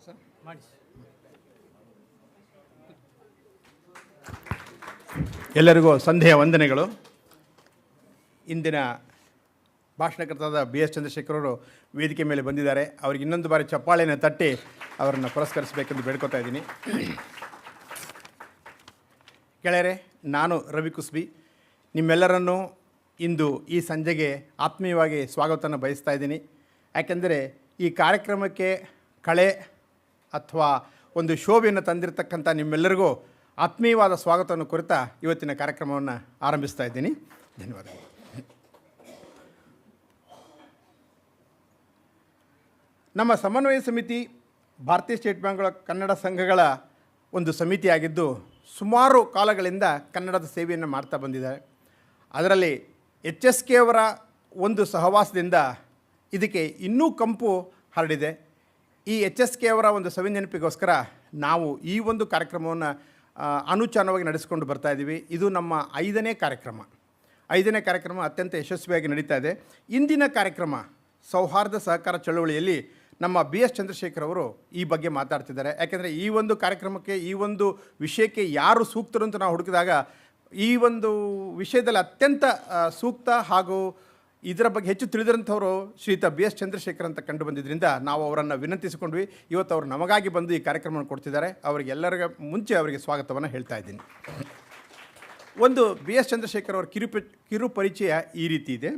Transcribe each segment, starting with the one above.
Sir ಮಾಡಿ. ಎಲ್ಲರಿಗೂ ಸಂಧ್ಯೆಯ ವಂದನೆಗಳು. ಇಂದಿನ ಭಾಷಣಕರ್ತಾದ BS ಚಂದ್ರಶೇಖರ್ ಅವರು ವೇದಿಕೆ ಮೇಲೆ ಬಂದಿದ್ದಾರೆ. ಅವ್ರಿಗೆ ಇನ್ನೊಂದು ಬಾರಿ ಚಪ್ಪಾಳೆಯನ್ನು ತಟ್ಟಿ ಅವರನ್ನು ಪುರಸ್ಕರಿಸಬೇಕೆಂದು ಬೇಡ್ಕೊತಾ ಇದ್ದೀನಿ. ಗೆಳೆಯರೆ, ನಾನು ರವಿ ಕುಸ್ಬಿ ನಿಮ್ಮೆಲ್ಲರನ್ನೂ ಇಂದು ಈ ಸಂಜೆಗೆ ಆತ್ಮೀಯವಾಗಿ ಸ್ವಾಗತವನ್ನು ಬಯಸ್ತಾ ಇದ್ದೀನಿ. ಯಾಕೆಂದರೆ ಈ ಕಾರ್ಯಕ್ರಮಕ್ಕೆ ಕಳೆ ಅಥವಾ ಒಂದು ಶೋಭೆಯನ್ನು ತಂದಿರತಕ್ಕಂಥ ನಿಮ್ಮೆಲ್ಲರಿಗೂ ಆತ್ಮೀಯವಾದ ಸ್ವಾಗತವನ್ನು ಕುರಿತಾ ಇವತ್ತಿನ ಕಾರ್ಯಕ್ರಮವನ್ನು ಆರಂಭಿಸ್ತಾ ಇದ್ದೀನಿ. ಧನ್ಯವಾದಗಳು. ನಮ್ಮ ಸಮನ್ವಯ ಸಮಿತಿ ಭಾರತೀಯ ಸ್ಟೇಟ್ ಬ್ಯಾಂಕ್ಗಳ ಕನ್ನಡ ಸಂಘಗಳ ಒಂದು ಸಮಿತಿಯಾಗಿದ್ದು ಸುಮಾರು ಕಾಲಗಳಿಂದ ಕನ್ನಡದ ಸೇವೆಯನ್ನು ಮಾಡ್ತಾ ಬಂದಿದ್ದಾರೆ. ಅದರಲ್ಲಿ HSK ಅವರ ಒಂದು ಸಹವಾಸದಿಂದ ಇದಕ್ಕೆ ಇನ್ನೂ ಕಂಪು ಹರಡಿದೆ. ಈ HSK ಅವರ ಒಂದು ಸವಿನೆನಪಿಗೋಸ್ಕರ ನಾವು ಈ ಒಂದು ಕಾರ್ಯಕ್ರಮವನ್ನು ಅನುಚಾನವಾಗಿ ನಡೆಸಿಕೊಂಡು ಬರ್ತಾ ಇದ್ದೀವಿ. ಇದು ನಮ್ಮ 5ನೇ ಕಾರ್ಯಕ್ರಮ ಅತ್ಯಂತ ಯಶಸ್ವಿಯಾಗಿ ನಡೀತಾ ಇದೆ. ಇಂದಿನ ಕಾರ್ಯಕ್ರಮ ಸೌಹಾರ್ದ ಸಹಕಾರ ಚಳವಳಿಯಲ್ಲಿ ನಮ್ಮ BS ಚಂದ್ರಶೇಖರ್ ಅವರು ಈ ಬಗ್ಗೆ ಮಾತಾಡ್ತಿದ್ದಾರೆ. ಯಾಕೆಂದರೆ ಈ ಒಂದು ಕಾರ್ಯಕ್ರಮಕ್ಕೆ ಈ ಒಂದು ವಿಷಯಕ್ಕೆ ಯಾರು ಸೂಕ್ತರು ಅಂತ ನಾವು ಹುಡುಕಿದಾಗ ಈ ಒಂದು ವಿಷಯದಲ್ಲಿ ಅತ್ಯಂತ ಸೂಕ್ತ ಹಾಗೂ ಇದರ ಬಗ್ಗೆ ಹೆಚ್ಚು ತಿಳಿದಿರೋಂಥವರು ಶ್ರೀಯುತ BS ಚಂದ್ರಶೇಖರ್ ಅಂತ ಕಂಡು ಬಂದಿದ್ದರಿಂದ ನಾವು ಅವರನ್ನು ವಿನಂತಿಸಿಕೊಂಡ್ವಿ. ಇವತ್ತು ಅವರು ನಮಗಾಗಿ ಬಂದು ಈ ಕಾರ್ಯಕ್ರಮವನ್ನು ಕೊಡ್ತಿದ್ದಾರೆ. ಅವರಿಗೆಲ್ಲರಿಗೂ ಮುಂಚೆ ಅವರಿಗೆ ಸ್ವಾಗತವನ್ನು ಹೇಳ್ತಾ ಇದ್ದೀನಿ. ಒಂದು BS ಚಂದ್ರಶೇಖರ್ ಅವರ ಕಿರು ಪರಿಚಯ ಈ ರೀತಿ ಇದೆ.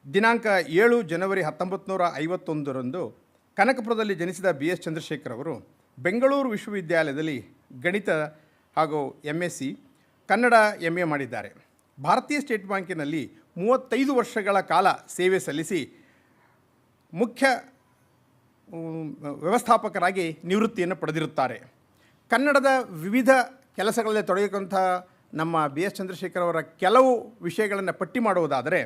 ದಿನಾಂಕ 7 ಜನವರಿ 1951ರಂದು ಕನಕಪುರದಲ್ಲಿ ಜನಿಸಿದ BS ಚಂದ್ರಶೇಖರ್ ಅವರು ಬೆಂಗಳೂರು ವಿಶ್ವವಿದ್ಯಾಲಯದಲ್ಲಿ ಗಣಿತ ಹಾಗೂ MSc ಕನ್ನಡ MA ಮಾಡಿದ್ದಾರೆ. ಭಾರತೀಯ ಸ್ಟೇಟ್ ಬ್ಯಾಂಕಿನಲ್ಲಿ 35 ವರ್ಷಗಳ ಕಾಲ ಸೇವೆ ಸಲ್ಲಿಸಿ ಮುಖ್ಯ ವ್ಯವಸ್ಥಾಪಕರಾಗಿ ನಿವೃತ್ತಿಯನ್ನು ಪಡೆದಿರುತ್ತಾರೆ. ಕನ್ನಡದ ವಿವಿಧ ಕೆಲಸಗಳಲ್ಲಿ ತೊಡಗಿಕೊಂಥ ನಮ್ಮ BS ಚಂದ್ರಶೇಖರ್ ಅವರ ಕೆಲವು ವಿಷಯಗಳನ್ನು ಪಟ್ಟಿ ಮಾಡುವುದಾದರೆ,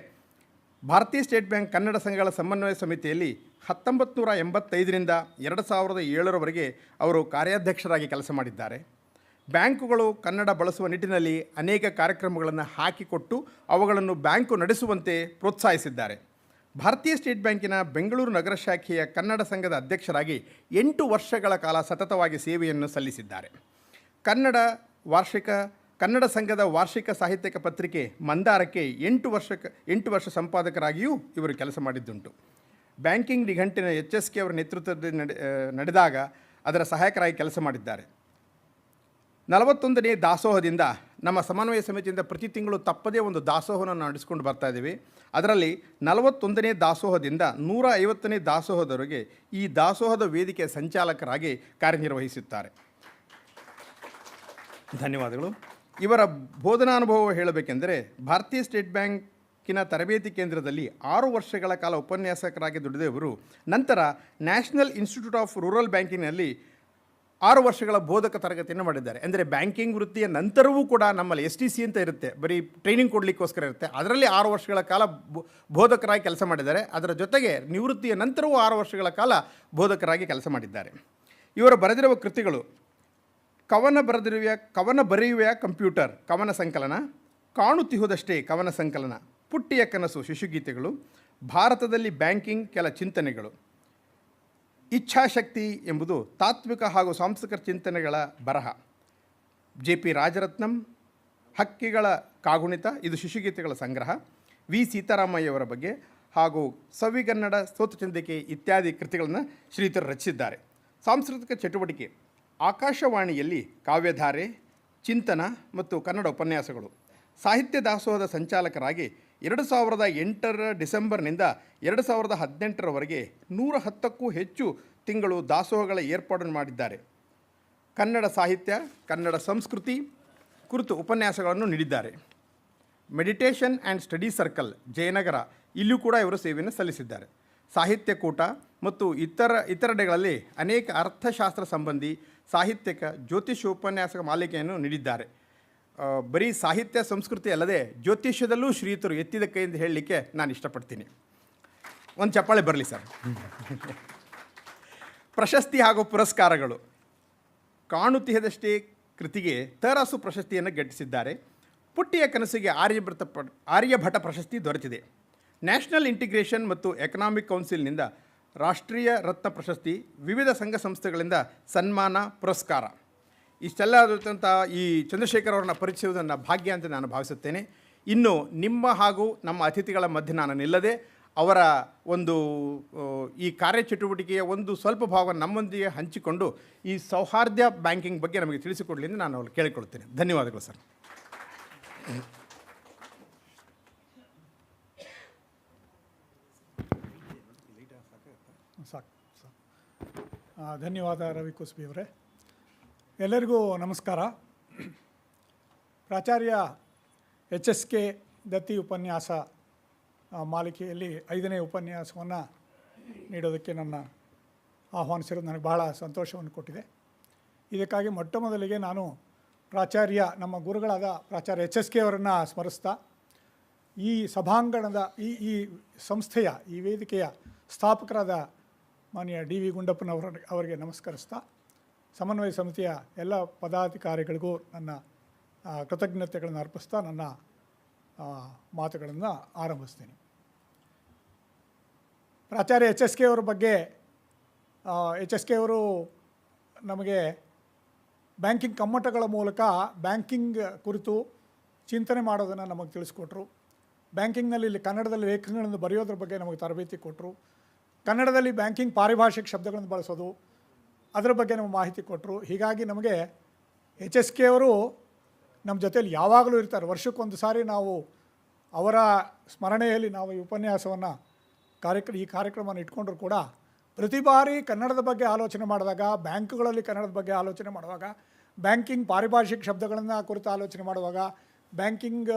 ಭಾರತೀಯ ಸ್ಟೇಟ್ ಬ್ಯಾಂಕ್ ಕನ್ನಡ ಸಂಘಗಳ ಸಮನ್ವಯ ಸಮಿತಿಯಲ್ಲಿ 1985ರಿಂದ 2007ರವರೆಗೆ ಅವರು ಕಾರ್ಯಾಧ್ಯಕ್ಷರಾಗಿ ಕೆಲಸ ಮಾಡಿದ್ದಾರೆ. ಬ್ಯಾಂಕುಗಳು ಕನ್ನಡ ಬಳಸುವ ನಿಟ್ಟಿನಲ್ಲಿ ಅನೇಕ ಕಾರ್ಯಕ್ರಮಗಳನ್ನು ಹಾಕಿಕೊಟ್ಟು ಅವುಗಳನ್ನು ಬ್ಯಾಂಕು ನಡೆಸುವಂತೆ ಪ್ರೋತ್ಸಾಹಿಸಿದ್ದಾರೆ. ಭಾರತೀಯ ಸ್ಟೇಟ್ ಬ್ಯಾಂಕಿನ ಬೆಂಗಳೂರು ನಗರ ಶಾಖೆಯ ಕನ್ನಡ ಸಂಘದ ಅಧ್ಯಕ್ಷರಾಗಿ 8 ವರ್ಷಗಳ ಕಾಲ ಸತತವಾಗಿ ಸೇವೆಯನ್ನು ಸಲ್ಲಿಸಿದ್ದಾರೆ. ಕನ್ನಡ ಸಂಘದ ವಾರ್ಷಿಕ ಸಾಹಿತ್ಯಿಕ ಪತ್ರಿಕೆ ಮಂದಾರಕ್ಕೆ 8 ವರ್ಷ ಸಂಪಾದಕರಾಗಿಯೂ ಇವರು ಕೆಲಸ ಮಾಡಿದ್ದುಂಟು. ಬ್ಯಾಂಕಿಂಗ್ ನಿಘಂಟಿನ HSK ಅವರ ನೇತೃತ್ವದಲ್ಲಿ ನಡೆದಾಗ ಅದರ ಸಹಾಯಕರಾಗಿ ಕೆಲಸ ಮಾಡಿದ್ದಾರೆ. 41ನೇ ದಾಸೋಹದಿಂದ ನಮ್ಮ ಸಮನ್ವಯ ಸಮಿತಿಯಿಂದ ಪ್ರತಿ ತಿಂಗಳು ತಪ್ಪದೇ ಒಂದು ದಾಸೋಹವನ್ನು ನಡೆಸಿಕೊಂಡು ಬರ್ತಾ ಇದ್ದೀವಿ. ಅದರಲ್ಲಿ 41ನೇ ದಾಸೋಹದಿಂದ 150ನೇ ದಾಸೋಹದವರೆಗೆ ಈ ದಾಸೋಹದ ವೇದಿಕೆಯ ಸಂಚಾಲಕರಾಗಿ ಕಾರ್ಯನಿರ್ವಹಿಸುತ್ತಾರೆ. ಧನ್ಯವಾದಗಳು. ಇವರ ಬೋಧನಾನುಭವ ಹೇಳಬೇಕೆಂದರೆ, ಭಾರತೀಯ ಸ್ಟೇಟ್ ಬ್ಯಾಂಕಿನ ತರಬೇತಿ ಕೇಂದ್ರದಲ್ಲಿ 6 ವರ್ಷಗಳ ಕಾಲ ಉಪನ್ಯಾಸಕರಾಗಿ ದುಡಿದ ಇವರು ನಂತರ ನ್ಯಾಷನಲ್ ಇನ್ಸ್ಟಿಟ್ಯೂಟ್ ಆಫ್ ರೂರಲ್ ಬ್ಯಾಂಕಿಂಗ್ನಲ್ಲಿ 6 ವರ್ಷಗಳ ಬೋಧಕ ತರಗತಿಯನ್ನು ಮಾಡಿದ್ದಾರೆ. ಅಂದರೆ ಬ್ಯಾಂಕಿಂಗ್ ವೃತ್ತಿಯ ನಂತರವೂ ಕೂಡ ನಮ್ಮಲ್ಲಿ STC ಅಂತ ಇರುತ್ತೆ, ಬರೀ ಟ್ರೈನಿಂಗ್ ಕೊಡಲಿಕ್ಕೋಸ್ಕರ ಇರುತ್ತೆ. ಅದರಲ್ಲಿ 6 ವರ್ಷಗಳ ಕಾಲ ಬೋಧಕರಾಗಿ ಕೆಲಸ ಮಾಡಿದ್ದಾರೆ. ಅದರ ಜೊತೆಗೆ ನಿವೃತ್ತಿಯ ನಂತರವೂ 6 ವರ್ಷಗಳ ಕಾಲ ಬೋಧಕರಾಗಿ ಕೆಲಸ ಮಾಡಿದ್ದಾರೆ. ಇವರು ಬರೆದಿರುವ ಕೃತಿಗಳು: ಕವನ ಬರೆಯುವ ಕಂಪ್ಯೂಟರ್ ಕವನ ಸಂಕಲನ, ಕಾಣುತ್ತಿಹುದಷ್ಟೇ ಕವನ ಸಂಕಲನ, ಪುಟ್ಟಿಯ ಕನಸು ಶಿಶುಗೀತೆಗಳು, ಭಾರತದಲ್ಲಿ ಬ್ಯಾಂಕಿಂಗ್ ಕೆಲ ಚಿಂತನೆಗಳು, ಇಚ್ಛಾಶಕ್ತಿ ಎಂಬುದು ತಾತ್ವಿಕ ಹಾಗೂ ಸಾಂಸ್ಕೃತಿಕ ಚಿಂತನೆಗಳ ಬರಹ, JP ರಾಜರತ್ನಂ, ಹಕ್ಕಿಗಳ ಕಾಗುಣಿತ, ಇದು ಶಿಶುಗೀತೆಗಳ ಸಂಗ್ರಹ, V ಸೀತಾರಾಮಯ್ಯವರ ಬಗ್ಗೆ ಹಾಗೂ ಸವಿಗನ್ನಡ ಸ್ತೋತ್ರಚಂದ್ರಿಕೆ ಇತ್ಯಾದಿ ಕೃತಿಗಳನ್ನು ಶ್ರೀಯುತರು ರಚಿಸಿದ್ದಾರೆ. ಸಾಂಸ್ಕೃತಿಕ ಚಟುವಟಿಕೆ: ಆಕಾಶವಾಣಿಯಲ್ಲಿ ಕಾವ್ಯಧಾರೆ, ಚಿಂತನ ಮತ್ತು ಕನ್ನಡ ಉಪನ್ಯಾಸಗಳು. ಸಾಹಿತ್ಯ ದಾಸೋಹದ ಸಂಚಾಲಕರಾಗಿ 2008 ಡಿಸೆಂಬರ್ನಿಂದ 2018ರವರೆಗೆ 110ಕ್ಕೂ ಹೆಚ್ಚು ತಿಂಗಳು ದಾಸೋಹಗಳ ಏರ್ಪಾಡನ್ನು ಮಾಡಿದ್ದಾರೆ. ಕನ್ನಡ ಸಾಹಿತ್ಯ, ಕನ್ನಡ ಸಂಸ್ಕೃತಿ ಕುರಿತು ಉಪನ್ಯಾಸಗಳನ್ನು ನೀಡಿದ್ದಾರೆ. Meditation and study circle Jayanagar, ಇಲ್ಲೂ ಕೂಡ ಇವರು ಸೇವೆಯನ್ನು ಸಲ್ಲಿಸಿದ್ದಾರೆ. ಸಾಹಿತ್ಯ ಕೂಟ ಮತ್ತು ಇತರೆಡೆಗಳಲ್ಲಿ ಅನೇಕ ಅರ್ಥಶಾಸ್ತ್ರ ಸಂಬಂಧಿ ಸಾಹಿತ್ಯಕ ಜ್ಯೋತಿಷ್ಯೋಪನ್ಯಾಸಕ ಮಾಲಿಕೆಯನ್ನು ನೀಡಿದ್ದಾರೆ. ಬರೀ ಸಾಹಿತ್ಯ ಸಂಸ್ಕೃತಿ ಅಲ್ಲದೆ ಜ್ಯೋತಿಷ್ಯದಲ್ಲೂ ಶ್ರೀಯುತರು ಎತ್ತಿದ ಕೈಯಿಂದ ಹೇಳಲಿಕ್ಕೆ ನಾನು ಇಷ್ಟಪಡ್ತೀನಿ. ಒಂದು ಚಪ್ಪಾಳೆ ಬರಲಿ ಸರ್. ಪ್ರಶಸ್ತಿ ಹಾಗೂ ಪುರಸ್ಕಾರಗಳು: ಕಾಣುತ್ತಿಹದಷ್ಟೇ ಕೃತಿಗೆ ತರಾಸು ಪ್ರಶಸ್ತಿಯನ್ನು ಗಿಟ್ಟಿಸಿದ್ದಾರೆ. ಪುಟ್ಟಿಯ ಕನಸಿಗೆ ಆರ್ಯಭಟ ಪ್ರಶಸ್ತಿ ದೊರೆತಿದೆ. ನ್ಯಾಷನಲ್ ಇಂಟಿಗ್ರೇಷನ್ ಮತ್ತು ಎಕನಾಮಿಕ್ ಕೌನ್ಸಿಲ್ನಿಂದ ರಾಷ್ಟ್ರೀಯ ರತ್ನ ಪ್ರಶಸ್ತಿ, ವಿವಿಧ ಸಂಘ ಸಂಸ್ಥೆಗಳಿಂದ ಸನ್ಮಾನ, ಪುರಸ್ಕಾರ ಇಷ್ಟೆಲ್ಲ ಆದಂಥ ಈ ಚಂದ್ರಶೇಖರ್ ಅವರನ್ನ ಪರಿಚಯಿಸುವುದು ನನ್ನ ಭಾಗ್ಯ ಅಂತ ನಾನು ಭಾವಿಸುತ್ತೇನೆ. ಇನ್ನು ನಿಮ್ಮ ಹಾಗೂ ನಮ್ಮ ಅತಿಥಿಗಳ ಮಧ್ಯೆ ನಾನು ನಿಲ್ಲದೆ ಅವರ ಒಂದು ಈ ಕಾರ್ಯಚಟುವಟಿಕೆಯ ಒಂದು ಸ್ವಲ್ಪ ಭಾಗವನ್ನು ನಮ್ಮೊಂದಿಗೆ ಹಂಚಿಕೊಂಡು ಈ ಸೌಹಾರ್ದ ಬ್ಯಾಂಕಿಂಗ್ ಬಗ್ಗೆ ನಮಗೆ ತಿಳಿಸಿಕೊಡಲಿ ಎಂದು ನಾನು ಅವ್ರು ಕೇಳಿಕೊಳ್ಳುತ್ತೇನೆ. ಧನ್ಯವಾದಗಳು ಸರ್. ಧನ್ಯವಾದ ರವಿ ಕುಸ್ಬಿ ಅವರೇ. ಎಲ್ಲರಿಗೂ ನಮಸ್ಕಾರ. ಪ್ರಾಚಾರ್ಯ HSK ದತ್ತಿ ಉಪನ್ಯಾಸ ಮಾಲಿಕೆಯಲ್ಲಿ 5ನೇ ಉಪನ್ಯಾಸವನ್ನು ನೀಡೋದಕ್ಕೆ ನನ್ನ ಆಹ್ವಾನಿಸಿರೋದು ನನಗೆ ಬಹಳ ಸಂತೋಷವನ್ನು ಕೊಟ್ಟಿದೆ. ಇದಕ್ಕಾಗಿ ಮೊಟ್ಟ ಮೊದಲಿಗೆ ನಾನು ಪ್ರಾಚಾರ್ಯ ನಮ್ಮ ಗುರುಗಳಾದ ಪ್ರಾಚಾರ್ಯ HSK ಅವರನ್ನು ಸ್ಮರಿಸ್ತಾ ಈ ಸಭಾಂಗಣದ ಈ ಸಂಸ್ಥೆಯ ಈ ವೇದಿಕೆಯ ಸ್ಥಾಪಕರಾದ ಮಾನ್ಯ DV ಗುಂಡಪ್ಪನವರಿಗೆ ನಮಸ್ಕರಿಸ್ತಾ ಸಮನ್ವಯ ಸಮಿತಿಯ ಎಲ್ಲ ಪದಾಧಿಕಾರಿಗಳಿಗೂ ನನ್ನ ಕೃತಜ್ಞತೆಗಳನ್ನು ಅರ್ಪಿಸ್ತಾ ನನ್ನ ಮಾತುಗಳನ್ನು ಆರಂಭಿಸ್ತೀನಿ. ಪ್ರಾಚಾರ್ಯ HSK ಅವರ ಬಗ್ಗೆ HSK ಅವರು ನಮಗೆ ಬ್ಯಾಂಕಿಂಗ್ ಕಮ್ಮಟಗಳ ಮೂಲಕ ಬ್ಯಾಂಕಿಂಗ್ ಕುರಿತು ಚಿಂತನೆ ಮಾಡೋದನ್ನು ನಮಗೆ ತಿಳಿಸ್ಕೊಟ್ರು. ಬ್ಯಾಂಕಿಂಗ್ನಲ್ಲಿ ಇಲ್ಲಿ ಕನ್ನಡದಲ್ಲಿ ಲೇಖನಗಳನ್ನು ಬರೆಯೋದ್ರ ಬಗ್ಗೆ ನಮಗೆ ತರಬೇತಿ ಕೊಟ್ಟರು. ಕನ್ನಡದಲ್ಲಿ ಬ್ಯಾಂಕಿಂಗ್ ಪಾರಿಭಾಷಿಕ ಶಬ್ದಗಳನ್ನು ಬಳಸೋದು ಅದರ ಬಗ್ಗೆ ನಮಗೆ ಮಾಹಿತಿ ಕೊಟ್ಟರು. ಹೀಗಾಗಿ ನಮಗೆ HSK ಅವರು ನಮ್ಮ ಜೊತೆಯಲ್ಲಿ ಯಾವಾಗಲೂ ಇರ್ತಾರೆ. ವರ್ಷಕ್ಕೊಂದು ಸಾರಿ ನಾವು ಅವರ ಸ್ಮರಣೆಯಲ್ಲಿ ನಾವು ಈ ಉಪನ್ಯಾಸವನ್ನು ಈ ಕಾರ್ಯಕ್ರಮವನ್ನು ಇಟ್ಕೊಂಡ್ರು ಕೂಡ ಪ್ರತಿ ಬಾರಿ ಕನ್ನಡದ ಬಗ್ಗೆ ಆಲೋಚನೆ ಮಾಡಿದಾಗ, ಬ್ಯಾಂಕುಗಳಲ್ಲಿ ಕನ್ನಡದ ಬಗ್ಗೆ ಆಲೋಚನೆ ಮಾಡುವಾಗ, ಬ್ಯಾಂಕಿಂಗ್ ಪಾರಿಭಾಷಿಕ ಶಬ್ದಗಳನ್ನು ಕುರಿತು ಆಲೋಚನೆ ಮಾಡುವಾಗ, ಬ್ಯಾಂಕಿಂಗ್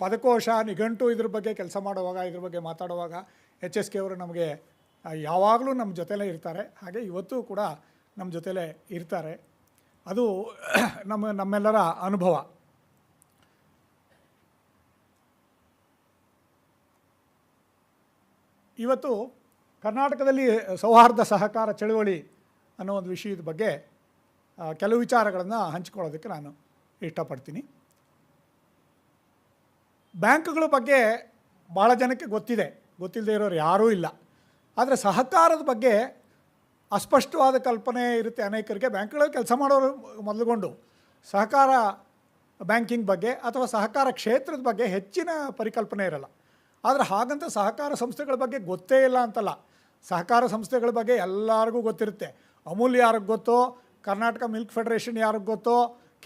ಪದಕೋಶ ನಿಘಂಟು ಇದ್ರ ಬಗ್ಗೆ ಕೆಲಸ ಮಾಡುವಾಗ, ಇದ್ರ ಬಗ್ಗೆ ಮಾತಾಡುವಾಗ HSK ಅವರು ನಮಗೆ ಯಾವಾಗಲೂ ನಮ್ಮ ಜೊತೆಲೇ ಇರ್ತಾರೆ. ಹಾಗೆ ಇವತ್ತು ಕೂಡ ನಮ್ಮ ಜೊತೆಲೇ ಇರ್ತಾರೆ. ಅದು ನಮ್ಮೆಲ್ಲರ ಅನುಭವ. ಇವತ್ತು ಕರ್ನಾಟಕದಲ್ಲಿ ಸೌಹಾರ್ದ ಸಹಕಾರ ಚಳವಳಿ ಅನ್ನೋ ಒಂದು ವಿಷಯದ ಬಗ್ಗೆ ಕೆಲವು ವಿಚಾರಗಳನ್ನು ಹಂಚಿಕೊಳ್ಳೋದಕ್ಕೆ ನಾನು ಇಷ್ಟಪಡ್ತೀನಿ. ಬ್ಯಾಂಕ್ಗಳ ಬಗ್ಗೆ ಭಾಳ ಜನಕ್ಕೆ ಗೊತ್ತಿಲ್ಲದೆ ಇರೋರು ಯಾರೂ ಇಲ್ಲ. ಆದರೆ ಸಹಕಾರದ ಬಗ್ಗೆ ಅಸ್ಪಷ್ಟವಾದ ಕಲ್ಪನೆ ಇರುತ್ತೆ ಅನೇಕರಿಗೆ. ಬ್ಯಾಂಕ್ಗಳಲ್ಲಿ ಕೆಲಸ ಮಾಡೋರು ಮೊದಲುಗೊಂಡು ಸಹಕಾರ ಬ್ಯಾಂಕಿಂಗ್ ಬಗ್ಗೆ ಅಥವಾ ಸಹಕಾರ ಕ್ಷೇತ್ರದ ಬಗ್ಗೆ ಹೆಚ್ಚಿನ ಪರಿಕಲ್ಪನೆ ಇರಲ್ಲ. ಆದರೆ ಹಾಗಂತ ಸಹಕಾರ ಸಂಸ್ಥೆಗಳ ಬಗ್ಗೆ ಗೊತ್ತೇ ಇಲ್ಲ ಅಂತಲ್ಲ. ಸಹಕಾರ ಸಂಸ್ಥೆಗಳ ಬಗ್ಗೆ ಎಲ್ಲರಿಗೂ ಗೊತ್ತಿರುತ್ತೆ. ಅಮೂಲ್ ಯಾರಿಗೆ ಗೊತ್ತೋ, ಕರ್ನಾಟಕ ಮಿಲ್ಕ್ ಫೆಡರೇಷನ್ ಯಾರಿಗೆ ಗೊತ್ತೋ,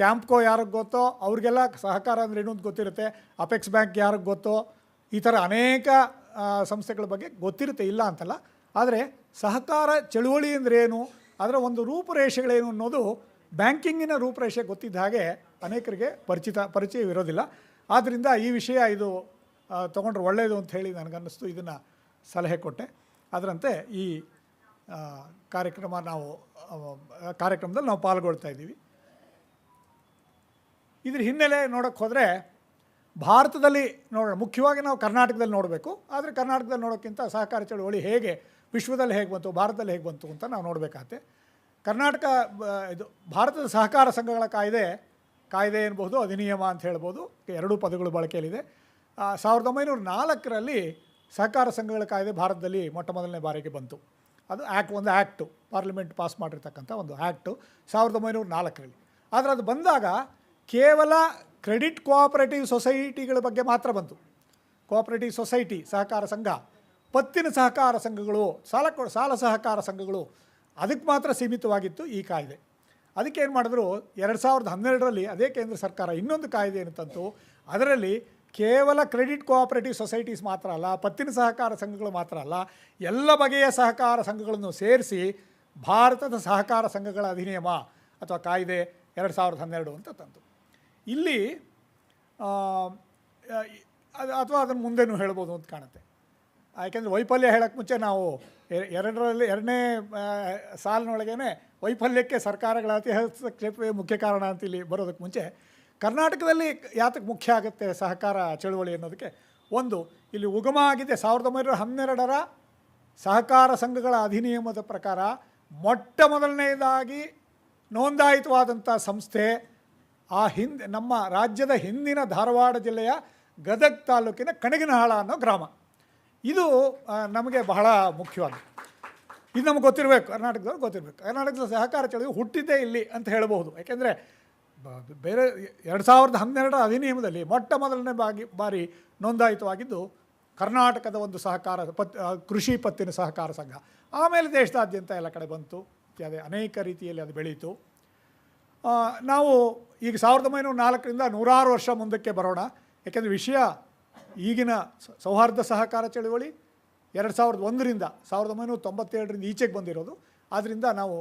ಕ್ಯಾಂಪ್ಕೋ ಯಾರಿಗೆ ಗೊತ್ತೋ, ಅವ್ರಿಗೆಲ್ಲ ಸಹಕಾರ ಅಂದರೆ ಏನೋ ಗೊತ್ತಿರುತ್ತೆ. ಅಪೆಕ್ಸ್ ಬ್ಯಾಂಕ್ ಯಾರಿಗೆ ಗೊತ್ತೋ, ಈ ಥರ ಅನೇಕ ಸಂಸ್ಥೆಗಳ ಬಗ್ಗೆ ಗೊತ್ತಿರುತ್ತೆ, ಇಲ್ಲ ಅಂತಲ್ಲ. ಆದರೆ ಸಹಕಾರ ಚಳುವಳಿ ಅಂದ್ರೇನು, ಅದರ ಒಂದು ರೂಪುರೇಷೆಗಳೇನು ಅನ್ನೋದು ಬ್ಯಾಂಕಿಂಗಿನ ರೂಪುರೇಷೆ ಗೊತ್ತಿದ್ದ ಹಾಗೆ ಅನೇಕರಿಗೆ ಪರಿಚಯವಿರೋದಿಲ್ಲ. ಆದ್ದರಿಂದ ಈ ವಿಷಯ ಇದು ತೊಗೊಂಡ್ರೆ ಒಳ್ಳೆಯದು ಅಂತ ಹೇಳಿ ನನಗನ್ನಿಸ್ತು. ಇದನ್ನು ಸಲಹೆ ಕೊಟ್ಟೆ. ಅದರಂತೆ ಈ ಕಾರ್ಯಕ್ರಮದಲ್ಲಿ ನಾವು ಪಾಲ್ಗೊಳ್ತಾ ಇದ್ದೀವಿ. ಇದ್ರ ಹಿನ್ನೆಲೆ ನೋಡೋಕ್ಕೆ ಹೋದರೆ ಭಾರತದಲ್ಲಿ ಮುಖ್ಯವಾಗಿ ನಾವು ಕರ್ನಾಟಕದಲ್ಲಿ ನೋಡಬೇಕು. ಆದರೆ ಕರ್ನಾಟಕದಲ್ಲಿ ನೋಡೋಕ್ಕಿಂತ ಸಹಕಾರ ಚಳವಳಿ ಹೇಗೆ ವಿಶ್ವದಲ್ಲಿ ಹೇಗೆ ಬಂತು, ಭಾರತದಲ್ಲಿ ಹೇಗೆ ಬಂತು ಅಂತ ನಾವು ನೋಡಬೇಕಾಗತ್ತೆ. ಭಾರತದ ಸಹಕಾರ ಸಂಘಗಳ ಕಾಯ್ದೆ ಎನ್ನಬಹುದು, ಅಧಿನಿಯಮ ಅಂತ ಹೇಳ್ಬೋದು. ಎರಡೂ ಪದಗಳು ಬಳಕೆಯಲ್ಲಿದೆ. 1904ರಲ್ಲಿ ಸಹಕಾರ ಸಂಘಗಳ ಕಾಯ್ದೆ ಭಾರತದಲ್ಲಿ ಮೊಟ್ಟ ಮೊದಲನೇ ಬಾರಿಗೆ ಬಂತು. ಅದು ಒಂದು ಆ್ಯಕ್ಟು, ಪಾರ್ಲಿಮೆಂಟ್ ಪಾಸ್ ಮಾಡಿರ್ತಕ್ಕಂಥ ಒಂದು ಆ್ಯಕ್ಟು 1904ರಲ್ಲಿ. ಆದರೆ ಅದು ಬಂದಾಗ ಕೇವಲ ಕ್ರೆಡಿಟ್ ಕೋಆಪರೇಟಿವ್ ಸೊಸೈಟಿಗಳ ಬಗ್ಗೆ ಮಾತ್ರ ಬಂತು. ಕೋಆಪರೇಟಿವ್ ಸೊಸೈಟಿ ಸಹಕಾರ ಸಂಘ, ಪತ್ತಿನ ಸಹಕಾರ ಸಂಘಗಳು, ಸಾಲ ಸಹಕಾರ ಸಂಘಗಳು, ಅದಕ್ಕೆ ಮಾತ್ರ ಸೀಮಿತವಾಗಿತ್ತು ಈ ಕಾಯ್ದೆ. ಅದಕ್ಕೆ ಏನು ಮಾಡಿದ್ರು, 2012ರಲ್ಲಿ ಅದೇ ಕೇಂದ್ರ ಸರ್ಕಾರ ಇನ್ನೊಂದು ಕಾಯ್ದೆಯನ್ನು ತಂತು. ಅದರಲ್ಲಿ ಕೇವಲ ಕ್ರೆಡಿಟ್ ಕೋಆಪರೇಟಿವ್ ಸೊಸೈಟೀಸ್ ಮಾತ್ರ ಅಲ್ಲ, ಪತ್ತಿನ ಸಹಕಾರ ಸಂಘಗಳು ಮಾತ್ರ ಅಲ್ಲ, ಎಲ್ಲ ಬಗೆಯ ಸಹಕಾರ ಸಂಘಗಳನ್ನು ಸೇರಿಸಿ ಭಾರತದ ಸಹಕಾರ ಸಂಘಗಳ ಅಧಿನಿಯಮ ಅಥವಾ ಕಾಯ್ದೆ 2012 ಅಂತ ತಂತು. ಇಲ್ಲಿ ಅಥವಾ ಅದನ್ನು ಮುಂದೆನೂ ಹೇಳ್ಬೋದು ಅಂತ ಕಾಣುತ್ತೆ. ಯಾಕೆಂದರೆ ವೈಫಲ್ಯ ಹೇಳೋಕ್ಕೆ ಮುಂಚೆ ನಾವು ಎರಡನೇ ಸಾಲಿನೊಳಗೇ ವೈಫಲ್ಯಕ್ಕೆ ಸರ್ಕಾರಗಳ ಅತಿ ಹಸ್ತಕ್ಷೇಪವೇ ಮುಖ್ಯ ಕಾರಣ ಅಂತ ಇಲ್ಲಿ ಬರೋದಕ್ಕೆ ಮುಂಚೆ ಕರ್ನಾಟಕದಲ್ಲಿ ಯಾತಕ್ಕೆ ಮುಖ್ಯ ಆಗುತ್ತೆ ಸಹಕಾರ ಚಳುವಳಿ ಅನ್ನೋದಕ್ಕೆ, ಒಂದು ಇಲ್ಲಿ ಉಗಮ ಆಗಿದೆ 1912ರ ಸಹಕಾರ ಸಂಘಗಳ ಅಧಿನಿಯಮದ ಪ್ರಕಾರ ಮೊಟ್ಟ ಮೊದಲನೆಯದಾಗಿ ನೋಂದಾಯಿತವಾದಂಥ ಸಂಸ್ಥೆ ನಮ್ಮ ರಾಜ್ಯದ ಹಿಂದಿನ ಧಾರವಾಡ ಜಿಲ್ಲೆಯ ಗದಗ ತಾಲೂಕಿನ ಕಣಗಿನಹಾಳ ಅನ್ನೋ ಗ್ರಾಮ. ಇದು ನಮಗೆ ಬಹಳ ಮುಖ್ಯವಾದ. ಇದು ನಮ್ಗೆ ಗೊತ್ತಿರಬೇಕು, ಕರ್ನಾಟಕದವ್ರು ಗೊತ್ತಿರಬೇಕು. ಕರ್ನಾಟಕದ ಸಹಕಾರ ಚಳವಳಿ ಹುಟ್ಟಿದ್ದೇ ಇಲ್ಲಿ ಅಂತ ಹೇಳಬಹುದು. ಯಾಕೆಂದರೆ ಬೇರೆ 2012 ಅಧಿನಿಯಮದಲ್ಲಿ ಮೊಟ್ಟ ಮೊದಲನೇ ಬಾರಿ ನೋಂದಾಯಿತವಾಗಿದ್ದು ಕರ್ನಾಟಕದ ಒಂದು ಸಹಕಾರ ಕೃಷಿ ಪತ್ತಿನ ಸಹಕಾರ ಸಂಘ. ಆಮೇಲೆ ದೇಶದಾದ್ಯಂತ ಎಲ್ಲ ಕಡೆ ಬಂತು, ಇತ್ಯಾದಿ ಅನೇಕ ರೀತಿಯಲ್ಲಿ ಅದು ಬೆಳೀತು. ನಾವು ಈಗ 1904ರಿಂದ 106 ವರ್ಷ ಮುಂದಕ್ಕೆ ಬರೋಣ. ಯಾಕೆಂದರೆ ವಿಷಯ ಈಗಿನ ಸೌಹಾರ್ದ ಸಹಕಾರ ಚಳವಳಿ 2001ರಿಂದ 1997ರಿಂದ ಈಚೆಗೆ ಬಂದಿರೋದು. ಆದ್ದರಿಂದ ನಾವು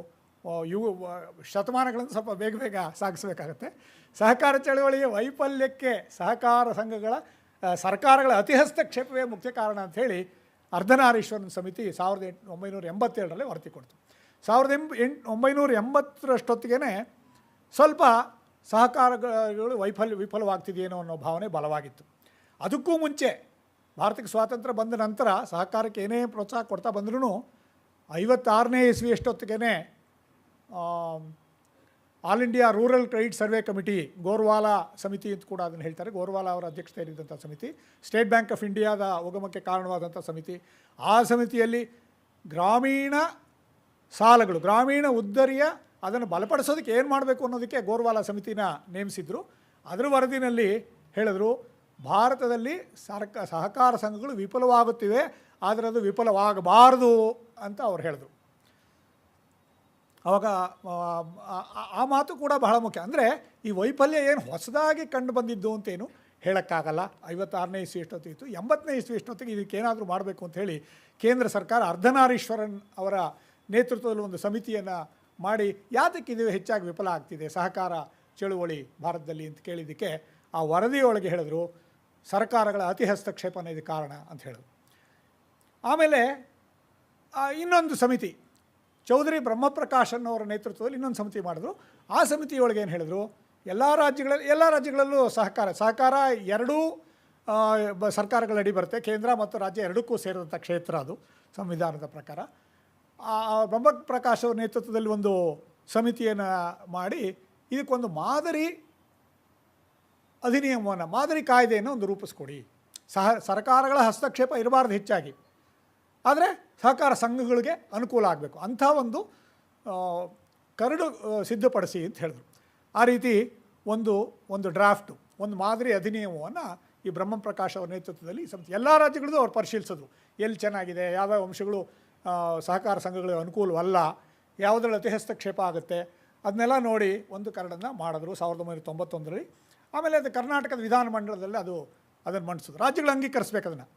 ಶತಮಾನಗಳನ್ನು ಸ್ವಲ್ಪ ಬೇಗ ಸಾಗಿಸಬೇಕಾಗತ್ತೆ. ಸಹಕಾರ ಚಳವಳಿಯ ವೈಫಲ್ಯಕ್ಕೆ ಸಹಕಾರ ಸಂಘಗಳ ಸರ್ಕಾರಗಳ ಅತಿ ಹಸ್ತಕ್ಷೇಪವೇ ಮುಖ್ಯ ಕಾರಣ ಅಂಥೇಳಿ ಅರ್ಧನಾರೀಶ್ವರನ್ ಸಮಿತಿ 1987ರಲ್ಲಿ ವರದಿ ಕೊಡ್ತು. 1980ರಷ್ಟೊತ್ತಿಗೆ ಸ್ವಲ್ಪ ಸಹಕಾರಗಳು ವಿಫಲವಾಗ್ತಿದೆಯೇನೋ ಅನ್ನೋ ಭಾವನೆ ಬಲವಾಗಿತ್ತು. ಅದಕ್ಕೂ ಮುಂಚೆ ಭಾರತಕ್ಕೆ ಸ್ವಾತಂತ್ರ್ಯ ಬಂದ ನಂತರ ಸಹಕಾರಕ್ಕೆ ಏನೇ ಪ್ರೋತ್ಸಾಹ ಕೊಡ್ತಾ ಬಂದ್ರೂ 56ನೇ ಇಸ್ವಿಯಷ್ಟೊತ್ತಿಗೆ all India rural credit survey committee, Gorwala ಸಮಿತಿ ಅಂತ ಕೂಡ ಅದನ್ನು ಹೇಳ್ತಾರೆ, ಗೋರ್ವಾಲಾ ಅವರ ಅಧ್ಯಕ್ಷತೆಯಲ್ಲಿದ್ದಂಥ ಸಮಿತಿ, ಸ್ಟೇಟ್ ಬ್ಯಾಂಕ್ ಆಫ್ ಇಂಡಿಯಾದ ಉಗಮಕ್ಕೆ ಕಾರಣವಾದಂಥ ಸಮಿತಿ, ಆ ಸಮಿತಿಯಲ್ಲಿ ಗ್ರಾಮೀಣ ಸಾಲಗಳು, ಗ್ರಾಮೀಣ ಉದ್ದರಿಯ ಅದನ್ನು ಬಲಪಡಿಸೋದಕ್ಕೆ ಏನು ಮಾಡಬೇಕು ಅನ್ನೋದಕ್ಕೆ ಗೋರ್ವಾಲಾ ಸಮಿತಿನ ನೇಮಿಸಿದ್ರು. ಅದರ ವರದಿನಲ್ಲಿ ಹೇಳಿದ್ರು, ಭಾರತದಲ್ಲಿ ಸಹಕಾರ ಸಂಘಗಳು ವಿಫಲವಾಗುತ್ತಿವೆ, ಆದರೆ ಅದು ವಿಫಲವಾಗಬಾರದು ಅಂತ ಅವ್ರು ಹೇಳಿದ್ರು. ಆವಾಗ ಆ ಮಾತು ಕೂಡ ಬಹಳ ಮುಖ್ಯ. ಅಂದರೆ ಈ ವೈಫಲ್ಯ ಏನು ಹೊಸದಾಗಿ ಕಂಡು ಬಂದಿದ್ದು ಅಂತೇನು ಹೇಳೋಕ್ಕಾಗಲ್ಲ. 56ನೇ ಇಸ್ವಿ ಎಷ್ಟೊತ್ತಿತ್ತು, 80ನೇ ಇಸ್ವಿ ಎಷ್ಟೊತ್ತಿಗೆ ಇದಕ್ಕೇನಾದರೂ ಮಾಡಬೇಕು ಅಂತ ಹೇಳಿ ಕೇಂದ್ರ ಸರ್ಕಾರ ಅರ್ಧನಾರೀಶ್ವರನ್ ಅವರ ನೇತೃತ್ವದಲ್ಲಿ ಒಂದು ಸಮಿತಿಯನ್ನು ಮಾಡಿ ಯಾತಕ್ಕೆ ಇದು ಹೆಚ್ಚಾಗಿ ವಿಫಲ ಆಗ್ತಿದೆ ಸಹಕಾರ ಚಳುವಳಿ ಭಾರತದಲ್ಲಿ ಅಂತ ಕೇಳಿದ್ದಕ್ಕೆ ಆ ವರದಿಯೊಳಗೆ ಹೇಳಿದ್ರು ಸರ್ಕಾರಗಳ ಅತಿ ಹಸ್ತಕ್ಷೇಪನೇ ಇದು ಕಾರಣ ಅಂತ ಹೇಳಿದ್ರು. ಆಮೇಲೆ ಇನ್ನೊಂದು ಸಮಿತಿ, ಚೌಧರಿ ಬ್ರಹ್ಮಪ್ರಕಾಶನ್ ಅವರ ನೇತೃತ್ವದಲ್ಲಿ ಇನ್ನೊಂದು ಸಮಿತಿ ಮಾಡಿದ್ರು. ಆ ಸಮಿತಿಯೊಳಗೆ ಏನು ಹೇಳಿದ್ರು, ಎಲ್ಲ ರಾಜ್ಯಗಳಲ್ಲೂ ಸಹಕಾರ ಎರಡೂ ಸರ್ಕಾರಗಳಡಿ ಬರುತ್ತೆ, ಕೇಂದ್ರ ಮತ್ತು ರಾಜ್ಯ ಎರಡಕ್ಕೂ ಸೇರಿದಂಥ ಕ್ಷೇತ್ರ ಅದು ಸಂವಿಧಾನದ ಪ್ರಕಾರ. ಬ್ರಹ್ಮಪ್ರಕಾಶ್ ಅವರ ನೇತೃತ್ವದಲ್ಲಿ ಒಂದು ಸಮಿತಿಯನ್ನು ಮಾಡಿ ಇದಕ್ಕೊಂದು ಮಾದರಿ ಅಧಿನಿಯಮವನ್ನು, ಮಾದರಿ ಕಾಯ್ದೆಯನ್ನು ಒಂದು ರೂಪಿಸ್ಕೊಡಿ. ಸರ್ಕಾರಗಳ ಹಸ್ತಕ್ಷೇಪ ಇರಬಾರ್ದು ಹೆಚ್ಚಾಗಿ, ಆದರೆ ಸಹಕಾರ ಸಂಘಗಳಿಗೆ ಅನುಕೂಲ ಆಗಬೇಕು, ಅಂಥ ಕರಡು ಸಿದ್ಧಪಡಿಸಿ ಅಂತ ಹೇಳಿದ್ರು. ಆ ರೀತಿ ಒಂದು ಡ್ರಾಫ್ಟು, ಒಂದು ಮಾದರಿ ಅಧಿನಿಯಮವನ್ನು ಈ ಬ್ರಹ್ಮಪ್ರಕಾಶ್ ಅವರ ನೇತೃತ್ವದಲ್ಲಿ ಸಮಿತಿ ಎಲ್ಲ ರಾಜ್ಯಗಳದ್ದು ಅವ್ರು ಪರಿಶೀಲಿಸೋದು, ಎಲ್ಲಿ ಚೆನ್ನಾಗಿದೆ, ಯಾವ್ಯಾವ ಅಂಶಗಳು ಸಹಕಾರ ಸಂಘಗಳಿಗೆ ಅನುಕೂಲವಲ್ಲ, ಯಾವುದ್ರಲ್ಲಿ ಅತಿ ಹಸ್ತಕ್ಷೇಪ ಆಗುತ್ತೆ, ಅದನ್ನೆಲ್ಲ ನೋಡಿ ಒಂದು ಕರಡನ್ನು ಮಾಡಿದ್ರು 1991ರಲ್ಲಿ. ಆಮೇಲೆ ಅದು ಕರ್ನಾಟಕದ ವಿಧಾನಮಂಡಲದಲ್ಲಿ ಅದನ್ನು ಮಂಡಿಸಿದ್ರು. ರಾಜ್ಯಗಳು ಅಂಗೀಕರಿಸ್ಬೇಕು ಅದನ್ನು.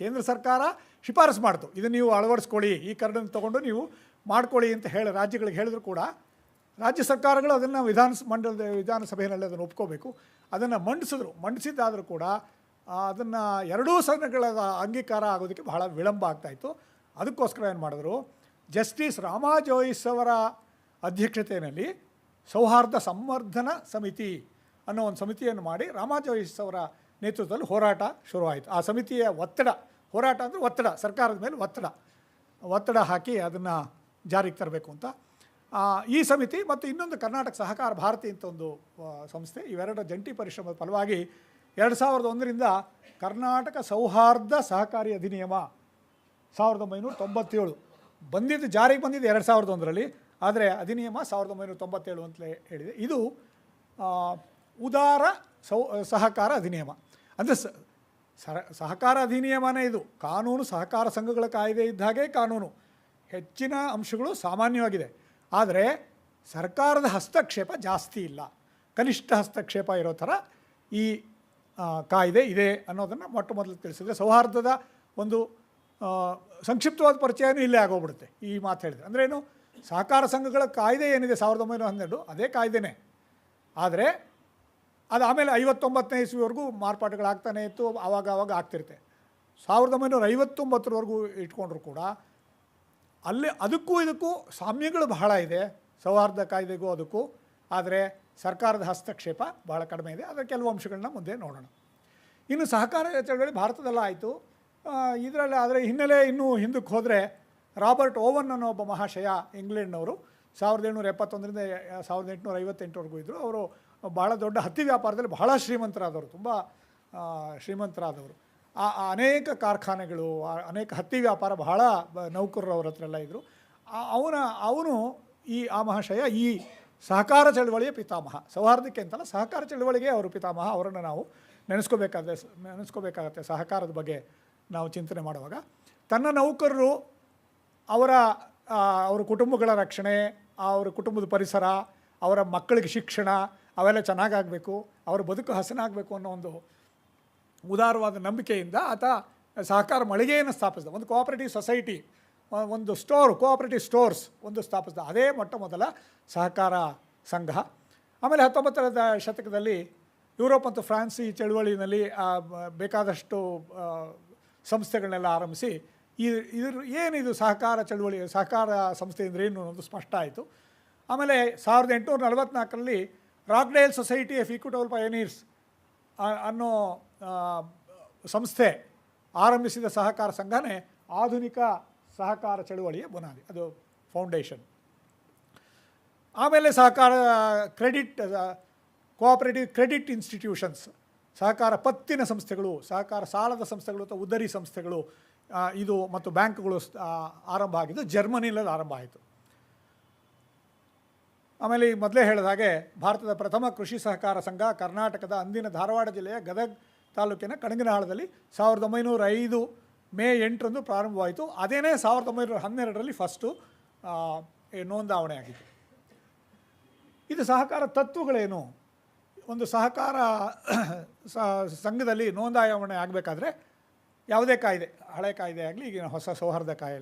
ಕೇಂದ್ರ ಸರ್ಕಾರ ಶಿಫಾರಸು ಮಾಡ್ತು, ಇದನ್ನು ನೀವು ಅಳವಡಿಸ್ಕೊಳ್ಳಿ, ಈ ಕರಡನ್ನು ತೊಗೊಂಡು ನೀವು ಮಾಡ್ಕೊಳ್ಳಿ ಅಂತ ರಾಜ್ಯಗಳಿಗೆ ಹೇಳಿದ್ರು ಕೂಡ ರಾಜ್ಯ ಸರ್ಕಾರಗಳು ಅದನ್ನು ವಿಧಾನಸಭೆಯಲ್ಲಿ ಅದನ್ನು ಒಪ್ಕೋಬೇಕು. ಅದನ್ನು ಮಂಡಿಸಿದ್ದಾದರೂ ಕೂಡ ಅದನ್ನು ಎರಡೂ ಸದನಗಳ ಅಂಗೀಕಾರ ಆಗೋದಕ್ಕೆ ಬಹಳ ವಿಳಂಬ ಆಗ್ತಾಯಿತ್ತು. ಅದಕ್ಕೋಸ್ಕರ ಏನು ಮಾಡಿದ್ರು, ಜಸ್ಟಿಸ್ ರಾಮಾ ಜೋಯಿಸ್ ಅವರ ಅಧ್ಯಕ್ಷತೆಯಲ್ಲಿ ಸೌಹಾರ್ದ ಸಂವರ್ಧನ ಸಮಿತಿ ಅನ್ನೋ ಒಂದು ಸಮಿತಿಯನ್ನು ಮಾಡಿ ರಾಮಾ ಜೋಯಿಸ್ ಅವರ ನೇತೃತ್ವದಲ್ಲಿ ಹೋರಾಟ ಶುರುವಾಯಿತು. ಆ ಸಮಿತಿಯ ಹೋರಾಟ ಅಂದರೆ ಒತ್ತಡ, ಸರ್ಕಾರದ ಮೇಲೆ ಒತ್ತಡ ಹಾಕಿ ಅದನ್ನು ಜಾರಿಗೆ ತರಬೇಕು ಅಂತ ಈ ಸಮಿತಿ ಮತ್ತು ಇನ್ನೊಂದು ಕರ್ನಾಟಕ ಸಹಕಾರ ಭಾರತಿ ಅಂತ ಒಂದು ಸಂಸ್ಥೆ, ಇವೆರಡರ ಜಂಟಿ ಪರಿಶ್ರಮದ ಫಲವಾಗಿ 2001ರಿಂದ ಕರ್ನಾಟಕ ಸೌಹಾರ್ದ ಸಹಕಾರಿ ಅಧಿನಿಯಮ 1997 ಜಾರಿಗೆ ಬಂದಿದ್ದು 2001ರಲ್ಲಿ, ಆದರೆ ಅಧಿನಿಯಮ 1997 ಅಂತಲೇ ಹೇಳಿದೆ. ಇದು ಉದಾರ ಸಹಕಾರ ಅಧಿನಿಯಮ. ಅಂದರೆ ಸಹಕಾರ ಅಧಿನಿಯಮನೇ ಇದು ಕಾನೂನು. ಸಹಕಾರ ಸಂಘಗಳ ಕಾಯ್ದೆ ಇದ್ದ ಹಾಗೆ ಕಾನೂನು, ಹೆಚ್ಚಿನ ಅಂಶಗಳು ಸಾಮಾನ್ಯವಾಗಿದೆ, ಆದರೆ ಸರ್ಕಾರದ ಹಸ್ತಕ್ಷೇಪ ಜಾಸ್ತಿ ಇಲ್ಲ, ಕನಿಷ್ಠ ಹಸ್ತಕ್ಷೇಪ ಇರೋ ಥರ ಈ ಕಾಯ್ದೆ ಇದೆ ಅನ್ನೋದನ್ನು ಮೊಟ್ಟ ಮೊದಲು ತಿಳಿಸಿದರೆ ಸೌಹಾರ್ದದ ಒಂದು ಸಂಕ್ಷಿಪ್ತವಾದ ಪರಿಚಯನೂ ಇಲ್ಲೇ ಆಗೋಗ್ಬಿಡುತ್ತೆ ಈ ಮಾತು ಹೇಳಿದೆ. ಅಂದ್ರೇನು, ಸಹಕಾರ ಸಂಘಗಳ ಕಾಯ್ದೆ ಏನಿದೆ 1912 ಅದೇ ಕಾಯ್ದೆನೇ, ಆದರೆ ಅದು ಆಮೇಲೆ 59ನೇ ಇಸ್ವಿವರೆಗೂ ಮಾರ್ಪಾಟುಗಳಾಗ್ತಾನೆ ಇತ್ತು, ಆವಾಗ ಆಗ್ತಿರುತ್ತೆ. 1959ವರೆಗೂ ಇಟ್ಕೊಂಡ್ರು ಕೂಡ ಅದಕ್ಕೂ ಇದಕ್ಕೂ ಸಾಮ್ಯಗಳು ಬಹಳ ಇದೆ, ಸೌಹಾರ್ದ ಕಾಯ್ದೆಗೂ ಅದಕ್ಕೂ. ಆದರೆ ಸರ್ಕಾರದ ಹಸ್ತಕ್ಷೇಪ ಬಹಳ ಕಡಿಮೆ ಇದೆ. ಅದರ ಕೆಲವು ಅಂಶಗಳನ್ನ ಮುಂದೆ ನೋಡೋಣ. ಇನ್ನು ಸಹಕಾರ ಚಳವಳಿ ಭಾರತದಲ್ಲ ಆಯಿತು, ಇದರಲ್ಲಿ ಆದರೆ ಹಿನ್ನೆಲೆ ಇನ್ನೂ ಹಿಂದಕ್ಕೆ ಹೋದರೆ ರಾಬರ್ಟ್ ಓವನ್ ಅನ್ನೋ ಒಬ್ಬ ಮಹಾಶಯ ಇಂಗ್ಲೆಂಡ್ನವರು 1771ರಿಂದ 1858ವರೆಗೂ ಇದ್ದರು. ಅವರು ಭಾಳ ದೊಡ್ಡ ಹತ್ತಿ ವ್ಯಾಪಾರದಲ್ಲಿ ಬಹಳ ಶ್ರೀಮಂತರಾದವರು, ತುಂಬ ಶ್ರೀಮಂತರಾದವರು. ಅನೇಕ ಕಾರ್ಖಾನೆಗಳು, ಅನೇಕ ಹತ್ತಿ ವ್ಯಾಪಾರ ಬಹಳ ನೌಕರರು ಅವ್ರ ಹತ್ರ ಎಲ್ಲ ಇದ್ದರು. ಅವನು ಆ ಮಹಾಶಯ ಈ ಸಹಕಾರ ಚಳವಳಿಯ ಪಿತಾಮಹ. ಸೌಹಾರ್ದಕ್ಕೆ ಅಂತಲ್ಲ, ಸಹಕಾರ ಚಳವಳಿಗೆ ಅವರು ಪಿತಾಮಹ. ಅವರನ್ನು ನಾವು ನೆನೆಸ್ಕೋಬೇಕಾಗತ್ತೆ ಸಹಕಾರದ ಬಗ್ಗೆ ನಾವು ಚಿಂತನೆ ಮಾಡುವಾಗ. ತನ್ನ ನೌಕರರು ಅವರ ಕುಟುಂಬಗಳ ರಕ್ಷಣೆ, ಅವರ ಕುಟುಂಬದ ಪರಿಸರ, ಅವರ ಮಕ್ಕಳಿಗೆ ಶಿಕ್ಷಣ ಅವೆಲ್ಲ ಚೆನ್ನಾಗಾಗಬೇಕು, ಅವರ ಬದುಕು ಹಸನಾಗಬೇಕು ಅನ್ನೋ ಒಂದು ಉದಾರವಾದ ನಂಬಿಕೆಯಿಂದ ಆತ ಸಹಕಾರ ಮಳಿಗೆಯನ್ನು ಸ್ಥಾಪಿಸಿದ. ಒಂದು ಕೋಆಪರೇಟಿವ್ ಸೊಸೈಟಿ, ಒಂದು ಕೋಆಪರೇಟಿವ್ ಸ್ಟೋರ್ಸ್ ಒಂದು ಸ್ಥಾಪಿಸಿದ. ಅದೇ ಮೊದಲ ಸಹಕಾರ ಸಂಘ. ಆಮೇಲೆ 19ನೇ ಶತಕದಲ್ಲಿ ಯುರೋಪ್ ಮತ್ತು ಫ್ರಾನ್ಸ್ ಈ ಚಳುವಳಿನಲ್ಲಿ ಬೇಕಾದಷ್ಟು ಸಂಸ್ಥೆಗಳನ್ನೆಲ್ಲ ಆರಂಭಿಸಿ ಏನಿದು ಸಹಕಾರ ಚಳುವಳಿ, ಸಹಕಾರ ಸಂಸ್ಥೆ ಅಂದರೆ ಏನು ಅನ್ನೋದು ಸ್ಪಷ್ಟ ಆಯಿತು. ಆಮೇಲೆ 1844ರಲ್ಲಿ ರಾಕ್ಡೇಲ್ ಸೊಸೈಟಿ ಆಫ್ ಈಕ್ವಿಟಬಲ್ ಪಯನೀರ್ಸ್ ಅನ್ನೋ ಸಂಸ್ಥೆ ಆರಂಭಿಸಿದ ಸಹಕಾರ ಸಂಘನೇ ಆಧುನಿಕ ಸಹಕಾರ ಚಳುವಳಿಯ ಬುನಾದಿ, ಅದು ಫೌಂಡೇಶನ್. ಆಮೇಲೆ ಸಹಕಾರ ಕೋಆಪರೇಟಿವ್ ಕ್ರೆಡಿಟ್ ಇನ್ಸ್ಟಿಟ್ಯೂಷನ್ಸ್, ಸಹಕಾರ ಪತ್ತಿನ ಸಂಸ್ಥೆಗಳು, ಸಹಕಾರ ಸಾಲದ ಸಂಸ್ಥೆಗಳು ಅಥವಾ ಉದ್ದರಿ ಸಂಸ್ಥೆಗಳು, ಇದು ಮತ್ತು ಬ್ಯಾಂಕ್ಗಳು ಆರಂಭ ಆಗಿದ್ದು ಜರ್ಮನಿಯಲ್ಲಿ ಆರಂಭ ಆಯಿತು. ಆಮೇಲೆ ಈ ಮೊದಲೇ ಹೇಳಿದ ಹಾಗೆ ಭಾರತದ ಪ್ರಥಮ ಕೃಷಿ ಸಹಕಾರ ಸಂಘ ಕರ್ನಾಟಕದ ಅಂದಿನ ಧಾರವಾಡ ಜಿಲ್ಲೆಯ ಗದಗ ತಾಲೂಕಿನ ಕಣಗಿನಹಾಳದಲ್ಲಿ 1905 ಮೇ 8ರಂದು ಪ್ರಾರಂಭವಾಯಿತು. ಅದೇನೇ 1912ರಲ್ಲಿ ಫಸ್ಟು ನೋಂದಾವಣೆ ಆಗಿತ್ತು. ಇದು ಸಹಕಾರ ತತ್ವಗಳೇನು? ಒಂದು ಸಹಕಾರ ಸಂಘದಲ್ಲಿ ನೋಂದಾವಣೆ ಆಗಬೇಕಾದ್ರೆ ಯಾವುದೇ ಕಾಯ್ದೆ, ಹಳೆ ಕಾಯ್ದೆ ಆಗಲಿ, ಈಗಿನ ಹೊಸ ಸೌಹಾರ್ದ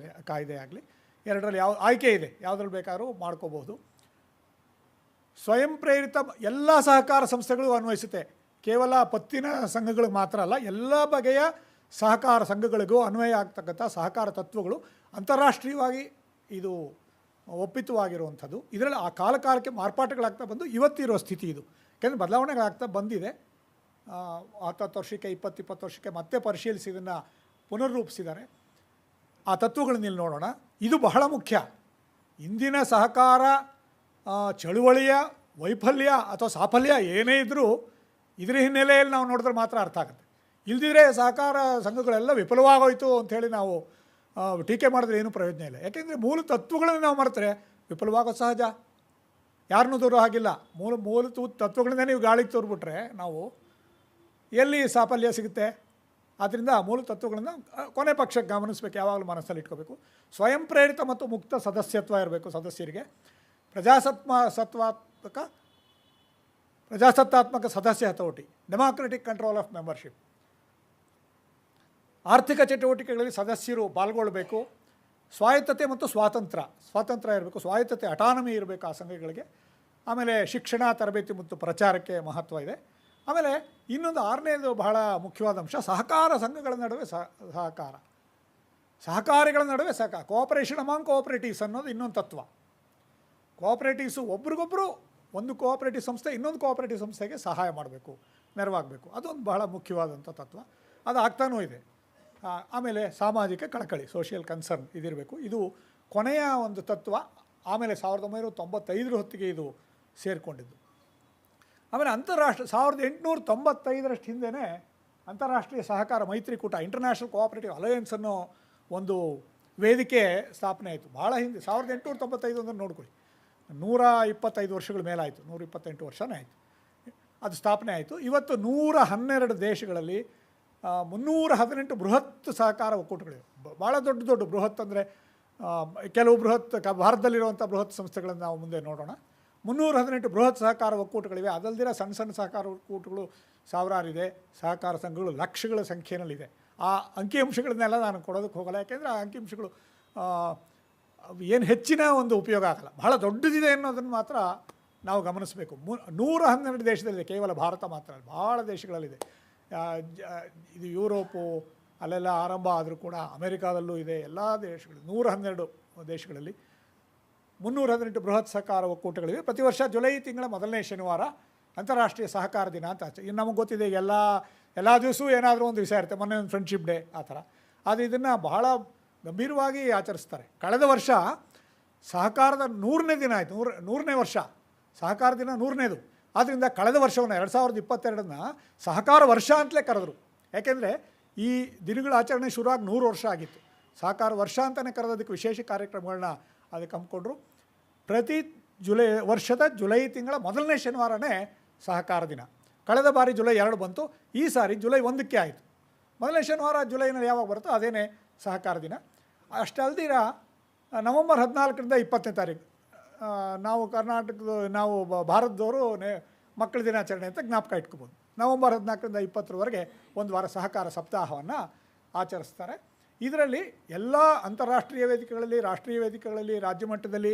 ಕಾಯ್ದೆ ಆಗಲಿ, ಎರಡರಲ್ಲಿ ಆಯ್ಕೆ ಇದೆ, ಯಾವುದ್ರಲ್ಲಿ ಬೇಕಾದ್ರೂ ಮಾಡ್ಕೋಬೋದು. ಸ್ವಯಂ ಪ್ರೇರಿತ ಎಲ್ಲ ಸಹಕಾರ ಸಂಸ್ಥೆಗಳು ಅನ್ವಯಿಸುತ್ತೆ. ಕೇವಲ ಪತ್ತಿನ ಸಂಘಗಳಿಗೆ ಮಾತ್ರ ಅಲ್ಲ, ಎಲ್ಲ ಬಗೆಯ ಸಹಕಾರ ಸಂಘಗಳಿಗೂ ಅನ್ವಯ ಆಗ್ತಕ್ಕಂಥ ಸಹಕಾರ ತತ್ವಗಳು ಅಂತಾರಾಷ್ಟ್ರೀಯವಾಗಿ ಇದು ಒಪ್ಪಿತವಾಗಿರುವಂಥದ್ದು. ಇದರಲ್ಲಿ ಆ ಕಾಲಕ್ಕೆ ಮಾರ್ಪಾಟುಗಳಾಗ್ತಾ ಬಂದು ಇವತ್ತಿರೋ ಸ್ಥಿತಿ ಇದು. ಯಾಕೆಂದರೆ ಬದಲಾವಣೆಗಳಾಗ್ತಾ ಬಂದಿದೆ. 10 ವರ್ಷಕ್ಕೆ 20 ವರ್ಷಕ್ಕೆ ಮತ್ತೆ ಪರಿಶೀಲಿಸಿ ಇದನ್ನು ಪುನರ್ರೂಪಿಸಿದ್ದಾರೆ. ಆ ತತ್ವಗಳನ್ನ ಇಲ್ಲಿ ನೋಡೋಣ. ಇದು ಬಹಳ ಮುಖ್ಯ. ಇಂದಿನ ಸಹಕಾರ ಚಳುವಳಿಯ ವೈಫಲ್ಯ ಅಥವಾ ಸಾಫಲ್ಯ ಏನೇ ಇದ್ದರೂ ಇದರ ಹಿನ್ನೆಲೆಯಲ್ಲಿ ನಾವು ನೋಡಿದ್ರೆ ಮಾತ್ರ ಅರ್ಥ ಆಗುತ್ತೆ. ಇಲ್ದಿದ್ರೆ ಸಹಕಾರ ಸಂಘಗಳೆಲ್ಲ ವಿಫಲವಾಗೋಯ್ತು ಅಂಥೇಳಿ ನಾವು ಟೀಕೆ ಮಾಡಿದ್ರೆ ಏನೂ ಪ್ರಯೋಜನ ಇಲ್ಲ. ಯಾಕೆಂದರೆ ಮೂಲ ತತ್ವಗಳನ್ನು ನಾವು ಮರೆತರೆ ವಿಫಲವಾಗೋದು ಸಹಜ. ಯಾರನ್ನೂ ದೂರ ಹಾಗಿಲ್ಲ. ಮೂಲ ತತ್ವಗಳಿಂದ ನೀವು ಗಾಳಿಗೆ ತೋರ್ಬಿಟ್ರೆ ನಾವು ಎಲ್ಲಿ ಸಾಫಲ್ಯ ಸಿಗುತ್ತೆ? ಆದ್ದರಿಂದ ಮೂಲ ತತ್ವಗಳನ್ನು ಕೊನೆ ಪಕ್ಷಕ್ಕೆ ಗಮನಿಸಬೇಕು, ಯಾವಾಗಲೂ ಮನಸ್ಸಲ್ಲಿ ಇಟ್ಕೋಬೇಕು. ಸ್ವಯಂ ಪ್ರೇರಿತ ಮತ್ತು ಮುಕ್ತ ಸದಸ್ಯತ್ವ ಇರಬೇಕು ಸದಸ್ಯರಿಗೆ. ಪ್ರಜಾಸತ್ತಾತ್ಮಕ ಸದಸ್ಯ ಹತೋಟಿ, ಡೆಮಾಕ್ರೆಟಿಕ್ ಕಂಟ್ರೋಲ್ ಆಫ್ ಮೆಂಬರ್ಶಿಪ್. ಆರ್ಥಿಕ ಚಟುವಟಿಕೆಗಳಲ್ಲಿ ಸದಸ್ಯರು ಪಾಲ್ಗೊಳ್ಳಬೇಕು. ಸ್ವಾಯತ್ತತೆ ಮತ್ತು ಸ್ವಾತಂತ್ರ್ಯ ಇರಬೇಕು. ಸ್ವಾಯತ್ತತೆ, ಅಟಾನಮಿ ಇರಬೇಕು ಆ ಸಂಘಗಳಿಗೆ. ಆಮೇಲೆ ಶಿಕ್ಷಣ, ತರಬೇತಿ ಮತ್ತು ಪ್ರಚಾರಕ್ಕೆ ಮಹತ್ವ ಇದೆ. ಆಮೇಲೆ ಇನ್ನೊಂದು 6ನೇದು ಬಹಳ ಮುಖ್ಯವಾದ ಅಂಶ, ಸಹಕಾರ ಸಂಘಗಳ ನಡುವೆ ಸಹಕಾರಿಗಳ ನಡುವೆ ಕೋಆಪರೇಷನ್ ಅಮಾಂಗ್ ಕೋಆಪರೇಟಿವ್ಸ್ ಅನ್ನೋದು ಇನ್ನೊಂದು ತತ್ವ. ಕೋಆಪರೇಟಿವ್ಸು ಒಬ್ರಿಗೊಬ್ಬರು, ಒಂದು ಕೋಆಪರೇಟಿವ್ ಸಂಸ್ಥೆ ಇನ್ನೊಂದು ಕೋಆಪರೇಟಿವ್ ಸಂಸ್ಥೆಗೆ ಸಹಾಯ ಮಾಡಬೇಕು, ನೆರವಾಗಬೇಕು. ಅದೊಂದು ಬಹಳ ಮುಖ್ಯವಾದಂಥ ತತ್ವ. ಅದು ಆಗ್ತಾನೂ ಇದೆ. ಆಮೇಲೆ ಸಾಮಾಜಿಕ ಕಳಕಳಿ, ಸೋಷಿಯಲ್ ಕನ್ಸರ್ನ್ ಇದಿರಬೇಕು. ಇದು ಕೊನೆಯ ಒಂದು ತತ್ವ. ಆಮೇಲೆ 1995 ಹೊತ್ತಿಗೆ ಇದು ಸೇರಿಕೊಂಡಿದ್ದು. ಆಮೇಲೆ 1895 ಹಿಂದೆಯೇ ಅಂತಾರಾಷ್ಟ್ರೀಯ ಸಹಕಾರ ಮೈತ್ರಿಕೂಟ, ಇಂಟರ್ನ್ಯಾಷನಲ್ ಕೋಆಪರೇಟಿವ್ ಅಲಯನ್ಸ್ ಅನ್ನೋ ಒಂದು ವೇದಿಕೆ ಸ್ಥಾಪನೆ ಆಯಿತು. ಭಾಳ ಹಿಂದೆ 1895 ಅಂದರೆ ನೋಡ್ಕೊಳ್ಳಿ, 125 ವರ್ಷಗಳ ಮೇಲಾಯಿತು, 128 ವರ್ಷನೇ ಆಯಿತು ಅದು ಸ್ಥಾಪನೆ ಆಯಿತು. ಇವತ್ತು 112 ದೇಶಗಳಲ್ಲಿ 318 ಬೃಹತ್ ಸಹಕಾರ ಒಕ್ಕೂಟಗಳಿವೆ. ಭಾಳ ದೊಡ್ಡ ಬೃಹತ್ ಅಂದರೆ ಕೆಲವು ಭಾರತದಲ್ಲಿರುವಂಥ ಬೃಹತ್ ಸಂಸ್ಥೆಗಳನ್ನು ನಾವು ಮುಂದೆ ನೋಡೋಣ. 318 ಬೃಹತ್ ಸಹಕಾರ ಒಕ್ಕೂಟಗಳಿವೆ. ಅದಲ್ದಿರ ಸಣ್ಣ ಸಹಕಾರ ಒಕ್ಕೂಟಗಳು ಸಾವಿರಾರಿದೆ. ಸಹಕಾರ ಸಂಘಗಳು ಲಕ್ಷಗಳ ಸಂಖ್ಯೆಯಲ್ಲಿದೆ. ಆ ಅಂಕಿಅಂಶಗಳನ್ನೆಲ್ಲ ನಾನು ಕೊಡೋದಕ್ಕೆ ಹೋಗಲ್ಲ, ಯಾಕೆಂದರೆ ಆ ಅಂಕಿಅಂಶಗಳು ಏನು ಹೆಚ್ಚಿನ ಒಂದು ಉಪಯೋಗ ಆಗಲ್ಲ. ಬಹಳ ದೊಡ್ಡದಿದೆ ಅನ್ನೋದನ್ನು ಮಾತ್ರ ನಾವು ಗಮನಿಸಬೇಕು. 112 ದೇಶದಲ್ಲಿದೆ, ಕೇವಲ ಭಾರತ ಮಾತ್ರ ಅಲ್ಲ, ಭಾಳ ದೇಶಗಳಲ್ಲಿದೆ. ಇದು ಯುರೋಪು ಅಲ್ಲೆಲ್ಲ ಆರಂಭ ಆದರೂ ಕೂಡ ಅಮೆರಿಕಾದಲ್ಲೂ ಇದೆ. ಎಲ್ಲ ದೇಶಗಳು 112 ದೇಶಗಳಲ್ಲಿ 318 ಬೃಹತ್ ಸಹಕಾರ ಒಕ್ಕೂಟಗಳಿವೆ. ಪ್ರತಿ ವರ್ಷ ಜುಲೈ ತಿಂಗಳ ಮೊದಲನೇ ಶನಿವಾರ ಅಂತಾರಾಷ್ಟ್ರೀಯ ಸಹಕಾರ ದಿನ ಅಂತ ಇನ್ನು ನಮಗೆ ಗೊತ್ತಿದೆ. ಎಲ್ಲ ದಿವಸವೂ ಏನಾದರೂ ಒಂದು ವಿಷಯ ಇರುತ್ತೆ. ಮೊನ್ನೆ ಒಂದು ಫ್ರೆಂಡ್ಶಿಪ್ ಡೇ ಆ ಥರ. ಆದರೆ ಇದನ್ನು ಬಹಳ ಗಂಭೀರವಾಗಿ ಆಚರಿಸ್ತಾರೆ. ಕಳೆದ ವರ್ಷ ಸಹಕಾರದ 100ನೇ ದಿನ ಆಯಿತು. 100ನೇ ವರ್ಷ ಸಹಕಾರ ದಿನ 100ನೇದು. ಆದ್ದರಿಂದ ಕಳೆದ ವರ್ಷವನ್ನು 2022ನ್ನ ಸಹಕಾರ ವರ್ಷ ಅಂತಲೇ ಕರೆದರು. ಯಾಕೆಂದರೆ ಈ ದಿನಗಳ ಆಚರಣೆ ಶುರುವಾಗಿ 100 ವರ್ಷ ಆಗಿತ್ತು. ಸಹಕಾರ ವರ್ಷ ಅಂತಲೇ ಕರೆದೋದಕ್ಕೆ ವಿಶೇಷ ಕಾರ್ಯಕ್ರಮಗಳನ್ನ ಅದಕ್ಕೆ ಹಮ್ಮಿಕೊಂಡ್ರು. ಪ್ರತಿ ವರ್ಷದ ಜುಲೈ ತಿಂಗಳ ಮೊದಲನೇ ಶನಿವಾರನೇ ಸಹಕಾರ ದಿನ. ಕಳೆದ ಬಾರಿ ಜುಲೈ 2 ಬಂತು, ಈ ಸಾರಿ ಜುಲೈ 1ಕ್ಕೆ ಆಯಿತು. ಮೊದಲನೇ ಶನಿವಾರ ಜುಲೈನಲ್ಲಿ ಯಾವಾಗ ಬರುತ್ತೋ ಅದೇನೇ ಸಹಕಾರ ದಿನ. ಅಷ್ಟೇ ಅಲ್ದಿರ ನವಂಬರ್ 14ರಿಂದ 20ನೇ ತಾರೀಕು ನಾವು ಭಾರತದವರು ಮಕ್ಕಳ ದಿನಾಚರಣೆ ಅಂತ ಜ್ಞಾಪಕ ಇಟ್ಕೋಬೋದು. ನವಂಬರ್ 14ರಿಂದ 20ರವರೆಗೆ ಒಂದು ವಾರ ಸಹಕಾರ ಸಪ್ತಾಹವನ್ನು ಆಚರಿಸ್ತಾರೆ. ಇದರಲ್ಲಿ ಎಲ್ಲ ಅಂತಾರಾಷ್ಟ್ರೀಯ ವೇದಿಕೆಗಳಲ್ಲಿ, ರಾಷ್ಟ್ರೀಯ ವೇದಿಕೆಗಳಲ್ಲಿ, ರಾಜ್ಯ ಮಟ್ಟದಲ್ಲಿ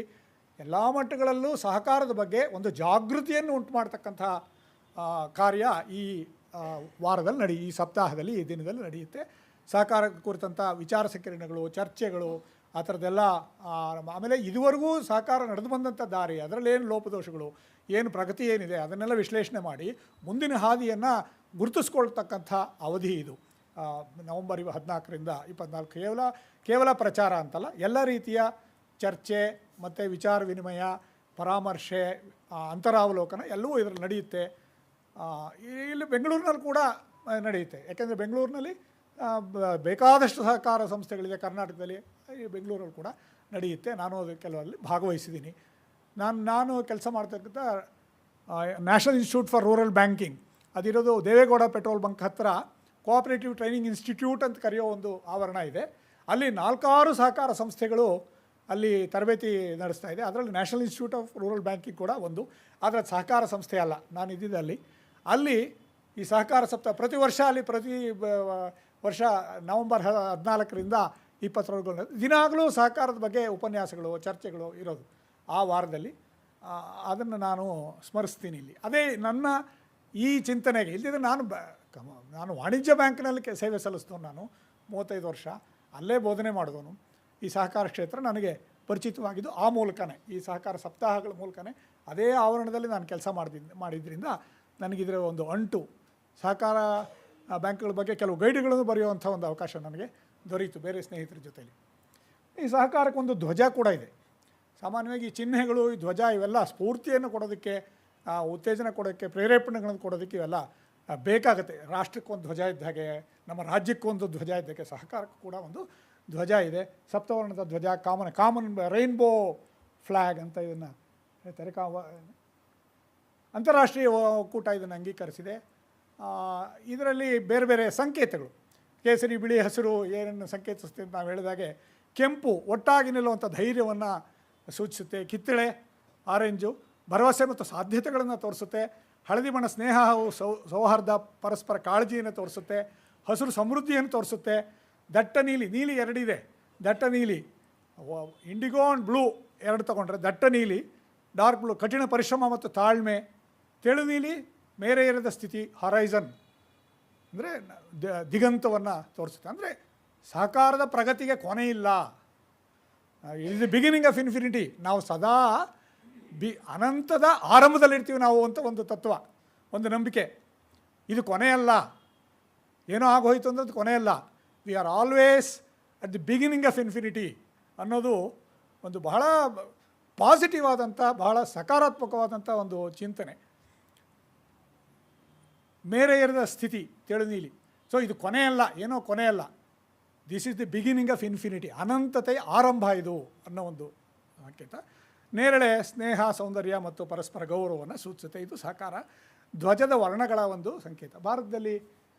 ಎಲ್ಲ ಮಟ್ಟಗಳಲ್ಲೂ ಸಹಕಾರದ ಬಗ್ಗೆ ಒಂದು ಜಾಗೃತಿಯನ್ನು ಉಂಟು ಮಾಡ್ತಕ್ಕಂಥ ಕಾರ್ಯ ಈ ವಾರದಲ್ಲಿ ಈ ಸಪ್ತಾಹದಲ್ಲಿ, ಈ ದಿನದಲ್ಲಿ ನಡೆಯುತ್ತೆ. ಸಹಕಾರ ಕುರಿತಂಥ ವಿಚಾರ ಸಂಕಿರಣಗಳು, ಚರ್ಚೆಗಳು, ಆ ಥರದ್ದೆಲ್ಲ. ಆಮೇಲೆ ಇದುವರೆಗೂ ಸಹಕಾರ ನಡೆದು ಬಂದಂಥ ದಾರಿ, ಅದರಲ್ಲೇನು ಲೋಪದೋಷಗಳು, ಏನು ಪ್ರಗತಿ ಏನಿದೆ ಅದನ್ನೆಲ್ಲ ವಿಶ್ಲೇಷಣೆ ಮಾಡಿ ಮುಂದಿನ ಹಾದಿಯನ್ನು ಗುರುತಿಸ್ಕೊಳ್ತಕ್ಕಂಥ ಅವಧಿ ಇದು. ನವಂಬರ್ 14ರಿಂದ 24 ಕೇವಲ ಪ್ರಚಾರ ಅಂತಲ್ಲ, ಎಲ್ಲ ರೀತಿಯ ಚರ್ಚೆ ಮತ್ತು ವಿಚಾರ ವಿನಿಮಯ, ಪರಾಮರ್ಶೆ, ಅಂತರಾವಲೋಕನ ಎಲ್ಲವೂ ಇದರಲ್ಲಿ ನಡೆಯುತ್ತೆ. ಇಲ್ಲಿ ಬೆಂಗಳೂರಿನಲ್ಲಿ ಕೂಡ ನಡೆಯುತ್ತೆ. ಯಾಕೆಂದರೆ ಬೆಂಗಳೂರಿನಲ್ಲಿ ಬೇಕಾದಷ್ಟು ಸಹಕಾರ ಸಂಸ್ಥೆಗಳಿದೆ ಕರ್ನಾಟಕದಲ್ಲಿ, ಬೆಂಗಳೂರಲ್ಲಿ ಕೂಡ ನಡೆಯುತ್ತೆ. ನಾನು ಅದು ಕೆಲವರಲ್ಲಿ ಭಾಗವಹಿಸಿದ್ದೀನಿ. ನಾನು ಕೆಲಸ ಮಾಡ್ತಕ್ಕಂಥ national institute for rural banking, ಅದಿರೋದು ದೇವೇಗೌಡ ಪೆಟ್ರೋಲ್ ಬಂಕ್ ಹತ್ತಿರ ಕೋಆಪರೇಟಿವ್ ಟ್ರೈನಿಂಗ್ ಇನ್ಸ್ಟಿಟ್ಯೂಟ್ ಅಂತ ಕರೆಯೋ ಒಂದು ಆವರಣ ಇದೆ. ಅಲ್ಲಿ 4-6 ಸಹಕಾರ ಸಂಸ್ಥೆಗಳು ಅಲ್ಲಿ ತರಬೇತಿ ನಡೆಸ್ತಾ ಇದೆ. ಅದರಲ್ಲಿ national institute of rural banking ಕೂಡ ಒಂದು. ಆದರೆ ಸಹಕಾರ ಸಂಸ್ಥೆ ಅಲ್ಲ, ನಾನು ಇದ್ದಿದ್ದಲ್ಲಿ. ಅಲ್ಲಿ ಈ ಸಹಕಾರ ಸಪ್ತಾಹ ಪ್ರತಿ ವರ್ಷ ಪ್ರತಿ ವರ್ಷ ನವಂಬರ್ 14ರಿಂದ 20ರವರೆಗೂ ದಿನಾಗಲೂ ಸಹಕಾರದ ಬಗ್ಗೆ ಉಪನ್ಯಾಸಗಳು, ಚರ್ಚೆಗಳು ಇರೋದು ಆ ವಾರದಲ್ಲಿ. ಅದನ್ನು ನಾನು ಸ್ಮರಿಸ್ತೀನಿ ಇಲ್ಲಿ. ಅದೇ ನನ್ನ ಈ ಚಿಂತನೆಗೆ ಇಲ್ಲದಿದ್ದರೆ ನಾನು ವಾಣಿಜ್ಯ ಬ್ಯಾಂಕ್ನಲ್ಲಿ ಸೇವೆ ಸಲ್ಲಿಸಿದವನು. ನಾನು 35 ವರ್ಷ ಅಲ್ಲೇ ಬೋಧನೆ ಮಾಡಿದವನು. ಈ ಸಹಕಾರ ಕ್ಷೇತ್ರ ನನಗೆ ಪರಿಚಿತವಾಗಿದ್ದು ಆ ಮೂಲಕನೇ, ಈ ಸಹಕಾರ ಸಪ್ತಾಹಗಳ ಮೂಲಕನೇ. ಅದೇ ಆವರಣದಲ್ಲಿ ನಾನು ಕೆಲಸ ಮಾಡಿದ್ರಿಂದ ನನಗಿದರ ಒಂದು ಅಂಟು. ಸಹಕಾರ ಬ್ಯಾಂಕ್ಗಳ ಬಗ್ಗೆ ಕೆಲವು ಗೈಡ್ಗಳನ್ನು ಬರೆಯುವಂಥ ಒಂದು ಅವಕಾಶ ನನಗೆ ದೊರೆಯಿತು ಬೇರೆ ಸ್ನೇಹಿತರ ಜೊತೆಯಲ್ಲಿ. ಈ ಸಹಕಾರಕ್ಕೊಂದು ಧ್ವಜ ಕೂಡ ಇದೆ. ಸಾಮಾನ್ಯವಾಗಿ ಈ ಚಿಹ್ನೆಗಳು, ಈ ಧ್ವಜ ಇವೆಲ್ಲ ಸ್ಫೂರ್ತಿಯನ್ನು ಕೊಡೋದಕ್ಕೆ, ಉತ್ತೇಜನ ಕೊಡೋಕ್ಕೆ, ಪ್ರೇರೇಪಣೆಗಳನ್ನು ಕೊಡೋದಕ್ಕೆ ಇವೆಲ್ಲ ಬೇಕಾಗುತ್ತೆ. ರಾಷ್ಟ್ರಕ್ಕೊಂದು ಧ್ವಜ ಇದ್ದ ಹಾಗೆ, ನಮ್ಮ ರಾಜ್ಯಕ್ಕೊಂದು ಧ್ವಜ ಇದ್ದಕ್ಕೆ ಸಹಕಾರಕ್ಕೂ ಕೂಡ ಒಂದು ಧ್ವಜ ಇದೆ. ಸಪ್ತವರ್ಣದ ಧ್ವಜ, ಕಾಮನ್ ರೈನ್ಬೋ ಫ್ಲ್ಯಾಗ್ ಅಂತ ಇದನ್ನು ಹೇಳ್ತಾರೆ. ಅಂತಾರಾಷ್ಟ್ರೀಯ ಒಕ್ಕೂಟ ಇದನ್ನು ಅಂಗೀಕರಿಸಿದೆ. ಇದರಲ್ಲಿ ಬೇರೆ ಬೇರೆ ಸಂಕೇತಗಳು, ಕೇಸರಿ, ಬಿಳಿ, ಹಸಿರು ಏನನ್ನು ಸಂಕೇತಿಸುತ್ತೆ ಅಂತ ನಾವು ಹೇಳಿದಾಗೆ, ಕೆಂಪು ಒಟ್ಟಾಗಿ ನಿಲ್ಲುವಂಥ ಧೈರ್ಯವನ್ನು ಸೂಚಿಸುತ್ತೆ. ಕಿತ್ತಳೆ ಆರೆಂಜು ಭರವಸೆ ಮತ್ತು ಸಾಧ್ಯತೆಗಳನ್ನು ತೋರಿಸುತ್ತೆ. ಹಳದಿ ಬಣ್ಣ ಸ್ನೇಹ ಹಾಗೂ ಸೌಹಾರ್ದ, ಪರಸ್ಪರ ಕಾಳಜಿಯನ್ನು ತೋರಿಸುತ್ತೆ. ಹಸಿರು ಸಮೃದ್ಧಿಯನ್ನು ತೋರಿಸುತ್ತೆ. ದಟ್ಟ ನೀಲಿ, ನೀಲಿ 2 ಇದೆ. ದಟ್ಟ ನೀಲಿ, ಇಂಡಿಗೋ ಆ್ಯಂಡ್ ಬ್ಲೂ 2 ತಗೊಂಡ್ರೆ, ದಟ್ಟ ನೀಲಿ ಡಾರ್ಕ್ ಬ್ಲೂ ಕಠಿಣ ಪರಿಶ್ರಮ ಮತ್ತು ತಾಳ್ಮೆ. ತೆಳು ನೀಲಿ ಮೇರೆ ಏರದ ಸ್ಥಿತಿ, ಹಾರೈಸನ್ ಅಂದರೆ ದಿಗಂತವನ್ನು ತೋರಿಸುತ್ತೆ. ಅಂದರೆ ಸಹಕಾರದ ಪ್ರಗತಿಗೆ ಕೊನೆ ಇಲ್ಲ. Is the beginning of infinity. ನಾವು ಸದಾ ಅನಂತದ ಆರಂಭದಲ್ಲಿರ್ತೀವಿ ನಾವು ಅಂತ ಒಂದು ತತ್ವ, ಒಂದು ನಂಬಿಕೆ. ಇದು ಕೊನೆಯಲ್ಲ, ಏನೋ ಆಗೋಯ್ತು ಅಂದರೆ ಅದು ಕೊನೆಯಲ್ಲ. We are always at the beginning of infinity ಅನ್ನೋದು ಒಂದು ಬಹಳ ಪಾಸಿಟಿವ್ ಆದಂಥ, ಬಹಳ ಸಕಾರಾತ್ಮಕವಾದಂಥ ಒಂದು ಚಿಂತನೆ. ಮೇರೆ ಏರಿದ ಸ್ಥಿತಿ, ತೆಳು ನೀಲಿ. ಸೊ ಇದು ಕೊನೆಯಲ್ಲ, ಏನೋ ಕೊನೆಯಲ್ಲ. This is the beginning of infinity, ಅನಂತತೆಯ ಆರಂಭ ಇದು ಅನ್ನೋ ಒಂದು ಸಂಕೇತ. ನೇರಳೆ ಸ್ನೇಹ, ಸೌಂದರ್ಯ ಮತ್ತು ಪರಸ್ಪರ ಗೌರವವನ್ನು ಸೂಚಿಸುತ್ತೆ. ಇದು ಸಹಕಾರ ಧ್ವಜದ ವರ್ಣಗಳ ಒಂದು ಸಂಕೇತ. ಭಾರತದಲ್ಲಿ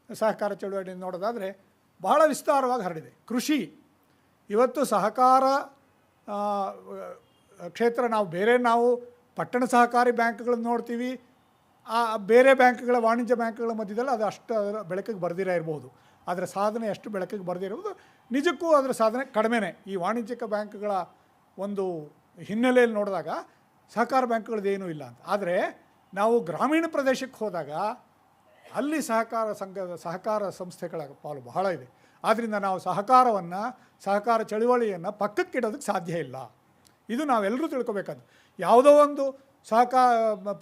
ಸಹಕಾರ ಚಳುವಳಿ ನೋಡೋದಾದರೆ ಬಹಳ ವಿಸ್ತಾರವಾಗಿ ಹರಡಿದೆ. ಕೃಷಿ ಇವತ್ತು ಸಹಕಾರ ಕ್ಷೇತ್ರ, ನಾವು ಪಟ್ಟಣ ಸಹಕಾರಿ ಬ್ಯಾಂಕ್ಗಳನ್ನು ನೋಡ್ತೀವಿ. ಬೇರೆ ಬ್ಯಾಂಕ್ಗಳ, ವಾಣಿಜ್ಯ ಬ್ಯಾಂಕ್ಗಳ ಮಧ್ಯದಲ್ಲಿ ಅದು ಅಷ್ಟು ಅದರ ಬೆಳಕಿಗೆ ಬರ್ದಿರ ಇರ್ಬೋದು. ಅದರ ಸಾಧನೆ ಅಷ್ಟು ಬೆಳಕಿಗೆ ಬರ್ದಿರೋದು ನಿಜಕ್ಕೂ ಅದರ ಸಾಧನೆ ಕಡಿಮೆನೇ. ಈ ವಾಣಿಜ್ಯಿಕ ಬ್ಯಾಂಕ್ಗಳ ಒಂದು ಹಿನ್ನೆಲೆಯಲ್ಲಿ ನೋಡಿದಾಗ ಸಹಕಾರ ಬ್ಯಾಂಕ್ಗಳದ್ದು ಏನೂ ಇಲ್ಲ ಅಂತ. ಆದರೆ ನಾವು ಗ್ರಾಮೀಣ ಪ್ರದೇಶಕ್ಕೆ ಹೋದಾಗ ಅಲ್ಲಿ ಸಹಕಾರ ಸಂಸ್ಥೆಗಳ ಪಾಲು ಬಹಳ ಇದೆ. ಆದ್ದರಿಂದ ನಾವು ಸಹಕಾರ ಚಳುವಳಿಯನ್ನು ಪಕ್ಕಕ್ಕಿಡೋದಕ್ಕೆ ಸಾಧ್ಯ ಇಲ್ಲ. ಇದು ನಾವೆಲ್ಲರೂ ತಿಳ್ಕೊಬೇಕಾದ್ದು. ಯಾವುದೋ ಒಂದು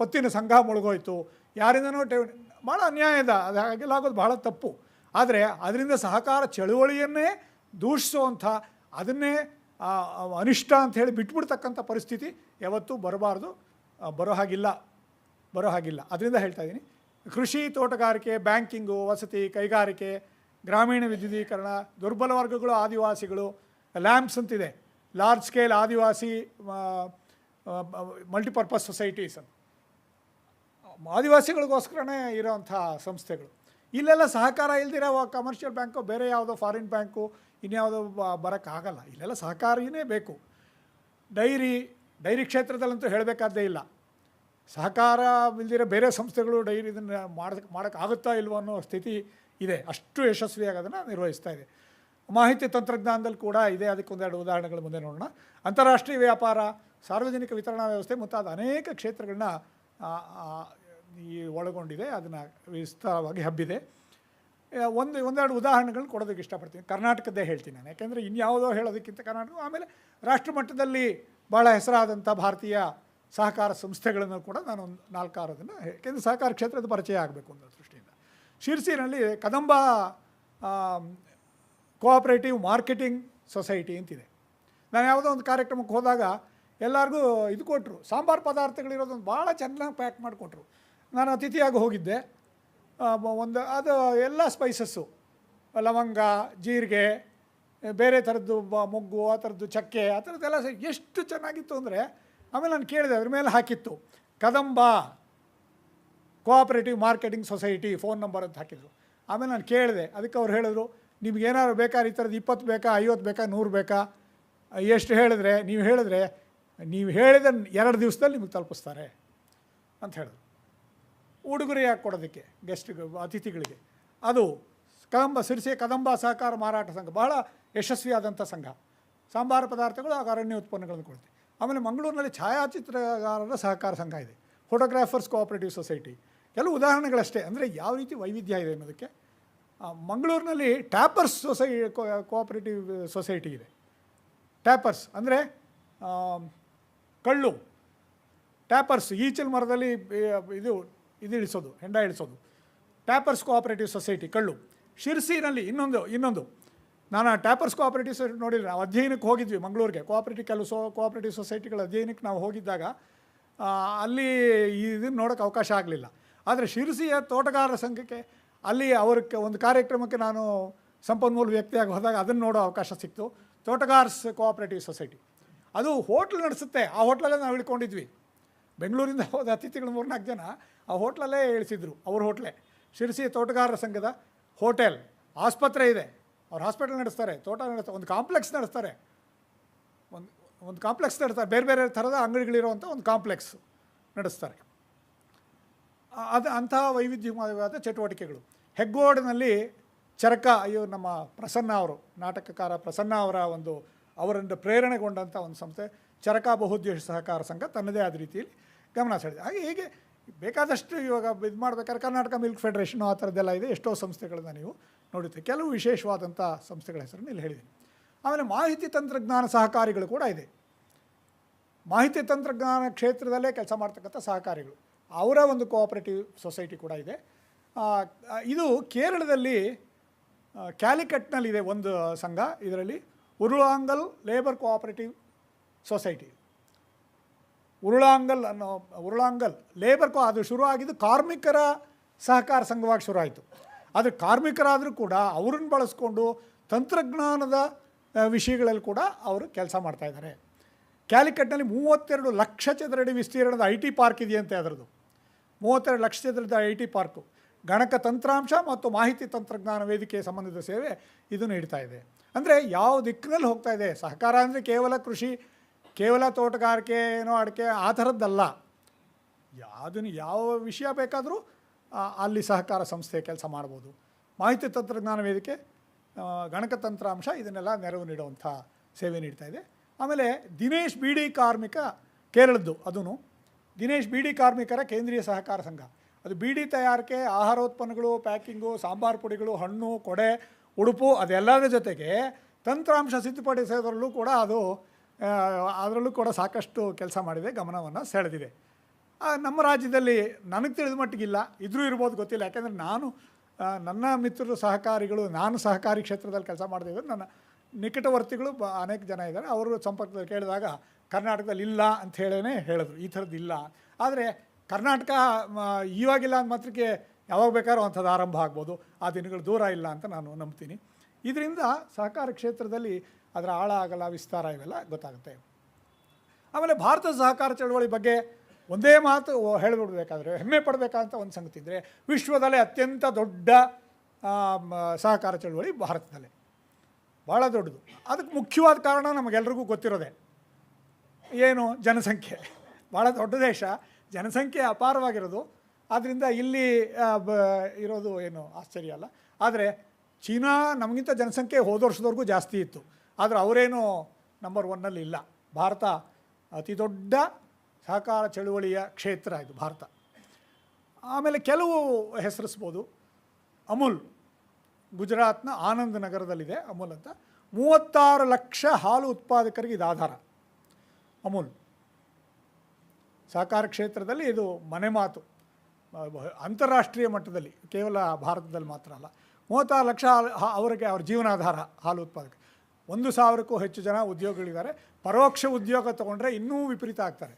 ಪತ್ತಿನ ಸಂಘ ಮುಳುಗೋಯ್ತು, ಯಾರಿಂದನೋ ಭಾಳ ಅನ್ಯಾಯದ, ಅದು ಹಾಗೆಲ್ಲ ಆಗೋದು ಬಹಳ ತಪ್ಪು. ಆದರೆ ಅದರಿಂದ ಸಹಕಾರ ಚಳುವಳಿಯನ್ನೇ ದೂಷಿಸುವಂಥ, ಅದನ್ನೇ ಅನಿಷ್ಟ ಅಂತ ಹೇಳಿ ಬಿಟ್ಬಿಡ್ತಕ್ಕಂಥ ಪರಿಸ್ಥಿತಿ ಯಾವತ್ತೂ ಬರಬಾರ್ದು, ಬರೋ ಹಾಗಿಲ್ಲ. ಅದರಿಂದ ಹೇಳ್ತಾ ಇದ್ದೀನಿ, ಕೃಷಿ, ತೋಟಗಾರಿಕೆ, ಬ್ಯಾಂಕಿಂಗು, ವಸತಿ, ಕೈಗಾರಿಕೆ, ಗ್ರಾಮೀಣ ವಿದ್ಯುದೀಕರಣ, ದುರ್ಬಲ ವರ್ಗಗಳು, ಆದಿವಾಸಿಗಳು, ಲ್ಯಾಂಪ್ಸ್ ಅಂತಿದೆ, ಲಾರ್ಜ್ ಸ್ಕೇಲ್ ಆದಿವಾಸಿ ಮಲ್ಟಿಪರ್ಪಸ್ ಸೊಸೈಟೀಸ್ ಅಂತ ಆದಿವಾಸಿಗಳಿಗೋಸ್ಕರನೇ ಇರೋವಂಥ ಸಂಸ್ಥೆಗಳು. ಇಲ್ಲೆಲ್ಲ ಸಹಕಾರ ಇಲ್ದಿರೋ ಕಮರ್ಷಿಯಲ್ ಬ್ಯಾಂಕು, ಬೇರೆ ಯಾವುದೋ ಫಾರಿನ್ ಬ್ಯಾಂಕು, ಇನ್ಯಾವುದೋ ಬರೋಕ್ಕಾಗಲ್ಲ. ಇಲ್ಲೆಲ್ಲ ಸಹಕಾರಿನೇ ಬೇಕು. ಡೈರಿ ಕ್ಷೇತ್ರದಲ್ಲಂತೂ ಹೇಳಬೇಕಾದ್ದೇ ಇಲ್ಲ. ಸಹಕಾರ ಇಲ್ದಿರೋ ಬೇರೆ ಸಂಸ್ಥೆಗಳು ಡೈರಿ ಇದನ್ನು ಮಾಡೋಕ್ಕಾಗುತ್ತಾ ಇಲ್ವೋ ಅನ್ನೋ ಸ್ಥಿತಿ ಇದೆ. ಅಷ್ಟು ಯಶಸ್ವಿಯಾಗಿ ಅದನ್ನು ನಿರ್ವಹಿಸ್ತಾ ಇದೆ. ಮಾಹಿತಿ ತಂತ್ರಜ್ಞಾನದಲ್ಲಿ ಕೂಡ ಇದೆ. ಅದಕ್ಕೊಂದೆರಡು ಉದಾಹರಣೆಗಳು ಮುಂದೆ ನೋಡೋಣ. ಅಂತಾರಾಷ್ಟ್ರೀಯ ವ್ಯಾಪಾರ, ಸಾರ್ವಜನಿಕ ವಿತರಣಾ ವ್ಯವಸ್ಥೆ ಮುಂತಾದ ಅನೇಕ ಕ್ಷೇತ್ರಗಳನ್ನ ಈ ಒಳಗೊಂಡಿದೆ. ಅದನ್ನು ವಿಸ್ತಾರವಾಗಿ ಹಬ್ಬಿದೆ. ಒಂದೆರಡು ಉದಾಹರಣೆಗಳನ್ನ ಕೊಡೋದಕ್ಕೆ ಇಷ್ಟಪಡ್ತೀನಿ. ಕರ್ನಾಟಕದ್ದೇ ಹೇಳ್ತೀನಿ ನಾನು, ಯಾಕೆಂದರೆ ಇನ್ಯಾವುದೋ ಹೇಳೋದಕ್ಕಿಂತ ಕರ್ನಾಟಕ. ಆಮೇಲೆ ರಾಷ್ಟ್ರ ಮಟ್ಟದಲ್ಲಿ ಭಾಳ ಹೆಸರಾದಂಥ ಭಾರತೀಯ ಸಹಕಾರ ಸಂಸ್ಥೆಗಳನ್ನು ಕೂಡ ನಾನು ಒಂದು 4-6 ಅದನ್ನು, ಯಾಕೆಂದರೆ ಸಹಕಾರ ಕ್ಷೇತ್ರದ ಪರಿಚಯ ಆಗಬೇಕು ಅನ್ನೋ ದೃಷ್ಟಿಯಿಂದ. ಶಿರ್ಸಿನಲ್ಲಿ ಕದಂಬ ಕೋಆಪ್ರೇಟಿವ್ ಮಾರ್ಕೆಟಿಂಗ್ ಸೊಸೈಟಿ ಅಂತಿದೆ. ನಾನು ಯಾವುದೋ ಒಂದು ಕಾರ್ಯಕ್ರಮಕ್ಕೆ ಹೋದಾಗ ಎಲ್ಲರಿಗೂ ಇದು ಕೊಟ್ಟರು, ಸಾಂಬಾರು ಪದಾರ್ಥಗಳಿರೋದೊಂದು ಭಾಳ ಚೆನ್ನಾಗಿ ಪ್ಯಾಕ್ ಮಾಡಿಕೊಟ್ರು. ನಾನು ಅತಿಥಿಯಾಗಿ ಹೋಗಿದ್ದೆ. ಅದು ಎಲ್ಲ ಸ್ಪೈಸಸ್ಸು, ಲವಂಗ, ಜೀರಿಗೆ, ಬೇರೆ ಥರದ್ದು ಮೊಗ್ಗು, ಆ ಥರದ್ದು ಚಕ್ಕೆ, ಆ ಥರದ್ದೆಲ್ಲ ಎಷ್ಟು ಚೆನ್ನಾಗಿತ್ತು ಅಂದರೆ, ಆಮೇಲೆ ನಾನು ಕೇಳಿದೆ, ಅದ್ರ ಮೇಲೆ ಹಾಕಿತ್ತು Kadamba cooperative marketing society phone number ಅಂತ ಹಾಕಿದರು. ಆಮೇಲೆ ನಾನು ಕೇಳಿದೆ, ಅದಕ್ಕೆ ಅವ್ರು ಹೇಳಿದ್ರು, ನಿಮ್ಗೇನಾದ್ರು ಬೇಕಾದ್ರೆ ಈ ಥರದ್ದು 20 ಬೇಕಾ, 50 ಬೇಕಾ, 100 ಬೇಕಾ, ಎಷ್ಟು ಹೇಳಿದ್ರೆ ನೀವು ಹೇಳಿದ 2 ದಿವಸದಲ್ಲಿ ನಿಮಗೆ ತಲುಪಿಸ್ತಾರೆ ಅಂತ ಹೇಳಿದ್ರು. ಉಡುಗೊರೆಯಾಗಿ ಕೊಡೋದಕ್ಕೆ ಗೆಸ್ಟ್ಗೆ, ಅತಿಥಿಗಳಿಗೆ. ಅದು ಶಿರ್ಸಿಯ ಕದಂಬ ಸಹಕಾರ ಮಾರಾಟ ಸಂಘ ಬಹಳ ಯಶಸ್ವಿಯಾದಂಥ ಸಂಘ. ಸಾಂಬಾರು ಪದಾರ್ಥಗಳು ಹಾಗೂ ಅರಣ್ಯ ಉತ್ಪನ್ನಗಳನ್ನು ಕೊಡುತ್ತೆ. ಆಮೇಲೆ ಮಂಗಳೂರಿನಲ್ಲಿ ಛಾಯಾಚಿತ್ರಗಾರರ ಸಹಕಾರ ಸಂಘ ಇದೆ, ಫೋಟೋಗ್ರಾಫರ್ಸ್ ಕೋಆಪ್ರೇಟಿವ್ ಸೊಸೈಟಿ. ಕೆಲವು ಉದಾಹರಣೆಗಳಷ್ಟೇ, ಅಂದರೆ ಯಾವ ರೀತಿ ವೈವಿಧ್ಯ ಇದೆ ಅನ್ನೋದಕ್ಕೆ. ಮಂಗಳೂರಿನಲ್ಲಿ ಟ್ಯಾಪರ್ಸ್ ಕೋಆಪ್ರೇಟಿವ್ ಸೊಸೈಟಿ ಇದೆ. ಟ್ಯಾಪರ್ಸ್ ಅಂದರೆ ಕಳ್ಳು, ಟ್ಯಾಪರ್ಸ್ ಈಚಲ್ ಮರದಲ್ಲಿ ಇದು ಇಳಿಸೋದು, ಹೆಂಡ ಇಳಿಸೋದು. ಟ್ಯಾಪರ್ಸ್ ಕೋಆಪ್ರೇಟಿವ್ ಸೊಸೈಟಿ ಕಳ್ಳು. ಶಿರ್ಸಿನಲ್ಲಿ ಇನ್ನೊಂದು ನಾನು ಆ ಟ್ಯಾಪರ್ಸ್ ಕೋಆಪ್ರೇಟಿವ್ ಸೊಸೈಟಿ ನೋಡಿದ್ರೆ, ನಾವು ಅಧ್ಯಯನಕ್ಕೆ ಹೋಗಿದ್ವಿ ಮಂಗಳೂರಿಗೆ. ಕೋಆಪ್ರೇಟಿವ್ ಸೊಸೈಟಿಗಳ ಅಧ್ಯಯನಕ್ಕೆ ನಾವು ಹೋಗಿದ್ದಾಗ ಅಲ್ಲಿ ಇದನ್ನು ನೋಡೋಕ್ಕೆ ಅವಕಾಶ ಆಗಲಿಲ್ಲ. ಆದರೆ ಶಿರ್ಸಿಯ ತೋಟಗಾರರ ಸಂಘಕ್ಕೆ ಅಲ್ಲಿ ಅವ್ರಿಗೆ ಒಂದು ಕಾರ್ಯಕ್ರಮಕ್ಕೆ ನಾನು ಸಂಪನ್ಮೂಲ ವ್ಯಕ್ತಿಯಾಗಿ ಹೋದಾಗ ಅದನ್ನು ನೋಡೋ ಅವಕಾಶ ಸಿಕ್ತು. ತೋಟಗಾರ್ಸ್ ಕೋಆಪ್ರೇಟಿವ್ ಸೊಸೈಟಿ ಅದು ಹೋಟ್ಲ್ ನಡೆಸುತ್ತೆ. ಆ ಹೋಟ್ಲಲ್ಲೇ ನಾವು ಇಳ್ಕೊಂಡಿದ್ವಿ. ಬೆಂಗಳೂರಿಂದ ಹೋದ ಅತಿಥಿಗಳು 3-4 ಜನ ಆ ಹೋಟ್ಲಲ್ಲೇ ಇಳಿಸಿದ್ರು. ಅವ್ರ ಹೋಟ್ಲೇ ಶಿರ್ಸಿ ತೋಟಗಾರರ ಸಂಘದ ಹೋಟೆಲ್. ಆಸ್ಪತ್ರೆ ಇದೆ, ಅವ್ರು ಹಾಸ್ಪಿಟಲ್ ನಡೆಸ್ತಾರೆ, ತೋಟ ನಡೆಸ್ತಾರೆ, ಒಂದು ಕಾಂಪ್ಲೆಕ್ಸ್ ನಡೆಸ್ತಾರೆ, ಬೇರೆ ಬೇರೆ ಥರದ ಅಂಗಡಿಗಳಿರುವಂಥ ಒಂದು ಕಾಂಪ್ಲೆಕ್ಸ್ ನಡೆಸ್ತಾರೆ. ಅದು ಅಂಥ ವೈವಿಧ್ಯಮಯವಾದ ಚಟುವಟಿಕೆಗಳು. ಹೆಗ್ಗೋಡಿನಲ್ಲಿ ಚರಕ, ನಮ್ಮ ಪ್ರಸನ್ನ ಅವರು, ನಾಟಕಕಾರ ಪ್ರಸನ್ನ ಅವರಿಂದ ಪ್ರೇರಣೆಗೊಂಡಂಥ ಒಂದು ಸಂಸ್ಥೆ ಚರಕ ಬಹುದ್ದೇಶ ಸಹಕಾರ ಸಂಘ ತನ್ನದೇ ಆದ ರೀತಿಯಲ್ಲಿ ಗಮನ ಸೆಳೆದಿದೆ. ಹಾಗೆ ಹೀಗೆ ಬೇಕಾದಷ್ಟು ಇವಾಗ ಇದು ಮಾಡಬೇಕಾದ್ರೆ ಕರ್ನಾಟಕ ಮಿಲ್ಕ್ ಫೆಡರೇಷನು ಆ ಥರದ್ದೆಲ್ಲ ಇದೆ. ಎಷ್ಟೋ ಸಂಸ್ಥೆಗಳನ್ನ ನೀವು ನೋಡುತ್ತೆ. ಕೆಲವು ವಿಶೇಷವಾದಂಥ ಸಂಸ್ಥೆಗಳ ಹೆಸರನ್ನು ಇಲ್ಲಿ ಹೇಳಿದ್ದೀನಿ. ಆಮೇಲೆ ಮಾಹಿತಿ ತಂತ್ರಜ್ಞಾನ ಸಹಕಾರಿಗಳು ಕೂಡ ಇದೆ. ಮಾಹಿತಿ ತಂತ್ರಜ್ಞಾನ ಕ್ಷೇತ್ರದಲ್ಲೇ ಕೆಲಸ ಮಾಡ್ತಕ್ಕಂಥ ಸಹಕಾರಿಗಳು, ಅವರ ಒಂದು ಕೋಆಪ್ರೇಟಿವ್ ಸೊಸೈಟಿ ಕೂಡ ಇದೆ. ಇದು ಕೇರಳದಲ್ಲಿ ಕ್ಯಾಲಿಕಟ್ನಲ್ಲಿದೆ ಒಂದು ಸಂಘ. ಇದರಲ್ಲಿ ಉರುಳಾಂಗಲ್ ಲೇಬರ್ ಕೋಆಪ್ರೇಟಿವ್ ಸೊಸೈಟಿ. ಉರುಳಾಂಗಲ್ ಲೇಬರ್ ಅದು ಶುರುವಾಗಿದ್ದು ಕಾರ್ಮಿಕರ ಸಹಕಾರ ಸಂಘವಾಗಿ ಶುರುವಾಯಿತು. ಆದರೆ ಕಾರ್ಮಿಕರಾದರೂ ಕೂಡ ಅವ್ರನ್ನ ಬಳಸ್ಕೊಂಡು ತಂತ್ರಜ್ಞಾನದ ವಿಷಯಗಳಲ್ಲಿ ಕೂಡ ಅವರು ಕೆಲಸ ಮಾಡ್ತಾಯಿದ್ದಾರೆ. ಕ್ಯಾಲಿಕಟ್ನಲ್ಲಿ 32 ಲಕ್ಷ ಚದರಡಿ ವಿಸ್ತೀರ್ಣದ IT ಪಾರ್ಕ್ ಇದೆಯಂತೆ. ಅದರದ್ದು 32 ಲಕ್ಷ ಚದರದ IT ಪಾರ್ಕು ಗಣಕ ತಂತ್ರಾಂಶ ಮತ್ತು ಮಾಹಿತಿ ತಂತ್ರಜ್ಞಾನ ವೇದಿಕೆ ಸಂಬಂಧಿತ ಸೇವೆ ಇದು ನೀಡ್ತಾ ಇದೆ. ಅಂದರೆ ಯಾವ ದಿಕ್ಕಿನಲ್ಲಿ ಹೋಗ್ತಾ ಇದೆ ಸಹಕಾರ ಅಂದರೆ ಕೇವಲ ಕೃಷಿ, ಕೇವಲ ತೋಟಗಾರಿಕೆ, ಅಡಿಕೆ ಆ ಥರದ್ದಲ್ಲ. ಅದನ್ನು ಯಾವ ವಿಷಯ ಬೇಕಾದರೂ ಅಲ್ಲಿ ಸಹಕಾರ ಸಂಸ್ಥೆ ಕೆಲಸ ಮಾಡ್ಬೋದು. ಮಾಹಿತಿ ತಂತ್ರಜ್ಞಾನ ವೇದಿಕೆ, ಗಣಕ ತಂತ್ರಾಂಶ ಇದನ್ನೆಲ್ಲ ನೆರವು ನೀಡುವಂಥ ಸೇವೆ ನೀಡ್ತಾ ಇದೆ. ಆಮೇಲೆ ದಿನೇಶ್ ಬೀಡಿ ಕಾರ್ಮಿಕ, ಕೇರಳದ್ದು. ಅದೂ ದಿನೇಶ್ ಬೀಡಿ ಕಾರ್ಮಿಕರ ಕೇಂದ್ರೀಯ ಸಹಕಾರ ಸಂಘ. ಅದು ಬೀಡಿ ತಯಾರಿಕೆ, ಆಹಾರೋತ್ಪನ್ನಗಳು, ಪ್ಯಾಕಿಂಗು, ಸಾಂಬಾರು ಪುಡಿಗಳು, ಹಣ್ಣು, ಕೊಡೆ, ಉಡುಪು ಅದೆಲ್ಲದರ ಜೊತೆಗೆ ತಂತ್ರಾಂಶ ಸಿದ್ಧಪಡಿಸೋದ್ರಲ್ಲೂ ಕೂಡ ಅದರಲ್ಲೂ ಕೂಡ ಸಾಕಷ್ಟು ಕೆಲಸ ಮಾಡಿದೆ, ಗಮನವನ್ನು ಸೆಳೆದಿದೆ. ನಮ್ಮ ರಾಜ್ಯದಲ್ಲಿ ನನಗೆ ತಿಳಿದ ಮಟ್ಟಿಗಿಲ್ಲ, ಇದ್ರೂ ಇರ್ಬೋದು, ಗೊತ್ತಿಲ್ಲ. ಯಾಕೆಂದರೆ ನನ್ನ ಮಿತ್ರರು ಸಹಕಾರಿಗಳು, ನಾನು ಸಹಕಾರಿ ಕ್ಷೇತ್ರದಲ್ಲಿ ಕೆಲಸ ಮಾಡ್ತಿದ್ದರು, ನನ್ನ ನಿಕಟವರ್ತಿಗಳು ಅನೇಕ ಜನ ಇದ್ದಾರೆ. ಅವರು ಸಂಪರ್ಕದಲ್ಲಿ ಕೇಳಿದಾಗ ಕರ್ನಾಟಕದಲ್ಲಿ ಇಲ್ಲ ಅಂತ ಹೇಳೇ ಹೇಳಿದ್ರು, ಈ ಥರದ್ದು ಇಲ್ಲ. ಆದರೆ ಕರ್ನಾಟಕ ಇವಾಗಿಲ್ಲ ಅಂದ ಮಾತ್ರಕ್ಕೆ ಯಾವಾಗ ಬೇಕಾದ್ರೂ ಅಂಥದ್ದು ಆರಂಭ ಆಗ್ಬೋದು. ಆ ದಿನಗಳು ದೂರ ಇಲ್ಲ ಅಂತ ನಾನು ನಂಬ್ತೀನಿ. ಇದರಿಂದ ಸಹಕಾರ ಕ್ಷೇತ್ರದಲ್ಲಿ ಅದರ ಆಳ ಅಗಲ ವಿಸ್ತಾರ ಇವೆಲ್ಲ ಗೊತ್ತಾಗುತ್ತೆ. ಆಮೇಲೆ ಭಾರತದ ಸಹಕಾರ ಚಳವಳಿ ಬಗ್ಗೆ ಒಂದೇ ಮಾತು ಹೇಳಿಬಿಡ್ಬೇಕಾದ್ರೆ ಹೆಮ್ಮೆ ಪಡಬೇಕಂತ ಒಂದು ಸಂಗತಿ ಇದ್ದರೆ, ವಿಶ್ವದಲ್ಲೇ ಅತ್ಯಂತ ದೊಡ್ಡ ಸಹಕಾರ ಚಳವಳಿ ಭಾರತದಲ್ಲೇ, ಭಾಳ ದೊಡ್ಡದು. ಅದಕ್ಕೆ ಮುಖ್ಯವಾದ ಕಾರಣ ನಮಗೆಲ್ರಿಗೂ ಗೊತ್ತಿರೋದೆ, ಏನು? ಜನಸಂಖ್ಯೆ. ಭಾಳ ದೊಡ್ಡ ದೇಶ, ಜನಸಂಖ್ಯೆ ಅಪಾರವಾಗಿರೋದು. ಆದ್ದರಿಂದ ಇಲ್ಲಿ ಇರೋದು ಏನು ಆಶ್ಚರ್ಯ ಅಲ್ಲ. ಆದರೆ ಚೀನಾ ನಮಗಿಂತ ಜನಸಂಖ್ಯೆ ಹೋದ ವರ್ಷದವರೆಗೂ ಜಾಸ್ತಿ ಇತ್ತು, ಆದರೆ ಅವರೇನು ನಂಬರ್ 1ನಲ್ಲಿ ಇಲ್ಲ. ಭಾರತ ಅತಿ ದೊಡ್ಡ ಸಹಕಾರ ಚಳುವಳಿಯ ಕ್ಷೇತ್ರ ಇದು ಭಾರತ. ಆಮೇಲೆ ಕೆಲವು ಹೆಸರಿಸ್ಬೋದು. ಅಮೂಲ್, ಗುಜರಾತ್ನ ಆನಂದ್ ನಗರದಲ್ಲಿದೆ ಅಮೂಲ್ ಅಂತ. 36 ಲಕ್ಷ ಹಾಲು ಉತ್ಪಾದಕರಿಗೆ ಇದು ಆಧಾರ. ಅಮೂಲ್ ಸಹಕಾರ ಕ್ಷೇತ್ರದಲ್ಲಿ ಇದು ಮನೆ ಮಾತು, ಅಂತಾರಾಷ್ಟ್ರೀಯ ಮಟ್ಟದಲ್ಲಿ, ಕೇವಲ ಭಾರತದಲ್ಲಿ ಮಾತ್ರ ಅಲ್ಲ. 36 ಲಕ್ಷ ಅವರಿಗೆ ಅವ್ರ ಜೀವನಾಧಾರ ಹಾಲು ಉತ್ಪಾದಕ. 1,000ಕ್ಕೂ ಹೆಚ್ಚು ಜನ ಉದ್ಯೋಗಿಗಳಿದ್ದಾರೆ. ಪರೋಕ್ಷ ಉದ್ಯೋಗ ತೊಗೊಂಡ್ರೆ ಇನ್ನೂ ವಿಪರೀತ ಆಗ್ತಾರೆ.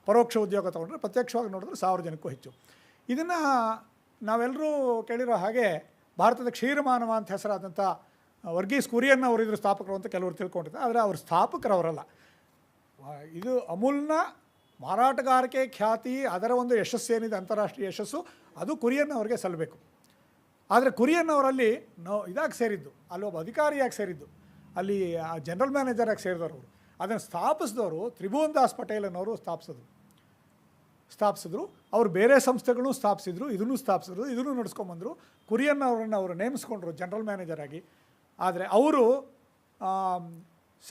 ಪರೋಕ್ಷ ಉದ್ಯೋಗ ತೊಗೊಂಡ್ರೆ ಪ್ರತ್ಯಕ್ಷವಾಗಿ ನೋಡಿದ್ರೆ 1000 ಜನಕ್ಕೂ ಹೆಚ್ಚು. ಇದನ್ನು ನಾವೆಲ್ಲರೂ ಕೇಳಿರೋ ಹಾಗೆ ಭಾರತದ ಕ್ಷೀರಮಾನವ ಅಂತ ಹೆಸರಾದಂಥ ವರ್ಗೀಸ್ ಕುರಿಯನ್ ಅವರು ಇದ್ರ ಸ್ಥಾಪಕರು ಅಂತ ಕೆಲವರು ತಿಳ್ಕೊಂಡಿರ್ತಾರೆ. ಆದರೆ ಅವ್ರ ಸ್ಥಾಪಕರು ಅವರಲ್ಲ. ಇದು ಅಮೂಲ್ನ ಮಾರಾಟಗಾರಿಕೆ ಖ್ಯಾತಿ, ಅದರ ಒಂದು ಯಶಸ್ಸೇನಿದೆ, ಅಂತಾರಾಷ್ಟ್ರೀಯ ಯಶಸ್ಸು, ಅದು ಕುರಿಯನ್ ಅವರಿಗೆ ಸಲ್ಲಬೇಕು. ಆದರೆ ಕುರಿಯನ್ ಅವರಲ್ಲಿ ಇದಾಗಿ ಸೇರಿದ್ದು, ಅಲ್ಲೊಬ್ಬ ಅಧಿಕಾರಿಯಾಗಿ ಸೇರಿದ್ದು, ಅಲ್ಲಿ ಜನರಲ್ ಮ್ಯಾನೇಜರಾಗಿ ಸೇರಿದವರು ಅವರು. ಅದನ್ನು ಸ್ಥಾಪಿಸಿದವರು ತ್ರಿಭುವನ್ ದಾಸ್ ಪಟೇಲ್ ಅನ್ನೋರು ಸ್ಥಾಪಿಸಿದ್ರು. ಅವರು ಬೇರೆ ಸಂಸ್ಥೆಗಳನ್ನೂ ಸ್ಥಾಪಿಸಿದ್ರು, ಇದನ್ನು ಸ್ಥಾಪಿಸಿದ್ರು, ಇದನ್ನು ನಡೆಸ್ಕೊಂಬಂದರು. ಕುರಿಯನ್ ಅವರನ್ನು ಅವರು ನೇಮಿಸ್ಕೊಂಡ್ರು ಜನರಲ್ ಮ್ಯಾನೇಜರಾಗಿ. ಆದರೆ ಅವರು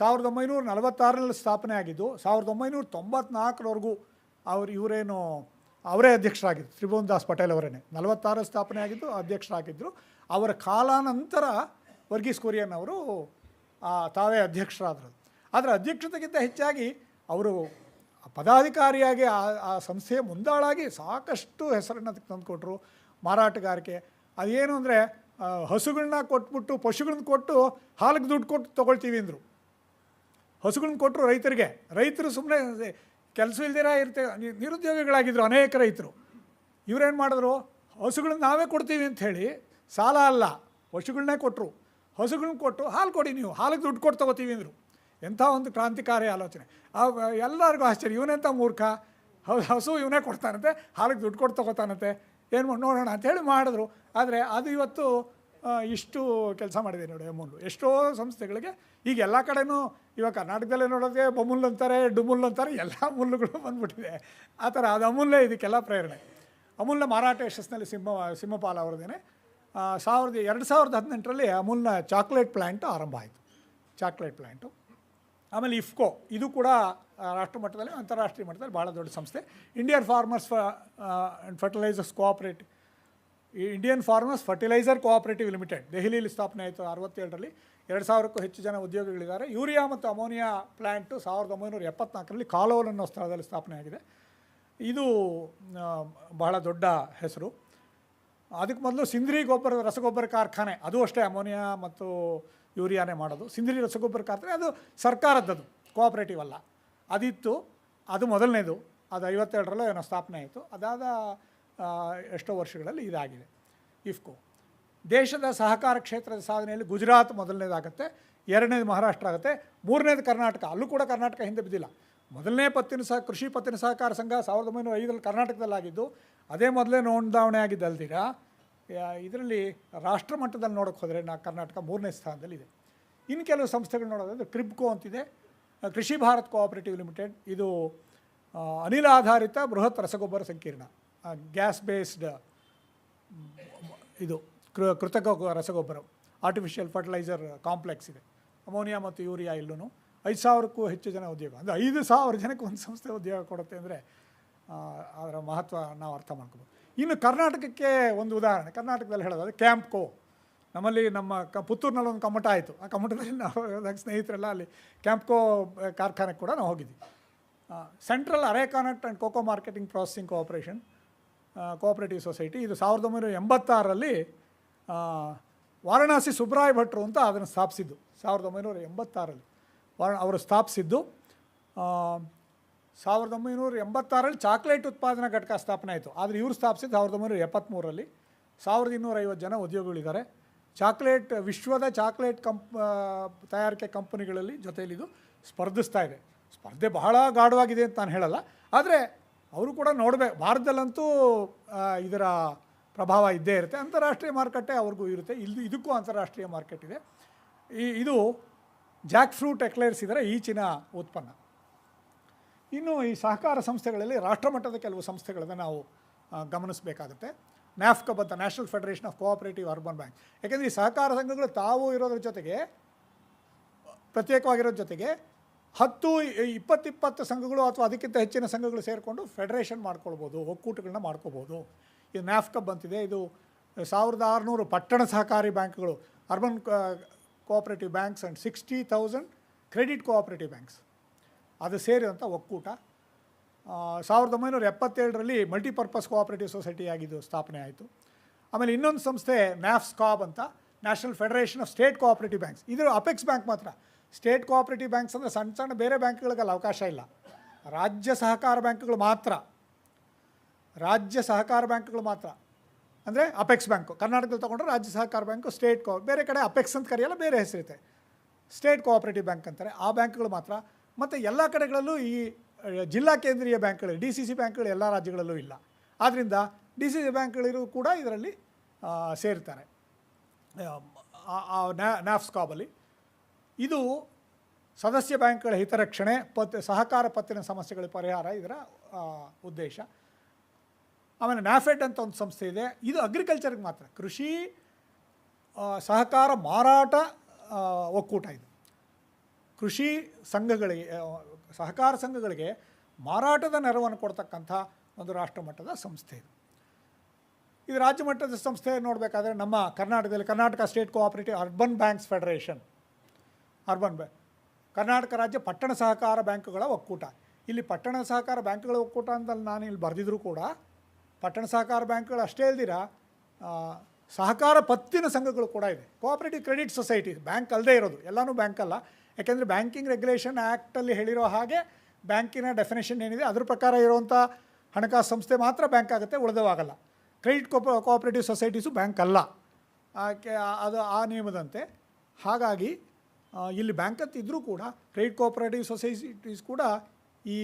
1946ರಲ್ಲಿ ಸ್ಥಾಪನೆ ಆಗಿದ್ದು, 1994ರವರೆಗೂ ಇವರೇನು ಅವರೇ ಅಧ್ಯಕ್ಷರಾಗಿದ್ದರು. ತ್ರಿಭುವನ್ ದಾಸ್ ಪಟೇಲ್ ಅವರೇ 46 ಸ್ಥಾಪನೆ ಆಗಿದ್ದು, ಅಧ್ಯಕ್ಷರಾಗಿದ್ದರು. ಅವರ ಕಾಲಾನಂತರ ವರ್ಗೀಸ್ ಕುರಿಯನ್ ಅವರು ತಾವೇ ಅಧ್ಯಕ್ಷರಾದರು. ಆದರೆ ಅಧ್ಯಕ್ಷತೆಗಿಂತ ಹೆಚ್ಚಾಗಿ ಅವರು ಪದಾಧಿಕಾರಿಯಾಗಿ ಆ ಸಂಸ್ಥೆಯ ಮುಂದಾಳಾಗಿ ಸಾಕಷ್ಟು ಹೆಸರನ್ನು ತಂದುಕೊಟ್ರು. ಮಾರಾಟಗಾರಿಕೆ ಅದೇನು ಅಂದರೆ, ಹಸುಗಳನ್ನ ಕೊಟ್ಬಿಟ್ಟು, ಪಶುಗಳನ್ನ ಕೊಟ್ಟು ಹಾಲಿಗೆ ದುಡ್ಡು ಕೊಟ್ಟು ತೊಗೊಳ್ತೀವಿ ಅಂದರು. ಹಸುಗಳನ್ನ ಕೊಟ್ಟರು ರೈತರಿಗೆ. ರೈತರು ಸುಮ್ಮನೆ ಕೆಲಸ ಇಲ್ದಿರ ನಿರುದ್ಯೋಗಿಗಳಾಗಿದ್ದರು ಅನೇಕ ರೈತರು. ಇವರೇನು ಮಾಡಿದ್ರು, ಹಸುಗಳನ್ನ ನಾವೇ ಕೊಡ್ತೀವಿ ಅಂಥೇಳಿ, ಸಾಲ ಅಲ್ಲ, ಪಶುಗಳನ್ನೇ ಕೊಟ್ಟರು. ಹಸುಗಳನ್ನ ಕೊಟ್ಟು ಹಾಲು ಕೊಡಿ, ನೀವು ಹಾಲಿಗೆ ದುಡ್ಡು ಕೊಟ್ಟು ತೊಗೋತೀವಿ ಅಂದರು. ಎಂಥ ಒಂದು ಕ್ರಾಂತಿಕಾರಿ ಆಲೋಚನೆ. ಎಲ್ಲರಿಗೂ ಆಶ್ಚರ್ಯ, ಇವನೆಂಥ ಮೂರ್ಖ, ಹಸು ಇವನೇ ಕೊಡ್ತಾನಂತೆ, ಹಾಲಿಗೆ ದುಡ್ಡು ಕೊಟ್ಟು ತೊಗೋತಾನಂತೆ, ಏನು ನೋಡೋಣ ಅಂಥೇಳಿ ಮಾಡಿದ್ರು. ಆದರೆ ಅದು ಇವತ್ತು ಇಷ್ಟು ಕೆಲಸ ಮಾಡಿದೆ ನೋಡಿ ಅಮೂಲ್. ಎಷ್ಟೋ ಸಂಸ್ಥೆಗಳಿಗೆ ಈಗ ಎಲ್ಲ ಕಡೆನೂ, ಇವಾಗ ಕರ್ನಾಟಕದಲ್ಲೇ ನೋಡೋದೇ ಬಮೂಲ್ ಅಂತಾರೆ, ಡುಮುಲ್ ಅಂತಾರೆ, ಎಲ್ಲ ಮುಳ್ಳುಗಳು ಬಂದ್ಬಿಟ್ಟಿದೆ. ಆ ಥರ ಅದು ಅಮೂಲ್ಯ ಇದಕ್ಕೆಲ್ಲ ಪ್ರೇರಣೆ. ಅಮೂಲ್ನ ಮಾರಾಟ ಯಶಸ್ಸಿನಲ್ಲಿ ಸಿಂಹಪಾಲ ಅವರದೇನೆ. 2018ರಲ್ಲಿ ಅಮೂಲ್ನ ಚಾಕ್ಲೇಟ್ ಪ್ಲ್ಯಾಂಟ್ ಆರಂಭ ಆಯಿತು. Chocolate plant. ಆಮೇಲೆ ಇಫ್ಕೋ, ಇದು ಕೂಡ ರಾಷ್ಟ್ರ ಮಟ್ಟದಲ್ಲಿ, ಅಂತಾರಾಷ್ಟ್ರೀಯ ಮಟ್ಟದಲ್ಲಿ ಭಾಳ ದೊಡ್ಡ ಸಂಸ್ಥೆ. Indian farmers fertiliser cooperative limited, ದೆಹಲಿಯಲ್ಲಿ ಸ್ಥಾಪನೆ ಆಯಿತು 67ರಲ್ಲಿ. 2000ಕ್ಕೂ ಹೆಚ್ಚು ಜನ ಉದ್ಯೋಗಿಗಳಿದ್ದಾರೆ. ಯೂರಿಯಾ ಮತ್ತು ಅಮೋನಿಯಾ ಪ್ಲ್ಯಾಂಟು 1974ರಲ್ಲಿ ಕಾಲೋಲ್ ಅನ್ನೋ ಸ್ಥಳದಲ್ಲಿ ಸ್ಥಾಪನೆ ಆಗಿದೆ. ಇದು ಬಹಳ ದೊಡ್ಡ ಹೆಸರು. ಅದಕ್ಕೆ ಮೊದಲು ಸಿಂದ್ರಿ ರಸಗೊಬ್ಬರ ಕಾರ್ಖಾನೆ, ಅದು ಅಷ್ಟೇ ಅಮೋನಿಯಾ ಮತ್ತು ಯೂರಿಯಾನೇ ಮಾಡೋದು. ಸಿಂದ್ರಿ ರಸಗೊಬ್ಬರ ಕಾರ್ಖಾನೆ ಅದು ಸರ್ಕಾರದ್ದದು, ಕೋಆಪರೇಟಿವ್ ಅಲ್ಲ. ಅದಿತ್ತು, ಅದು ಮೊದಲನೇದು. ಅದು 57ರಲ್ಲೂ ಏನೋ ಸ್ಥಾಪನೆ ಆಯಿತು. ಅದಾದ ಎಷ್ಟೋ ವರ್ಷಗಳಲ್ಲಿ ಇದಾಗಿದೆ ಇಫ್ಕೋ. ದೇಶದ ಸಹಕಾರ ಕ್ಷೇತ್ರದ ಸಾಧನೆಯಲ್ಲಿ ಗುಜರಾತ್ ಮೊದಲನೇದಾಗುತ್ತೆ, 2ನೇದು ಮಹಾರಾಷ್ಟ್ರ ಆಗುತ್ತೆ, 3ನೇದು ಕರ್ನಾಟಕ. ಅಲ್ಲೂ ಕೂಡ ಕರ್ನಾಟಕ ಹಿಂದೆ ಬಿದ್ದಿಲ್ಲ. ಮೊದಲನೇ ಕೃಷಿ ಪತ್ತಿನ ಸಹಕಾರ ಸಂಘ 1905ರಲ್ಲಿ ಕರ್ನಾಟಕದಲ್ಲಾಗಿದ್ದು, ಅದೇ ಮೊದಲೇ ನೋಂದಾವಣೆ ಆಗಿದ್ದಲ್ದಿರ ಇದರಲ್ಲಿ ರಾಷ್ಟ್ರ ಮಟ್ಟದಲ್ಲಿ ನೋಡೋಕ್ಕೆ ಹೋದರೆ ಕರ್ನಾಟಕ 3ನೇ ಸ್ಥಾನದಲ್ಲಿದೆ. ಇನ್ನು ಕೆಲವು ಸಂಸ್ಥೆಗಳು ನೋಡೋದಾದರೆ ಕ್ರಿಬ್ಕೋ ಅಂತಿದೆ, ಕೃಷಿ ಭಾರತ್ ಕೋಆಪರೇಟಿವ್ ಲಿಮಿಟೆಡ್. ಇದು ಅನಿಲ ಆಧಾರಿತ ಬೃಹತ್ ರಸಗೊಬ್ಬರ ಸಂಕೀರ್ಣ, ಗ್ಯಾಸ್ ಬೇಸ್ಡ್ ಇದು ಕೃತಕ ರಸಗೊಬ್ಬರ, ಆರ್ಟಿಫಿಷಿಯಲ್ ಫರ್ಟಿಲೈಸರ್ ಕಾಂಪ್ಲೆಕ್ಸ್ ಇದೆ. ಅಮೋನಿಯಾ ಮತ್ತು ಯೂರಿಯಾ ಇಲ್ಲೂ 5,000ಕ್ಕೂ ಹೆಚ್ಚು ಜನ ಉದ್ಯೋಗ, ಅಂದರೆ 5,000 ಜನಕ್ಕೆ ಒಂದು ಸಂಸ್ಥೆ ಉದ್ಯೋಗ ಕೊಡುತ್ತೆ ಅಂದರೆ ಅದರ ಮಹತ್ವ ನಾವು ಅರ್ಥ ಮಾಡ್ಕೋಬೋದು. ಇನ್ನು ಕರ್ನಾಟಕಕ್ಕೆ ಒಂದು ಉದಾಹರಣೆ, ಕರ್ನಾಟಕದಲ್ಲಿ ಹೇಳೋದಾದರೆ ಕ್ಯಾಂಪ್ಕೋ. ನಮ್ಮಲ್ಲಿ ಪುತ್ತೂರಿನಲ್ಲಿ ಒಂದು ಕಮ್ಮಟ ಆಯಿತು. ಆ ಕಮ್ಮಟದಲ್ಲಿ ನಾವು ಸ್ನೇಹಿತರೆಲ್ಲ ಅಲ್ಲಿ ಕ್ಯಾಂಪ್ಕೋ ಕಾರ್ಖಾನೆಗೆ ಕೂಡ ನಾವು ಹೋಗಿದ್ವಿ. Central arecanut and cocoa marketing processing cooperative society, ಇದು 1986ರಲ್ಲಿ ವಾರಣಾಸಿ ಸುಬ್ರಾಯ್ ಭಟ್ರು ಅಂತ ಅದನ್ನು ಸ್ಥಾಪಿಸಿದ್ದು. 1986ರಲ್ಲಿ ಅವರು ಸ್ಥಾಪಿಸಿದ್ದು. 1986ರಲ್ಲಿ ಚಾಕ್ಲೇಟ್ ಉತ್ಪಾದನಾ ಘಟಕ ಸ್ಥಾಪನೆ ಆಯಿತು. ಆದರೆ ಇವರು ಸ್ಥಾಪಿಸಿದ್ದು 1973ರಲ್ಲಿ. 1250 ಜನ ಉದ್ಯೋಗಿಗಳಿದ್ದಾರೆ. ವಿಶ್ವದ ಚಾಕ್ಲೇಟ್ ತಯಾರಿಕೆ ಕಂಪನಿಗಳಲ್ಲಿ ಜೊತೆಯಲ್ಲಿ ಇದು ಸ್ಪರ್ಧಿಸ್ತಾ ಇದೆ. ಸ್ಪರ್ಧೆ ಬಹಳ ಗಾಢವಾಗಿದೆ ಅಂತ ನಾನು ಹೇಳಲ್ಲ, ಆದರೆ ಅವರು ಕೂಡ ನೋಡಬೇಕು. ಭಾರತದಲ್ಲಂತೂ ಇದರ ಪ್ರಭಾವ ಇದ್ದೇ ಇರುತ್ತೆ. ಅಂತಾರಾಷ್ಟ್ರೀಯ ಮಾರುಕಟ್ಟೆ ಅವ್ರಿಗೂ ಇರುತ್ತೆ. ಇದಕ್ಕೂ ಅಂತಾರಾಷ್ಟ್ರೀಯ ಮಾರ್ಕೆಟ್ ಇದೆ. ಇದು ಜಾಕ್ ಫ್ರೂಟ್ ಎಕ್ಲೇರ್ಸ್ ಇದರ ಈಚಿನ ಉತ್ಪನ್ನ. ಇನ್ನು ಈ ಸಹಕಾರ ಸಂಸ್ಥೆಗಳಲ್ಲಿ ರಾಷ್ಟ್ರಮಟ್ಟದ ಕೆಲವು ಸಂಸ್ಥೆಗಳನ್ನು ನಾವು ಗಮನಿಸಬೇಕಾಗುತ್ತೆ. ನ್ಯಾಫ್ಕಬ್ ಅಂತ, national federation of cooperative urban bank. ಯಾಕೆಂದರೆ ಈ ಸಹಕಾರ ಸಂಘಗಳು ತಾವು ಇರೋದ್ರ ಜೊತೆಗೆ, ಪ್ರತ್ಯೇಕವಾಗಿರೋದ್ರ ಜೊತೆಗೆ 10-20 ಸಂಘಗಳು ಅಥವಾ ಅದಕ್ಕಿಂತ ಹೆಚ್ಚಿನ ಸಂಘಗಳು ಸೇರಿಕೊಂಡು ಫೆಡರೇಷನ್ ಮಾಡ್ಕೊಳ್ಬೋದು, ಒಕ್ಕೂಟಗಳನ್ನ ಮಾಡ್ಕೋಬೋದು. ಇದು ನ್ಯಾಫ್ಕಬ್ ಅಂತಿದೆ. ಇದು 1600 ಪಟ್ಟಣ ಸಹಕಾರಿ ಬ್ಯಾಂಕ್ಗಳು, urban cooperative banks and 60,000 credit cooperative banks ಅದು ಸೇರಿದಂಥ ಒಕ್ಕೂಟ. 1977ರಲ್ಲಿ ಮಲ್ಟಿಪರ್ಪಸ್ ಕೋಆಪರೇಟಿವ್ ಸೊಸೈಟಿ ಆಗಿದ್ದು ಸ್ಥಾಪನೆ ಆಯಿತು. ಆಮೇಲೆ ಇನ್ನೊಂದು ಸಂಸ್ಥೆ ನ್ಯಾಫ್ಸ್ಕಾಬ್ ಅಂತ, national federation of state cooperative banks. ಇದು ಅಪೆಕ್ಸ್ ಬ್ಯಾಂಕ್ ಮಾತ್ರ. ಸ್ಟೇಟ್ ಕೋಆಪರೇಟಿವ್ ಬ್ಯಾಂಕ್ಸ್ ಅಂದರೆ ಸಣ್ಣ ಸಣ್ಣ ಬೇರೆ ಬ್ಯಾಂಕ್ಗಳಿಗೆಲ್ಲ ಅವಕಾಶ ಇಲ್ಲ. ರಾಜ್ಯ ಸಹಕಾರ ಬ್ಯಾಂಕ್ಗಳು ಮಾತ್ರ. ಅಂದರೆ ಅಪೆಕ್ಸ್ ಬ್ಯಾಂಕು ಕರ್ನಾಟಕದಲ್ಲಿ ತೊಗೊಂಡ್ರೆ ರಾಜ್ಯ ಸಹಕಾರ ಬ್ಯಾಂಕು, ಸ್ಟೇಟ್ ಬೇರೆ ಕಡೆ ಅಪೆಕ್ಸ್ ಅಂತ ಕರೆಯಲ್ಲ, ಬೇರೆ ಹೆಸರಿರುತ್ತೆ. ಸ್ಟೇಟ್ ಕೋಆಪರೇಟಿವ್ ಬ್ಯಾಂಕ್ ಅಂತಾರೆ, ಆ ಬ್ಯಾಂಕ್ಗಳು ಮಾತ್ರ. ಮತ್ತು ಎಲ್ಲ ಕಡೆಗಳಲ್ಲೂ ಈ ಜಿಲ್ಲಾ ಕೇಂದ್ರೀಯ ಬ್ಯಾಂಕ್ಗಳು, DCC ಬ್ಯಾಂಕ್ಗಳು ಎಲ್ಲ ರಾಜ್ಯಗಳಲ್ಲೂ ಇಲ್ಲ. ಆದ್ದರಿಂದ DCC ಬ್ಯಾಂಕ್ಗಳಿರು ಕೂಡ ಇದರಲ್ಲಿ ಸೇರ್ತಾರೆ ನ್ಯಾಫ್ಸ್ಕಾಬಲ್ಲಿ. ಇದು ಸದಸ್ಯ ಬ್ಯಾಂಕ್ಗಳ ಹಿತರಕ್ಷಣೆ, ಸಹಕಾರ ಪತ್ತಿನ ಸಮಸ್ಯೆಗಳ ಪರಿಹಾರ ಇದರ ಉದ್ದೇಶ. ಆಮೇಲೆ ನ್ಯಾಫೆಡ್ ಅಂತ ಒಂದು ಸಂಸ್ಥೆ ಇದೆ. ಇದು ಅಗ್ರಿಕಲ್ಚರ್ಗೆ ಮಾತ್ರ, ಕೃಷಿ ಸಹಕಾರ ಮಾರಾಟ ಒಕ್ಕೂಟ. ಇದು ಕೃಷಿ ಸಂಘಗಳಿಗೆ, ಸಹಕಾರ ಸಂಘಗಳಿಗೆ ಮಾರಾಟದ ನೆರವನ್ನು ಕೊಡ್ತಕ್ಕಂಥ ಒಂದು ರಾಷ್ಟ್ರಮಟ್ಟದ ಸಂಸ್ಥೆ ಇದು. ಇದು ರಾಜ್ಯ ಮಟ್ಟದ ಸಂಸ್ಥೆ ನೋಡಬೇಕಾದ್ರೆ ನಮ್ಮ ಕರ್ನಾಟಕದಲ್ಲಿ Karnataka state cooperative urban banks federation, Karnataka ರಾಜ್ಯ ಪಟ್ಟಣ ಸಹಕಾರ ಬ್ಯಾಂಕುಗಳ ಒಕ್ಕೂಟ. ಇಲ್ಲಿ ಪಟ್ಟಣ ಸಹಕಾರ ಬ್ಯಾಂಕುಗಳ ಒಕ್ಕೂಟ ಅಂತ ನಾನು ಇಲ್ಲಿ ಬರೆದಿದ್ರು ಕೂಡ, ಪಟ್ಟಣ ಸಹಕಾರ ಬ್ಯಾಂಕ್ಗಳು ಅಷ್ಟೇ ಇಲ್ದಿರ ಸಹಕಾರ ಪತ್ತಿನ ಸಂಘಗಳು ಕೂಡ ಇದೆ. ಕೋಆಪರೇಟಿವ್ ಕ್ರೆಡಿಟ್ ಸೊಸೈಟಿ ಬ್ಯಾಂಕ್ ಅಲ್ಲದೆ ಇರೋದು, ಎಲ್ಲನೂ ಬ್ಯಾಂಕ್ ಅಲ್ಲ. ಯಾಕೆಂದರೆ ಬ್ಯಾಂಕಿಂಗ್ ರೆಗ್ಯುಲೇಷನ್ ಆ್ಯಕ್ಟಲ್ಲಿ ಹೇಳಿರೋ ಹಾಗೆ ಬ್ಯಾಂಕಿನ ಡೆಫಿನೇಷನ್ ಏನಿದೆ ಅದ್ರ ಪ್ರಕಾರ ಇರುವಂಥ ಹಣಕಾಸು ಸಂಸ್ಥೆ ಮಾತ್ರ ಬ್ಯಾಂಕ್ ಆಗುತ್ತೆ, ಉಳಿದವಾಗಲ್ಲ. ಕ್ರೆಡಿಟ್ ಕೋಆಪರೇಟಿವ್ ಸೊಸೈಟೀಸು ಬ್ಯಾಂಕ್ ಅಲ್ಲ, ಅದು ಆ ನಿಯಮದಂತೆ. ಹಾಗಾಗಿ ಇಲ್ಲಿ ಬ್ಯಾಂಕ್ ಅಂತ ಇದ್ದರೂ ಕೂಡ ಕ್ರೆಡಿಟ್ ಕೋಆಪರೇಟಿವ್ ಸೊಸೈಟೀಸ್ ಕೂಡ ಈ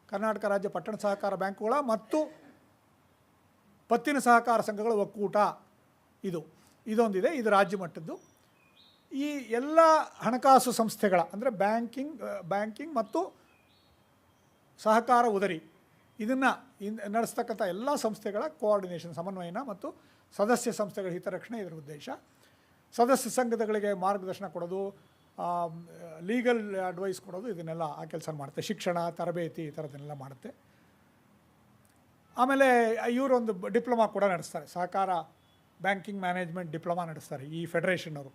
ಕರ್ನಾಟಕ ರಾಜ್ಯ ಪಟ್ಟಣ ಸಹಕಾರ ಬ್ಯಾಂಕುಗಳ ಮತ್ತು ಪತ್ತಿನ ಸಹಕಾರ ಸಂಘಗಳ ಒಕ್ಕೂಟ ಇದೊಂದಿದೆ. ಇದು ರಾಜ್ಯ ಮಟ್ಟದ್ದು. ಈ ಎಲ್ಲ ಹಣಕಾಸು ಸಂಸ್ಥೆಗಳ ಅಂದರೆ ಬ್ಯಾಂಕಿಂಗ್ ಮತ್ತು ಸಹಕಾರ ಉದರಿ ಇದನ್ನು ನಡೆಸ್ತಕ್ಕಂಥ ಎಲ್ಲ ಸಂಸ್ಥೆಗಳ ಕೋಆರ್ಡಿನೇಷನ್, ಸಮನ್ವಯನ ಮತ್ತು ಸದಸ್ಯ ಸಂಸ್ಥೆಗಳ ಹಿತರಕ್ಷಣೆ ಇದರ ಉದ್ದೇಶ. ಸದಸ್ಯ ಸಂಘಗಳಿಗೆ ಮಾರ್ಗದರ್ಶನ ಕೊಡೋದು, ಲೀಗಲ್ ಅಡ್ವೈಸ್ ಕೊಡೋದು, ಇದನ್ನೆಲ್ಲ ಆ ಕೆಲಸ ಮಾಡುತ್ತೆ. ಶಿಕ್ಷಣ, ತರಬೇತಿ ಈ ಥರದನ್ನೆಲ್ಲ ಮಾಡುತ್ತೆ. ಆಮೇಲೆ ಇವರೊಂದು ಡಿಪ್ಲೊಮಾ ಕೂಡ ನಡೆಸ್ತಾರೆ, ಸಹಕಾರ ಬ್ಯಾಂಕಿಂಗ್ ಮ್ಯಾನೇಜ್ಮೆಂಟ್ ಡಿಪ್ಲೊಮಾ ನಡೆಸ್ತಾರೆ ಈ ಫೆಡರೇಷನ್ನವರು.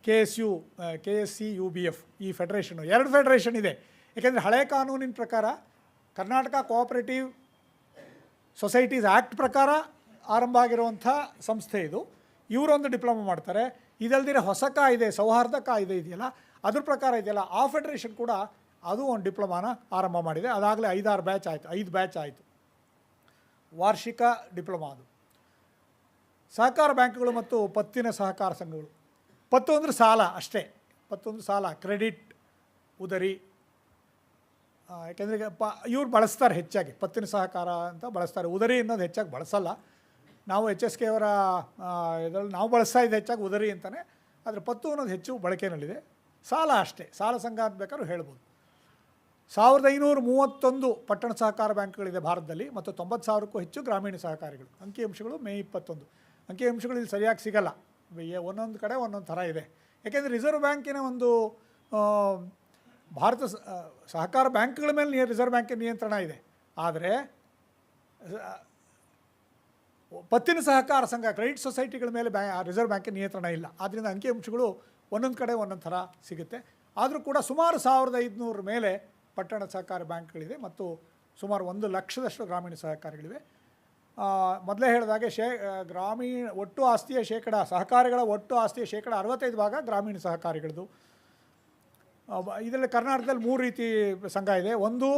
KSC UBF ಈ ಫೆಡರೇಷನ್ನು. 2 ಫೆಡರೇಷನ್ ಇದೆ. ಏಕೆಂದರೆ ಹಳೆ ಕಾನೂನಿನ ಪ್ರಕಾರ ಕರ್ನಾಟಕ ಕೋಆಪರೇಟಿವ್ ಸೊಸೈಟೀಸ್ ಆ್ಯಕ್ಟ್ ಪ್ರಕಾರ ಆರಂಭ ಆಗಿರುವಂಥ ಸಂಸ್ಥೆ ಇದು. ಇವರೊಂದು ಡಿಪ್ಲೊಮಾ ಮಾಡ್ತಾರೆ. ಇದಲ್ದಿರ ಹೊಸ ಕಾಯ್ದೆ, ಸೌಹಾರ್ದ ಕಾಯ್ದೆ ಇದೆಯಲ್ಲ, ಅದ್ರ ಪ್ರಕಾರ ಇದೆಯಲ್ಲ, ಆ ಫೆಡರೇಷನ್ ಕೂಡ ಅದು ಒಂದು ಡಿಪ್ಲೊಮಾನ ಆರಂಭ ಮಾಡಿದೆ. ಅದಾಗಲೇ 5 ಬ್ಯಾಚ್ ಆಯಿತು, ವಾರ್ಷಿಕ ಡಿಪ್ಲೊಮಾ ಅದು. ಸಹಕಾರ ಬ್ಯಾಂಕ್ಗಳು ಮತ್ತು ಪತ್ತಿನ ಸಹಕಾರ ಸಂಘಗಳು. ಪತ್ತು ಅಂದರೆ ಸಾಲ ಅಷ್ಟೇ, ಸಾಲ, ಕ್ರೆಡಿಟ್, ಉದರಿ. ಯಾಕೆಂದರೆ ಇವ್ರು ಬಳಸ್ತಾರೆ ಹೆಚ್ಚಾಗಿ, ಪತ್ತಿನ ಸಹಕಾರ ಅಂತ ಬಳಸ್ತಾರೆ. ಉದರಿ ಅನ್ನೋದು ಹೆಚ್ಚಾಗಿ ಬಳಸಲ್ಲ. ನಾವು HSK ಅವರ ಇದರಲ್ಲಿ ನಾವು ಬಳಸ್ತಾ ಇದ್ದ ಹೆಚ್ಚಾಗಿ ಉದರಿ ಅಂತಲೇ. ಆದರೆ ಪತ್ತು ಅನ್ನೋದು ಹೆಚ್ಚು ಬಳಕೆಯಲ್ಲಿದೆ. ಸಾಲ ಅಷ್ಟೇ, ಸಾಲ ಸಂಘ ಅಂತ ಬೇಕಾದ್ರೂ ಹೇಳ್ಬೋದು. 1531 ಪಟ್ಟಣ ಸಹಕಾರ ಬ್ಯಾಂಕ್ಗಳಿದೆ ಭಾರತದಲ್ಲಿ ಮತ್ತು 90,000ಕ್ಕೂ ಹೆಚ್ಚು ಗ್ರಾಮೀಣ ಸಹಕಾರಿಗಳು. ಅಂಕಿಅಂಶಗಳು ಮೇ 21. ಅಂಕಿಅಂಶಗಳು ಇಲ್ಲಿ ಸರಿಯಾಗಿ ಸಿಗಲ್ಲ, ಒಂದೊಂದು ಕಡೆ ಒಂದೊಂದು ಥರ ಇದೆ. ಯಾಕೆಂದರೆ ರಿಸರ್ವ್ ಬ್ಯಾಂಕಿನ ಒಂದು ಭಾರತ ಸಹಕಾರ ಬ್ಯಾಂಕ್ಗಳ ಮೇಲೆ ರಿಸರ್ವ್ ಬ್ಯಾಂಕಿನ ನಿಯಂತ್ರಣ ಇದೆ. ಆದರೆ ಪತ್ತಿನ ಸಹಕಾರ ಸಂಘ, ಕ್ರೆಡಿಟ್ ಸೊಸೈಟಿಗಳ ಮೇಲೆ ರಿಸರ್ವ್ ಬ್ಯಾಂಕಿನ ನಿಯಂತ್ರಣ ಇಲ್ಲ. ಆದ್ದರಿಂದ ಅಂಕಿಅಂಶಗಳು ಒಂದೊಂದು ಕಡೆ ಒಂದೊಂದು ಥರ ಸಿಗುತ್ತೆ. ಆದರೂ ಕೂಡ ಸುಮಾರು 1500 ಮೇಲೆ ಪಟ್ಟಣ ಸಹಕಾರ ಬ್ಯಾಂಕ್ಗಳಿದೆ ಮತ್ತು ಸುಮಾರು 1 ಲಕ್ಷದಷ್ಟು ಗ್ರಾಮೀಣ ಸಹಕಾರಿಗಳಿವೆ. ಮೊದಲೇ ಹೇಳಿದಾಗೆ ಒಟ್ಟು ಆಸ್ತಿಯ ಸಹಕಾರಿಗಳ ಒಟ್ಟು ಆಸ್ತಿಯ 65% ಗ್ರಾಮೀಣ ಸಹಕಾರಿಗಳದು. ಇದರಲ್ಲಿ ಕರ್ನಾಟಕದಲ್ಲಿ 3 ರೀತಿ ಸಂಘ ಇದೆ. ಒಂದು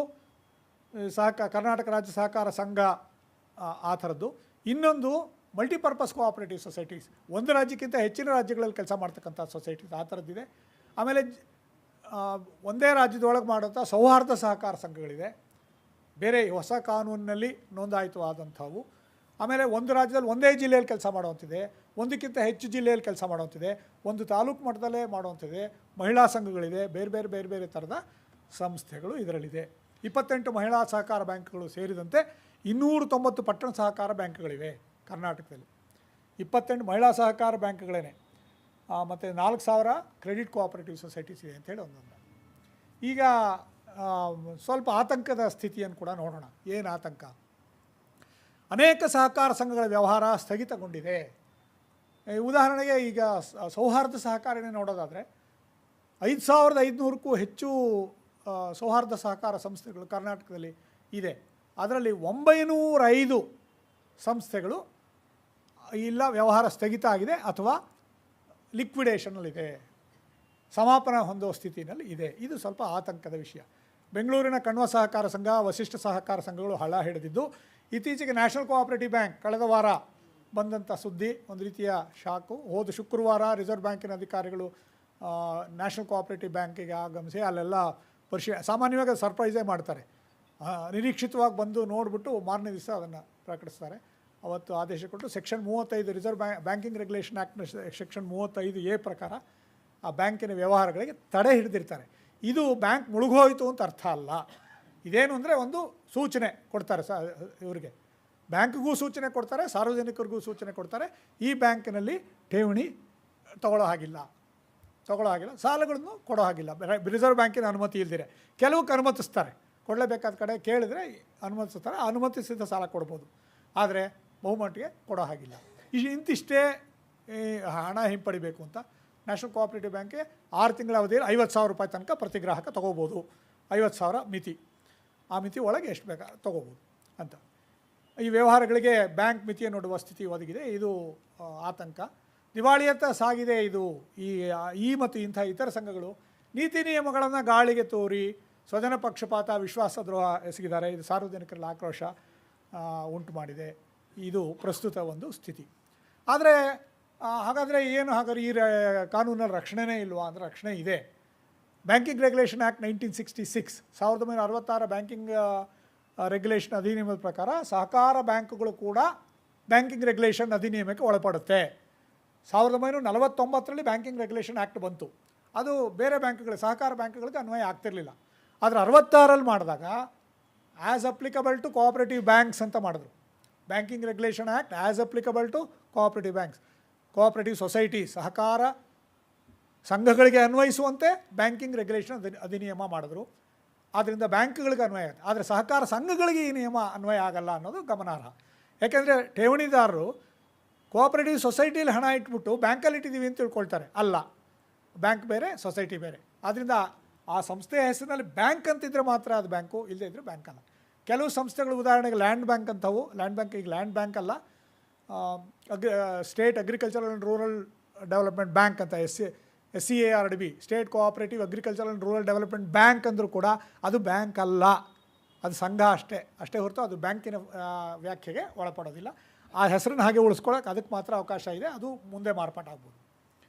ಕರ್ನಾಟಕ ರಾಜ್ಯ ಸಹಕಾರ ಸಂಘ ಆ ಥರದ್ದು. ಇನ್ನೊಂದು ಮಲ್ಟಿಪರ್ಪಸ್ ಕೋಆಪರೇಟಿವ್ ಸೊಸೈಟೀಸ್, ಒಂದು ರಾಜ್ಯಕ್ಕಿಂತ ಹೆಚ್ಚಿನ ರಾಜ್ಯಗಳಲ್ಲಿ ಕೆಲಸ ಮಾಡ್ತಕ್ಕಂಥ ಸೊಸೈಟೀಸ್ ಆ ಥರದ್ದಿದೆ. ಆಮೇಲೆ ಒಂದೇ ರಾಜ್ಯದೊಳಗೆ ಮಾಡುವಂಥ ಸೌಹಾರ್ದ ಸಹಕಾರ ಸಂಘಗಳಿದೆ, ಬೇರೆ ಹೊಸ ಕಾನೂನಿನಲ್ಲಿ ನೋಂದಾಯಿತವಾದಂಥವು. ಆಮೇಲೆ ಒಂದು ರಾಜ್ಯದಲ್ಲಿ ಒಂದೇ ಜಿಲ್ಲೆಯಲ್ಲಿ ಕೆಲಸ ಮಾಡುವಂತಿದೆ, ಒಂದಕ್ಕಿಂತ ಹೆಚ್ಚು ಜಿಲ್ಲೆಯಲ್ಲಿ ಕೆಲಸ ಮಾಡುವಂತಿದೆ, ಒಂದು ತಾಲೂಕು ಮಟ್ಟದಲ್ಲೇ ಮಾಡುವಂತಿದೆ, ಮಹಿಳಾ ಸಂಘಗಳಿದೆ, ಬೇರೆ ಬೇರೆ ಬೇರೆ ಬೇರೆ ಥರದ ಸಂಸ್ಥೆಗಳು ಇದರಲ್ಲಿದೆ. 28 ಮಹಿಳಾ ಸಹಕಾರ ಬ್ಯಾಂಕ್ಗಳು ಸೇರಿದಂತೆ 290 ಪಟ್ಟಣ ಸಹಕಾರ ಬ್ಯಾಂಕ್ಗಳಿವೆ ಕರ್ನಾಟಕದಲ್ಲಿ. 28 ಮಹಿಳಾ ಸಹಕಾರ ಬ್ಯಾಂಕ್ಗಳೇ, ಮತ್ತು 4000 ಕ್ರೆಡಿಟ್ ಕೋಆಪರೇಟಿವ್ ಸೊಸೈಟೀಸ್ ಇದೆ ಅಂತೇಳಿ ಒಂದೊಂದು. ಈಗ ಸ್ವಲ್ಪ ಆತಂಕದ ಸ್ಥಿತಿಯನ್ನು ಕೂಡ ನೋಡೋಣ. ಏನು ಆತಂಕ? ಅನೇಕ ಸಹಕಾರ ಸಂಘಗಳ ವ್ಯವಹಾರ ಸ್ಥಗಿತಗೊಂಡಿದೆ. ಉದಾಹರಣೆಗೆ ಈಗ ಸೌಹಾರ್ದ ಸಹಕಾರನೇ ನೋಡೋದಾದರೆ 5500ಕ್ಕೂ ಹೆಚ್ಚು ಸೌಹಾರ್ದ ಸಹಕಾರ ಸಂಸ್ಥೆಗಳು ಕರ್ನಾಟಕದಲ್ಲಿ ಇದೆ. ಅದರಲ್ಲಿ 905 ಸಂಸ್ಥೆಗಳು ಇಲ್ಲ ವ್ಯವಹಾರ ಸ್ಥಗಿತ ಆಗಿದೆ ಅಥವಾ ಲಿಕ್ವಿಡೇಷನಲ್ಲಿದೆ, ಸಮಾಪನ ಹೊಂದೋ ಸ್ಥಿತಿಯಲ್ಲಿ ಇದೆ. ಇದು ಸ್ವಲ್ಪ ಆತಂಕದ ವಿಷಯ. ಬೆಂಗಳೂರಿನ ಕಣ್ವ ಸಹಕಾರ ಸಂಘ, ವಸಿಷ್ಠ ಸಹಕಾರ ಸಂಘಗಳು ಹಳ್ಳ ಹಿಡಿದಿದ್ದು, ಇತ್ತೀಚೆಗೆ ನ್ಯಾಷನಲ್ ಕೋಆಪರೇಟಿವ್ ಬ್ಯಾಂಕ್ ಕಳೆದ ವಾರ ಬಂದಂಥ ಸುದ್ದಿ ಒಂದು ರೀತಿಯ ಶಾಕು. ಹೋದ ಶುಕ್ರವಾರ ರಿಸರ್ವ್ ಬ್ಯಾಂಕಿನ ಅಧಿಕಾರಿಗಳು ನ್ಯಾಷನಲ್ ಕೋಆಪರೇಟಿವ್ ಬ್ಯಾಂಕಿಗೆ ಆಗಮಿಸಿ ಅಲ್ಲೆಲ್ಲ ಸಾಮಾನ್ಯವಾಗಿ ಸರ್ಪ್ರೈಸೇ ಮಾಡ್ತಾರೆ. ನಿರೀಕ್ಷಿತವಾಗಿ ಬಂದು ನೋಡಿಬಿಟ್ಟು ಮಾರನೇ ದಿವಸ ಅದನ್ನು ಪ್ರಕಟಿಸ್ತಾರೆ. ಅವತ್ತು ಆದೇಶ ಕೊಟ್ಟು ಸೆಕ್ಷನ್ 35 ರಿಸರ್ವ್ ಬ್ಯಾಂಕಿಂಗ್ ರೆಗ್ಯುಲೇಷನ್ ಆ್ಯಕ್ಟ್ನ ಸೆಕ್ಷನ್ 35A ಪ್ರಕಾರ ಆ ಬ್ಯಾಂಕಿನ ವ್ಯವಹಾರಗಳಿಗೆ ತಡೆ ಹಿಡಿದಿರ್ತಾರೆ. ಇದು ಬ್ಯಾಂಕ್ ಮುಳುಗೋಯಿತು ಅಂತ ಅರ್ಥ ಅಲ್ಲ. ಇದೇನು ಅಂದರೆ ಒಂದು ಸೂಚನೆ ಕೊಡ್ತಾರೆ ಇವರಿಗೆ, ಬ್ಯಾಂಕ್ಗೂ ಸೂಚನೆ ಕೊಡ್ತಾರೆ, ಸಾರ್ವಜನಿಕರಿಗೂ ಸೂಚನೆ ಕೊಡ್ತಾರೆ. ಈ ಬ್ಯಾಂಕಿನಲ್ಲಿ ಠೇವಣಿ ತಗೊಳ್ಳೋ ಹಾಗಿಲ್ಲ, ಸಾಲಗಳನ್ನು ಕೊಡೋ ಹಾಗಿಲ್ಲ, ರಿಸರ್ವ್ ಬ್ಯಾಂಕಿನ ಅನುಮತಿ ಇಲ್ದಿರೆ. ಕೆಲವಕ್ಕೆ ಅನುಮತಿಸ್ತಾರೆ, ಕೊಡಲೇಬೇಕಾದ ಕಡೆ ಕೇಳಿದರೆ ಅನುಮತಿಸ್ತಾರೆ, ಅನುಮತಿಸಿದ ಸಾಲ ಕೊಡ್ಬೋದು. ಆದರೆ ಬಹುಮಟ್ಟಿಗೆ ಕೊಡೋ ಹಾಗಿಲ್ಲ. ಇಂತಿಷ್ಟೇ ಹಣ ಹಿಂಪಡಿಬೇಕು ಅಂತ ನ್ಯಾಷನಲ್ ಕೋಆಪರೇಟಿವ್ ಬ್ಯಾಂಕ್ಗೆ 6 ತಿಂಗಳ ಅವಧಿಯಲ್ಲಿ 50,000 ರೂಪಾಯಿ ತನಕ ಪ್ರತಿ ಗ್ರಾಹಕ ತೊಗೋಬೋದು. 50,000 ಮಿತಿ, ಆ ಮಿತಿ ಒಳಗೆ ಎಷ್ಟು ಬೇಕಾ ತೊಗೋಬೋದು ಅಂತ. ಈ ವ್ಯವಹಾರಗಳಿಗೆ ಬ್ಯಾಂಕ್ ಮಿತಿಯನ್ನು ನೋಡುವ ಸ್ಥಿತಿ ಒದಗಿದೆ. ಇದು ಆತಂಕ. ದಿವಾಳಿಯತ್ತ ಸಾಗಿದೆ ಇದು. ಈ ಮತ್ತು ಇಂಥ ಇತರ ಸಂಘಗಳು ನೀತಿ ನಿಯಮಗಳನ್ನು ಗಾಳಿಗೆ ತೋರಿ ಸ್ವಜನ ಪಕ್ಷಪಾತ, ವಿಶ್ವಾಸದ್ರೋಹ ಎಸಗಿದ್ದಾರೆ. ಇದು ಸಾರ್ವಜನಿಕರಲ್ಲಿ ಆಕ್ರೋಶ ಉಂಟು ಮಾಡಿದೆ. ಇದು ಪ್ರಸ್ತುತ ಒಂದು ಸ್ಥಿತಿ. ಆದರೆ ಹಾಗಾದರೆ ಏನು, ಹಾಗಾದ್ರೆ ಈ ಕಾನೂನಲ್ಲಿ ರಕ್ಷಣೆನೇ ಇಲ್ವಾ ಅಂದರೆ ರಕ್ಷಣೆ ಇದೆ. Banking regulation act 1966 1966 banking regulation ಅಧಿನಿಯಮದ ಪ್ರಕಾರ ಸಹಕಾರ ಬ್ಯಾಂಕುಗಳು ಕೂಡ ಬ್ಯಾಂಕಿಂಗ್ ರೆಗ್ಯುಲೇಷನ್ ಅಧಿನಿಯಮಕ್ಕೆ ಒಳಪಡುತ್ತೆ. 1949ರಲ್ಲಿ ಬ್ಯಾಂಕಿಂಗ್ ರೆಗ್ಯುಲೇಷನ್ ಆ್ಯಕ್ಟ್ ಬಂತು. ಅದು ಬೇರೆ ಬ್ಯಾಂಕ್ಗಳು, ಸಹಕಾರ ಬ್ಯಾಂಕ್ಗಳಿಗೆ ಅನ್ವಯ ಆಗ್ತಿರಲಿಲ್ಲ. ಆದರೆ 66ರಲ್ಲಿ ಮಾಡಿದಾಗ as applicable to cooperative banks ಅಂತ ಮಾಡಿದ್ರು. Banking regulation act as applicable to cooperative banks, cooperative society, ಸಹಕಾರ ಸಂಘಗಳಿಗೆ ಅನ್ವಯಿಸುವಂತೆ ಬ್ಯಾಂಕಿಂಗ್ ರೆಗ್ಯುಲೇಷನ್ ಅಧಿನಿಯಮ ಮಾಡಿದ್ರು. ಆದ್ದರಿಂದ ಬ್ಯಾಂಕ್ಗಳಿಗೆ ಅನ್ವಯ ಆಗುತ್ತೆ. ಆದರೆ ಸಹಕಾರ ಸಂಘಗಳಿಗೆ ಈ ನಿಯಮ ಅನ್ವಯ ಆಗಲ್ಲ ಅನ್ನೋದು ಗಮನಾರ್ಹ. ಯಾಕೆಂದರೆ ಠೇವಣಿದಾರರು ಕೋಆಪರೇಟಿವ್ ಸೊಸೈಟಿಯಲ್ಲಿ ಹಣ ಇಟ್ಬಿಟ್ಟು ಬ್ಯಾಂಕಲ್ಲಿ ಇಟ್ಟಿದ್ದೀವಿ ಅಂತ ತಿಳ್ಕೊಳ್ತಾರೆ. ಅಲ್ಲ, ಬ್ಯಾಂಕ್ ಬೇರೆ, ಸೊಸೈಟಿ ಬೇರೆ. ಆದ್ದರಿಂದ ಆ ಸಂಸ್ಥೆಯ ಹೆಸರಿನಲ್ಲಿ ಬ್ಯಾಂಕ್ ಅಂತಿದ್ರೆ ಮಾತ್ರ ಅದು ಬ್ಯಾಂಕು, ಇಲ್ಲದೇ ಇದ್ದರೆ ಬ್ಯಾಂಕ್ ಅಲ್ಲ. ಕೆಲವು ಸಂಸ್ಥೆಗಳು ಉದಾಹರಣೆಗೆ ಲ್ಯಾಂಡ್ ಬ್ಯಾಂಕ್ ಅಂತವು. ಲ್ಯಾಂಡ್ ಬ್ಯಾಂಕ್ ಈಗ ಲ್ಯಾಂಡ್ ಬ್ಯಾಂಕ್ ಅಲ್ಲ, state agricultural and rural development bank ಅಂತ SCARDB, state cooperative agricultural and rural development bank ಅಂದರೂ ಕೂಡ ಅದು ಬ್ಯಾಂಕ್ ಅಲ್ಲ, ಅದು ಸಂಘ ಅಷ್ಟೇ ಹೊರತು ಅದು ಬ್ಯಾಂಕಿನ ವ್ಯಾಖ್ಯೆಗೆ ಒಳಪಡೋದಿಲ್ಲ. ಆ ಹೆಸರನ್ನು ಹಾಗೆ ಉಳಿಸ್ಕೊಳ್ಳೋಕೆ ಅದಕ್ಕೆ ಮಾತ್ರ ಅವಕಾಶ ಇದೆ. ಅದು ಮುಂದೆ ಮಾರ್ಪಾಟಾಗ್ಬೋದು.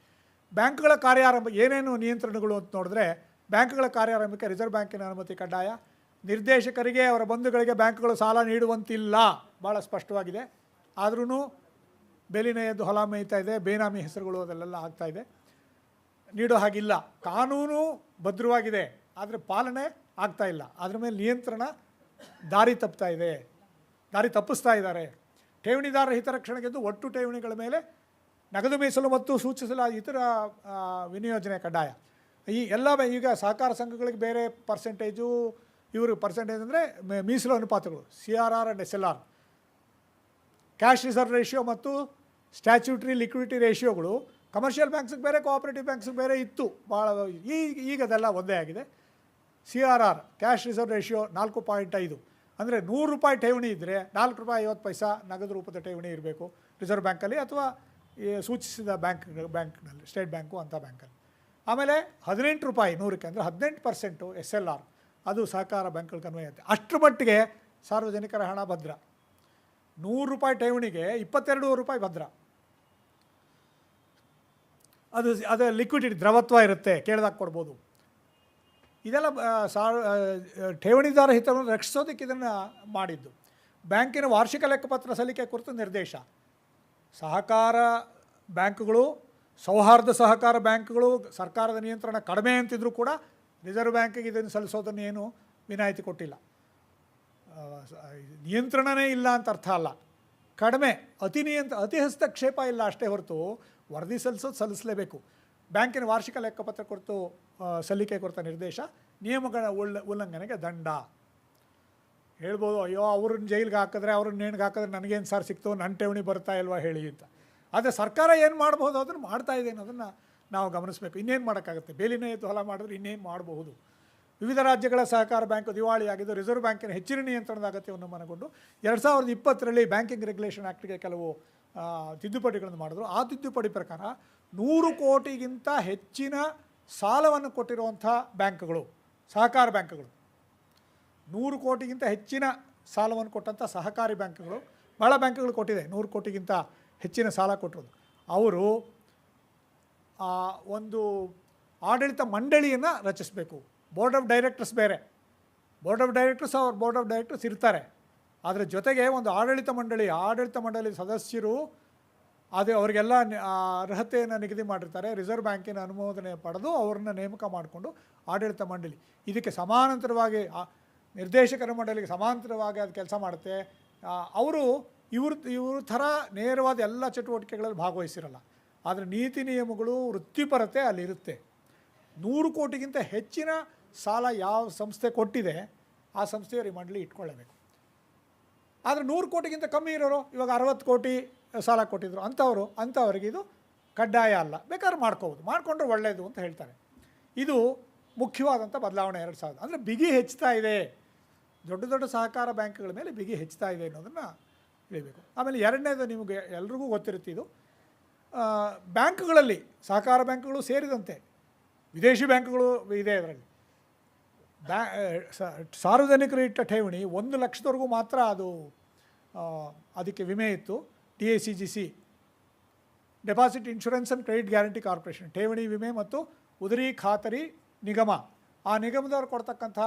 ಬ್ಯಾಂಕ್ಗಳ ಕಾರ್ಯಾರಂಭ ಏನೇನು ನಿಯಂತ್ರಣಗಳು ಅಂತ ನೋಡಿದ್ರೆ, ಬ್ಯಾಂಕ್ಗಳ ಕಾರ್ಯಾರಂಭಕ್ಕೆ ರಿಸರ್ವ್ ಬ್ಯಾಂಕಿನ ಅನುಮತಿ ಕಡ್ಡಾಯ. ನಿರ್ದೇಶಕರಿಗೆ ಅವರ ಬಂಧುಗಳಿಗೆ ಬ್ಯಾಂಕ್ಗಳು ಸಾಲ ನೀಡುವಂತಿಲ್ಲ, ಭಾಳ ಸ್ಪಷ್ಟವಾಗಿದೆ. ಆದ್ರೂ ಬೇಲಿನ ಎದ್ದು ಹೊಲ ಮೇಯ್ತಾ ಇದೆ, ಬೇನಾಮಿ ಹೆಸರುಗಳು ಅದೆಲ್ಲ ಆಗ್ತಾಯಿದೆ. ನೀಡೋ ಹಾಗಿಲ್ಲ. ಕಾನೂನು ಭದ್ರವಾಗಿದೆ, ಆದರೆ ಪಾಲನೆ ಆಗ್ತಾಯಿಲ್ಲ. ಅದ್ರ ಮೇಲೆ ನಿಯಂತ್ರಣ ದಾರಿ ತಪ್ಪಿಸ್ತಾ ಇದ್ದಾರೆ. ಠೇವಣಿದಾರರ ಹಿತರಕ್ಷಣೆಗೆಂದು ಒಟ್ಟು ಠೇವಣಿಗಳ ಮೇಲೆ ನಗದು ಮೀಸಲು ಮತ್ತು ಸೂಚಿಸಲಾದ ಇತರ ವಿನಿಯೋಜನೆ ಕಡ್ಡಾಯ. ಈಗ ಸಹಕಾರ ಸಂಘಗಳಿಗೆ ಬೇರೆ ಪರ್ಸೆಂಟೇಜು, ಇವರು ಪರ್ಸೆಂಟೇಜ್ ಅಂದರೆ ಮೀಸಲು ಅನುಪಾತಗಳು, CRR and SLR, cash reserve ratio ಮತ್ತು ಸ್ಟ್ಯಾಚ್ಯೂಟ್ರಿ ಲಿಕ್ವಿಡಿಟಿ ರೇಷಿಯೋಗಳು ಕಮರ್ಷಿಯಲ್ ಬ್ಯಾಂಕ್ಸಿಗೆ ಬೇರೆ, ಕೋಆಪರೇಟಿವ್ ಬ್ಯಾಂಕ್ಸಿಗೆ ಬೇರೆ ಇತ್ತು ಭಾಳ. ಈಗ ಅದೆಲ್ಲ ಒಂದೇ ಆಗಿದೆ. CRR ಕ್ಯಾಶ್ ರಿಸರ್ವ್ ರೇಷಿಯೋ 4.5, ಅಂದರೆ 100 ರೂಪಾಯಿ ಠೇವಣಿ ಇದ್ದರೆ 4 ರೂಪಾಯಿ 50 ಪೈಸಾ ನಗದು ರೂಪದ ಠೇವಣಿ ಇರಬೇಕು ರಿಸರ್ವ್ ಬ್ಯಾಂಕಲ್ಲಿ ಅಥವಾ ಸೂಚಿಸಿದ ಬ್ಯಾಂಕ್ನಲ್ಲಿ, ಸ್ಟೇಟ್ ಬ್ಯಾಂಕು ಅಂಥ ಬ್ಯಾಂಕಲ್ಲಿ. ಆಮೇಲೆ 18 ರೂಪಾಯಿ 100ಕ್ಕೆ, ಅಂದರೆ 18% SLR, ಅದು ಸಹಕಾರ ಬ್ಯಾಂಕ್ಗಳಿಗೆ ಅನ್ವಯ ಆಗುತ್ತೆ. ಅಷ್ಟರ ಮಟ್ಟಿಗೆ ಸಾರ್ವಜನಿಕರ ಹಣ ಭದ್ರ. ₹100 ಠೇವಣಿಗೆ ₹22 ಭದ್ರ. ಅದು ಲಿಕ್ವಿಡಿಟಿ ದ್ರವತ್ವ ಇರುತ್ತೆ, ಕೇಳಿದಾಗ ಕೊಡ್ಬೋದು. ಇದೆಲ್ಲ ಠೇವಣಿದಾರ ಹಿತವನ್ನು ರಕ್ಷಿಸೋದಕ್ಕೆ ಇದನ್ನು ಮಾಡಿದ್ದು. ಬ್ಯಾಂಕಿನ ವಾರ್ಷಿಕ ಲೆಕ್ಕಪತ್ರ ಸಲ್ಲಿಕೆ ಕುರಿತು ನಿರ್ದೇಶ. ಸಹಕಾರ ಬ್ಯಾಂಕ್ಗಳು, ಸೌಹಾರ್ದ ಸಹಕಾರ ಬ್ಯಾಂಕ್ಗಳು ಸರ್ಕಾರದ ನಿಯಂತ್ರಣ ಕಡಿಮೆ ಅಂತಿದ್ರೂ ಕೂಡ ರಿಸರ್ವ್ ಬ್ಯಾಂಕಿಗೆ ಇದನ್ನು ಸಲ್ಲಿಸೋದನ್ನು ಏನು ವಿನಾಯಿತಿ ಕೊಟ್ಟಿಲ್ಲ. ನಿಯಂತ್ರಣನೇ ಇಲ್ಲ ಅಂತ ಅರ್ಥ ಅಲ್ಲ, ಕಡಿಮೆ, ಅತಿ ಹಸ್ತಕ್ಷೇಪ ಇಲ್ಲ ಅಷ್ಟೇ ಹೊರತು ವರದಿ ಸಲ್ಲಿಸಲೇಬೇಕು. ಬ್ಯಾಂಕಿನ ವಾರ್ಷಿಕ ಲೆಕ್ಕಪತ್ರ ಕುರಿತು ಸಲ್ಲಿಕೆ ಕುರಿತ ನಿರ್ದೇಶ. ನಿಯಮಗಳ ಉಲ್ಲಂಘನೆಗೆ ದಂಡ. ಹೇಳ್ಬೋದು, ಅಯ್ಯೋ ಅವ್ರನ್ನ ಜೈಲಿಗೆ ಹಾಕಿದ್ರೆ, ಅವ್ರನ್ನ ನೇಣಿಗೆ ಹಾಕಿದ್ರೆ ನನಗೇನು ಸರ್ ಸಿಕ್ತು, ನನ್ನ ಠೇವಣಿ ಬರ್ತಾ ಇಲ್ವಾ ಹೇಳಿ ಅಂತ. ಆದರೆ ಸರ್ಕಾರ ಏನು ಮಾಡ್ಬೋದು ಅದನ್ನು ಮಾಡ್ತಾ ಇದೆ ಅನ್ನೋದನ್ನು ನಾವು ಗಮನಿಸಬೇಕು. ಇನ್ನೇನು ಮಾಡೋಕ್ಕಾಗುತ್ತೆ? ಬೇಲಿನೇ ಎದ್ದು ಹೊಲ ಮಾಡಿದ್ರೆ ಇನ್ನೇನು ಮಾಡಬಹುದು? ವಿವಿಧ ರಾಜ್ಯಗಳ ಸಹಕಾರ ಬ್ಯಾಂಕ್ ದಿವಾಳಿಯಾಗಿದ್ದು ರಿಸರ್ವ್ ಬ್ಯಾಂಕಿನ ಹೆಚ್ಚಿನ ನಿಯಂತ್ರಣದ ಅಗತ್ಯವನ್ನು ಮನಗೊಂಡು 2020ರಲ್ಲಿ ಬ್ಯಾಂಕಿಂಗ್ ರೆಗ್ಯುಲೇಷನ್ ಆ್ಯಕ್ಟ್ಗೆ ಕೆಲವು ತಿದ್ದುಪಡಿಗಳನ್ನು ಮಾಡಿದ್ರು. ಆ ತಿದ್ದುಪಡಿ ಪ್ರಕಾರ 100 ಕೋಟಿಗಿಂತ ಹೆಚ್ಚಿನ ಸಾಲವನ್ನು ಕೊಟ್ಟಿರುವಂಥ ಬ್ಯಾಂಕ್ಗಳು, ಸಹಕಾರ ಬ್ಯಾಂಕ್ಗಳು, 100 ಕೋಟಿಗಿಂತ ಹೆಚ್ಚಿನ ಸಾಲವನ್ನು ಕೊಟ್ಟಂಥ ಸಹಕಾರಿ ಬ್ಯಾಂಕ್ಗಳು, ಭಾಳ ಬ್ಯಾಂಕ್ಗಳು ಕೊಟ್ಟಿದೆ 100 ಕೋಟಿಗಿಂತ ಹೆಚ್ಚಿನ ಸಾಲ ಕೊಟ್ಟಿರೋದು. ಅವರು ಒಂದು ಆಡಳಿತ ಮಂಡಳಿಯನ್ನು ರಚಿಸಬೇಕು. ಬೋರ್ಡ್ ಆಫ್ ಡೈರೆಕ್ಟರ್ಸ್ ಬೇರೆ, ಬೋರ್ಡ್ ಆಫ್ ಡೈರೆಕ್ಟರ್ಸ್ ಇರ್ತಾರೆ. ಅದರ ಜೊತೆಗೆ ಒಂದು ಆಡಳಿತ ಮಂಡಳಿ ಸದಸ್ಯರು ಅವರಿಗೆಲ್ಲ ಅರ್ಹತೆಯನ್ನು ನಿಗದಿ ಮಾಡಿರ್ತಾರೆ. ರಿಸರ್ವ್ ಬ್ಯಾಂಕಿನ ಅನುಮೋದನೆ ಪಡೆದು ಅವ್ರನ್ನ ನೇಮಕ ಮಾಡಿಕೊಂಡು ಆಡಳಿತ ಮಂಡಳಿ ಇದಕ್ಕೆ ಸಮಾನಾಂತರವಾಗಿ ನಿರ್ದೇಶಕರ ಮಂಡಳಿಗೆ ಸಮಾಂತರವಾಗಿ ಅದು ಕೆಲಸ ಮಾಡುತ್ತೆ. ಅವರು ಇವ್ರ ಥರ ನೇರವಾದ ಎಲ್ಲ ಚಟುವಟಿಕೆಗಳಲ್ಲಿ ಭಾಗವಹಿಸಿರಲ್ಲ. ಆದರೆ ನೀತಿ ನಿಯಮಗಳು, ವೃತ್ತಿಪರತೆ ಅಲ್ಲಿರುತ್ತೆ. 100 ಕೋಟಿಗಿಂತ ಹೆಚ್ಚಿನ ಸಾಲ ಯಾವ ಸಂಸ್ಥೆ ಕೊಟ್ಟಿದೆ ಆ ಸಂಸ್ಥೆಯವರು ಈ ಮಂಡಳಿ ಇಟ್ಕೊಳ್ಳಬೇಕು. ಆದರೆ 100 ಕೋಟಿಗಿಂತ ಕಮ್ಮಿ ಇರೋರು, ಇವಾಗ 60 ಕೋಟಿ ಸಾಲ ಕೊಟ್ಟಿದ್ರು ಅಂಥವ್ರಿಗೆ ಇದು ಕಡ್ಡಾಯ ಅಲ್ಲ, ಬೇಕಾದ್ರೆ ಮಾಡಿಕೊಂಡ್ರೆ ಒಳ್ಳೆಯದು ಅಂತ ಹೇಳ್ತಾರೆ. ಇದು ಮುಖ್ಯವಾದಂಥ ಬದಲಾವಣೆ 2000. ಅಂದರೆ ಬಿಗಿ ಹೆಚ್ಚುತ್ತಾ ಇದೆ, ದೊಡ್ಡ ಸಹಕಾರ ಬ್ಯಾಂಕ್ಗಳ ಮೇಲೆ ಬಿಗಿ ಹೆಚ್ಚುತ್ತಾ ಇದೆ ಅನ್ನೋದನ್ನು ತಿಳಿಬೇಕು. ಆಮೇಲೆ ಎರಡನೇದು, ನಿಮಗೆ ಎಲ್ರಿಗೂ ಗೊತ್ತಿರುತ್ತೆ, ಇದು ಬ್ಯಾಂಕ್ಗಳಲ್ಲಿ ಸಹಕಾರ ಬ್ಯಾಂಕ್ಗಳು ಸೇರಿದಂತೆ ವಿದೇಶಿ ಬ್ಯಾಂಕ್ಗಳು ಇದೆ. ಇದರಲ್ಲಿ ಸಾರ್ವಜನಿಕರು ಇಟ್ಟ ಠೇವಣಿ 1 ಲಕ್ಷದವರೆಗೂ ಮಾತ್ರ ಅದಕ್ಕೆ ವಿಮೆ ಇತ್ತು. DICGC, deposit insurance and credit guarantee corporation, ಠೇವಣಿ ವಿಮೆ ಮತ್ತು ಉದರಿ ಖಾತರಿ ನಿಗಮ, ಆ ನಿಗಮದವ್ರು ಕೊಡ್ತಕ್ಕಂಥ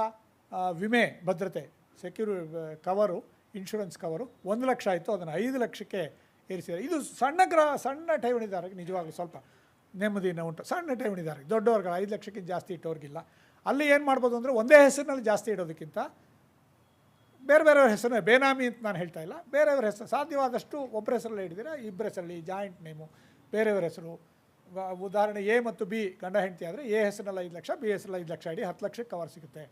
ವಿಮೆ ಭದ್ರತೆ, ಕವರು, ಇನ್ಶೂರೆನ್ಸ್ ಕವರು 1 ಲಕ್ಷ ಆಯಿತು, ಅದನ್ನು 5 ಲಕ್ಷಕ್ಕೆ ಏರಿಸಿದ್ದಾರೆ. ಇದು ಸಣ್ಣ ಠೇವಣಿದಾರರಿಗೆ ನಿಜವಾಗ್ಲೂ ಸ್ವಲ್ಪ ನೆಮ್ಮದಿನ ಉಂಟು. ಸಣ್ಣ ಠೇವಣಿದಾರರಿಗೆ, ದೊಡ್ಡವ್ರಿಗೆ 5 ಲಕ್ಷಕ್ಕಿಂತ ಜಾಸ್ತಿ ಇಟ್ಟವ್ರಿಗಿಲ್ಲ. ಅಲ್ಲಿ ಏನು ಮಾಡ್ಬೋದು ಅಂದರೆ, ಒಂದೇ ಹೆಸರಿನಲ್ಲಿ ಜಾಸ್ತಿ ಇಡೋದಕ್ಕಿಂತ ಬೇರೆ ಹೆಸರು, ಬೇನಾಮಿ ಅಂತ ನಾನು ಹೇಳ್ತಾ ಇಲ್ಲ, ಬೇರೆಯವ್ರ ಹೆಸರು ಸಾಧ್ಯವಾದಷ್ಟು ಒಬ್ಬರ ಹೆಸರಲ್ಲೇ ಹಿಡಿದಿರ, ಇಬ್ಬರ ಹೆಸರಲ್ಲಿ ಜಾಯಿಂಟ್ ನೇಮು, ಬೇರೆಯವ್ರ ಹೆಸರು. ಉದಾಹರಣೆ A ಮತ್ತು B ಗಂಡ ಹೆಂಡತಿ ಆದರೆ A ಹೆಸರಲ್ಲಿ 5 ಲಕ್ಷ, B ಹೆಸರಲ್ಲಿ 5 ಲಕ್ಷ ಇಡಿ, 10 ಲಕ್ಷಕ್ಕೆ ಕವರ್ ಸಿಗುತ್ತೆ.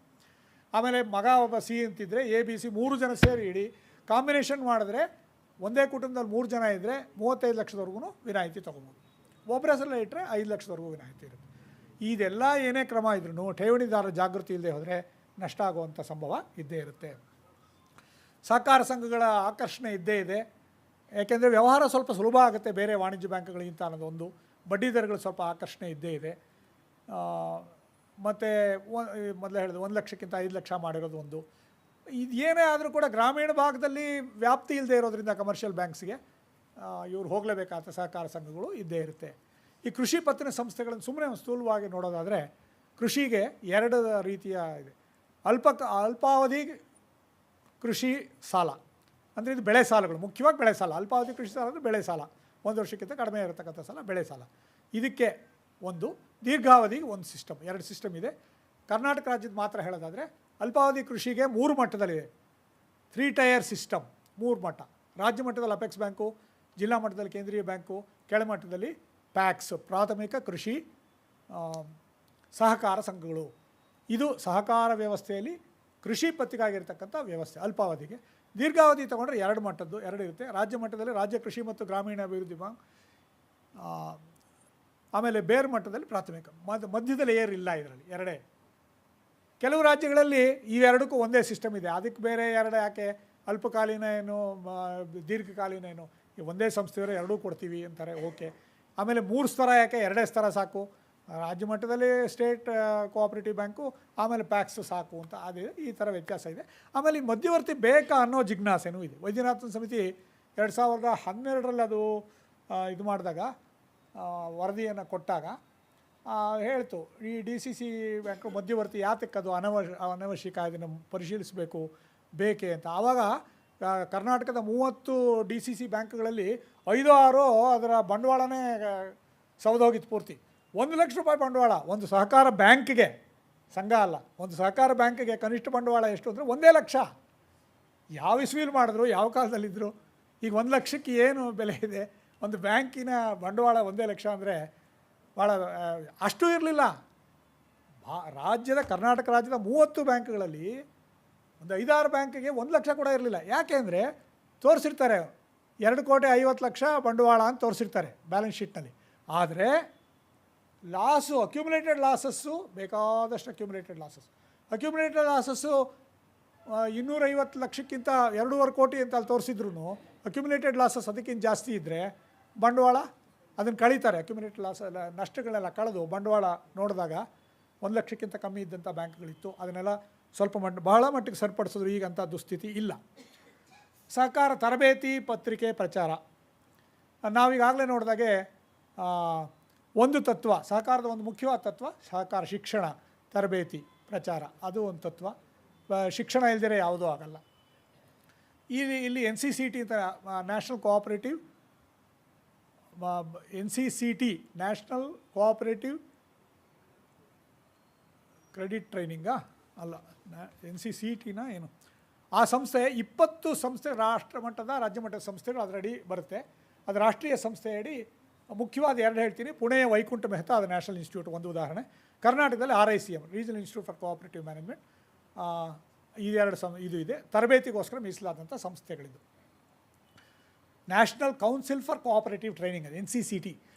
ಆಮೇಲೆ ಮಗ ಒಬ್ಬ C ಅಂತಿದ್ದರೆ ABC 3 ಜನ ಸೇರಿ ಇಡಿ, ಕಾಂಬಿನೇಷನ್ ಮಾಡಿದ್ರೆ ಒಂದೇ ಕುಟುಂಬದಲ್ಲಿ 3 ಜನ ಇದ್ದರೆ 35 ಲಕ್ಷದವರೆಗೂ ವಿನಾಯಿತಿ ತೊಗೊಬೋದು. ಒಬ್ಬರ ಹೆಸರಲ್ಲೇ ಇಟ್ಟರೆ 5 ಲಕ್ಷದವರೆಗೂ ವಿನಾಯಿತಿ ಇರುತ್ತೆ. ಇದೆಲ್ಲ ಏನೇ ಕ್ರಮ ಇದ್ರೂ ಠೇವಣಿದಾರರ ಜಾಗೃತಿ ಇಲ್ಲದೆ ಹೋದರೆ ನಷ್ಟ ಆಗುವಂಥ ಸಂಭವ ಇದ್ದೇ ಇರುತ್ತೆ. ಸಹಕಾರ ಸಂಘಗಳ ಆಕರ್ಷಣೆ ಇದ್ದೇ ಇದೆ, ಯಾಕೆಂದರೆ ವ್ಯವಹಾರ ಸ್ವಲ್ಪ ಸುಲಭ ಆಗುತ್ತೆ ಬೇರೆ ವಾಣಿಜ್ಯ ಬ್ಯಾಂಕ್ಗಳಿಗಿಂತ ಅನ್ನೋದೊಂದು. ಬಡ್ಡಿ ದರಗಳು ಸ್ವಲ್ಪ ಆಕರ್ಷಣೆ ಇದ್ದೇ ಇದೆ. ಮತ್ತು ಮೊದಲೇ ಹೇಳಿದೆ 1 ಲಕ್ಷಕ್ಕಿಂತ 5 ಲಕ್ಷ ಮಾಡಿರೋದು ಒಂದು. ಇದು ಏನೇ ಆದರೂ ಕೂಡ ಗ್ರಾಮೀಣ ಭಾಗದಲ್ಲಿ ವ್ಯಾಪ್ತಿ ಇಲ್ಲದೆ ಇರೋದ್ರಿಂದ ಕಮರ್ಷಿಯಲ್ ಬ್ಯಾಂಕ್ಸ್ಗೆ ಇವ್ರು ಹೋಗಲೇಬೇಕಾದ ಸಹಕಾರ ಸಂಘಗಳು ಇದ್ದೇ ಇರುತ್ತೆ. ಈ ಕೃಷಿ ಪತ್ತಿನ ಸಂಸ್ಥೆಗಳನ್ನು ಸುಮ್ಮನೆ ಸ್ಥೂಲವಾಗಿ ನೋಡೋದಾದರೆ, ಕೃಷಿಗೆ 2 ರೀತಿಯ ಇದೆ. ಅಲ್ಪಾವಧಿ ಕೃಷಿ ಸಾಲ ಅಂದರೆ ಇದು ಬೆಳೆ ಸಾಲಗಳು, ಮುಖ್ಯವಾಗಿ ಬೆಳೆ ಸಾಲ. ಅಲ್ಪಾವಧಿ ಕೃಷಿ ಸಾಲ ಅಂದರೆ ಬೆಳೆ ಸಾಲ, 1 ವರ್ಷಕ್ಕಿಂತ ಕಡಿಮೆ ಇರತಕ್ಕಂಥ ಸಾಲ ಬೆಳೆ ಸಾಲ. ಇದಕ್ಕೆ ಒಂದು, ದೀರ್ಘಾವಧಿಗೆ ಒಂದು ಸಿಸ್ಟಮ್, 2 ಸಿಸ್ಟಮ್ ಇದೆ. ಕರ್ನಾಟಕ ರಾಜ್ಯದ ಮಾತ್ರ ಹೇಳೋದಾದರೆ ಅಲ್ಪಾವಧಿ ಕೃಷಿಗೆ 3 ಮಟ್ಟದಲ್ಲಿದೆ. 3 ಟೈರ್ ಸಿಸ್ಟಮ್, 3 ಮಟ್ಟ. ರಾಜ್ಯ ಮಟ್ಟದಲ್ಲಿ ಅಪೆಕ್ಸ್ ಬ್ಯಾಂಕು, ಜಿಲ್ಲಾ ಮಟ್ಟದಲ್ಲಿ ಕೇಂದ್ರೀಯ ಬ್ಯಾಂಕು, ಕೆಳಮಟ್ಟದಲ್ಲಿ ಪ್ಯಾಕ್ಸ್, ಪ್ರಾಥಮಿಕ ಕೃಷಿ ಸಹಕಾರ ಸಂಘಗಳು. ಇದು ಸಹಕಾರ ವ್ಯವಸ್ಥೆಯಲ್ಲಿ ಕೃಷಿ ಪತ್ತಿಗಾಗಿರ್ತಕ್ಕಂಥ ವ್ಯವಸ್ಥೆ ಅಲ್ಪಾವಧಿಗೆ. ದೀರ್ಘಾವಧಿ ತೊಗೊಂಡ್ರೆ 2 ಮಟ್ಟದ್ದು 2 ಇರುತ್ತೆ. ರಾಜ್ಯ ಮಟ್ಟದಲ್ಲಿ ರಾಜ್ಯ ಕೃಷಿ ಮತ್ತು ಗ್ರಾಮೀಣ ಅಭಿವೃದ್ಧಿ ಬ್ಯಾಂಕ್, ಆಮೇಲೆ ಬೇರೆ ಮಟ್ಟದಲ್ಲಿ ಪ್ರಾಥಮಿಕ, ಮಧ್ಯದಲ್ಲಿ ಇಲ್ಲ ಇದರಲ್ಲಿ 2. ಕೆಲವು ರಾಜ್ಯಗಳಲ್ಲಿ ಇವೆರಡಕ್ಕೂ ಒಂದೇ ಸಿಸ್ಟಮ್ ಇದೆ. ಅದಕ್ಕೆ ಬೇರೆ 2 ಯಾಕೆ, ಅಲ್ಪಕಾಲೀನ ಏನು ದೀರ್ಘಕಾಲೀನ ಏನು, ಒಂದೇ ಸಂಸ್ಥೆಯವರು 2 ಕೊಡ್ತೀವಿ ಅಂತಾರೆ, ಓಕೆ. ಆಮೇಲೆ 3 ಸ್ತರ ಯಾಕೆ, 2 ಸ್ತರ ಸಾಕು. ರಾಜ್ಯ ಮಟ್ಟದಲ್ಲಿ ಸ್ಟೇಟ್ ಕೋಆಪರೇಟಿವ್ ಬ್ಯಾಂಕು, ಆಮೇಲೆ ಪ್ಯಾಕ್ಸ್ ಸಾಕು ಅಂತ. ಅದೇ ಈ ಥರ ವ್ಯತ್ಯಾಸ ಇದೆ. ಆಮೇಲೆ ಈ ಮಧ್ಯವರ್ತಿ ಬೇಕಾ ಅನ್ನೋ ಜಿಜ್ಞಾಸೆನೂ ಇದೆ. ವೈದ್ಯನಾಥನ್ ಸಮಿತಿ 2012ರಲ್ಲಿ ಅದು ಇದು ಮಾಡಿದಾಗ ವರದಿಯನ್ನು ಕೊಟ್ಟಾಗ ಹೇಳ್ತು ಈ ಡಿ ಸಿ ಸಿ ಬ್ಯಾಂಕ್ ಮಧ್ಯವರ್ತಿ ಯಾತಕ್ಕೆ ಅದು ಅನವಶ್ಯಕ ಇದನ್ನು ಪರಿಶೀಲಿಸಬೇಕು ಬೇಕೇ ಅಂತ. ಆವಾಗ ಕರ್ನಾಟಕದ 30 ಡಿ ಸಿ ಸಿ ಬ್ಯಾಂಕ್ಗಳಲ್ಲಿ 5-6 ಅದರ ಬಂಡವಾಳನೇ ಸೌದೋಗಿತ್ತು ಪೂರ್ತಿ. 1 ಲಕ್ಷ ರೂಪಾಯಿ ಬಂಡವಾಳ ಒಂದು ಸಹಕಾರ ಬ್ಯಾಂಕ್ಗೆ, ಸಂಘ ಅಲ್ಲ, ಒಂದು ಸಹಕಾರ ಬ್ಯಾಂಕಿಗೆ ಕನಿಷ್ಠ ಬಂಡವಾಳ ಎಷ್ಟು ಅಂದರೆ 1 ಲಕ್ಷ. ಯಾವ ಇಸ್ವಿಲ್ ಮಾಡಿದ್ರು, ಯಾವ ಕಾಲದಲ್ಲಿದ್ದರು. ಈಗ 1 ಲಕ್ಷಕ್ಕೆ ಏನು ಬೆಲೆ ಇದೆ? ಒಂದು ಬ್ಯಾಂಕಿನ ಬಂಡವಾಳ 1 ಲಕ್ಷ ಅಂದರೆ ಭಾಳ ಅಷ್ಟು ಇರಲಿಲ್ಲ. ಕರ್ನಾಟಕ ರಾಜ್ಯದ 30 ಬ್ಯಾಂಕ್ಗಳಲ್ಲಿ ಒಂದು 5-6 ಬ್ಯಾಂಕಿಗೆ 1 ಲಕ್ಷ ಕೂಡ ಇರಲಿಲ್ಲ. ಯಾಕೆ ಅಂದರೆ ತೋರಿಸಿರ್ತಾರೆ 2,50,00,000 ಬಂಡವಾಳ ಅಂತ ತೋರಿಸಿರ್ತಾರೆ ಬ್ಯಾಲೆನ್ಸ್ ಶೀಟ್ನಲ್ಲಿ. ಆದರೆ ಅಕ್ಯುಮುಲೇಟೆಡ್ ಲಾಸಸ್ಸು ಬೇಕಾದಷ್ಟು ಅಕ್ಯುಮುಲೇಟೆಡ್ ಲಾಸಸ್ಸು 250 ಲಕ್ಷಕ್ಕಿಂತ 2.5 ಕೋಟಿ ಅಂತ ಅಲ್ಲಿ ತೋರಿಸಿದ್ರು ಅಕ್ಯುಮುಲೇಟೆಡ್ ಲಾಸಸ್ ಅದಕ್ಕಿಂತ ಜಾಸ್ತಿ ಇದ್ದರೆ ಬಂಡವಾಳ ಅದನ್ನು ಕಳೀತಾರೆ. ಅಕ್ಯುಮುಲೇಟೆಡ್ ನಷ್ಟಗಳೆಲ್ಲ ಕಳೆದು ಬಂಡವಾಳ ನೋಡಿದಾಗ 1 ಲಕ್ಷಕ್ಕಿಂತ ಕಮ್ಮಿ ಇದ್ದಂಥ ಬ್ಯಾಂಕ್ಗಳಿತ್ತು. ಅದನ್ನೆಲ್ಲ ಬಹಳ ಮಟ್ಟಿಗೆ ಸರಿಪಡಿಸಿದ್ರು. ಈಗ ಅಂಥ ದುಸ್ಥಿತಿ ಇಲ್ಲ. ಸಹಕಾರ ತರಬೇತಿ ಪತ್ರಿಕೆ ಪ್ರಚಾರ ನಾವೀಗಾಗಲೇ ನೋಡಿದಾಗೆ ಒಂದು ತತ್ವ, ಸಹಕಾರದ ಒಂದು ಮುಖ್ಯವಾದ ತತ್ವ ಸಹಕಾರ ಶಿಕ್ಷಣ ತರಬೇತಿ ಪ್ರಚಾರ, ಅದು ಒಂದು ತತ್ವ. ಶಿಕ್ಷಣ ಇಲ್ಲದೇ ಯಾವುದೂ ಆಗಲ್ಲ. ಇಲ್ಲಿ NCCT ಅಂತ national cooperative national cooperative credit ಟ್ರೈನಿಂಗಾ ಅಲ್ಲ, NCCTನ ಏನು, ಆ ಸಂಸ್ಥೆ 20 ಸಂಸ್ಥೆ ರಾಷ್ಟ್ರ ಮಟ್ಟದ ರಾಜ್ಯ ಮಟ್ಟದ ಸಂಸ್ಥೆಗಳು ಅದರಡಿ ಬರುತ್ತೆ. ಅದು ರಾಷ್ಟ್ರೀಯ ಸಂಸ್ಥೆಯಡಿ ಮುಖ್ಯವಾದ 2 ಹೇಳ್ತೀನಿ. ಪುಣೆಯ ವೈಕುಂಠ ಮೆಹ್ತಾ, ಅದು ನ್ಯಾಷನಲ್ ಇನ್ಸ್ಟಿಟ್ಯೂಟ್ ಒಂದು ಉದಾಹರಣೆ. ಕರ್ನಾಟಕದಲ್ಲಿ RICM regional institute for cooperative management, ಇದು ಇದೆ. ತರಬೇತಿಗೋಸ್ಕರ ಮೀಸಲಾದಂಥ ಸಂಸ್ಥೆಗಳಿದ್ದು. National council for cooperative training, ಅದು NCCT,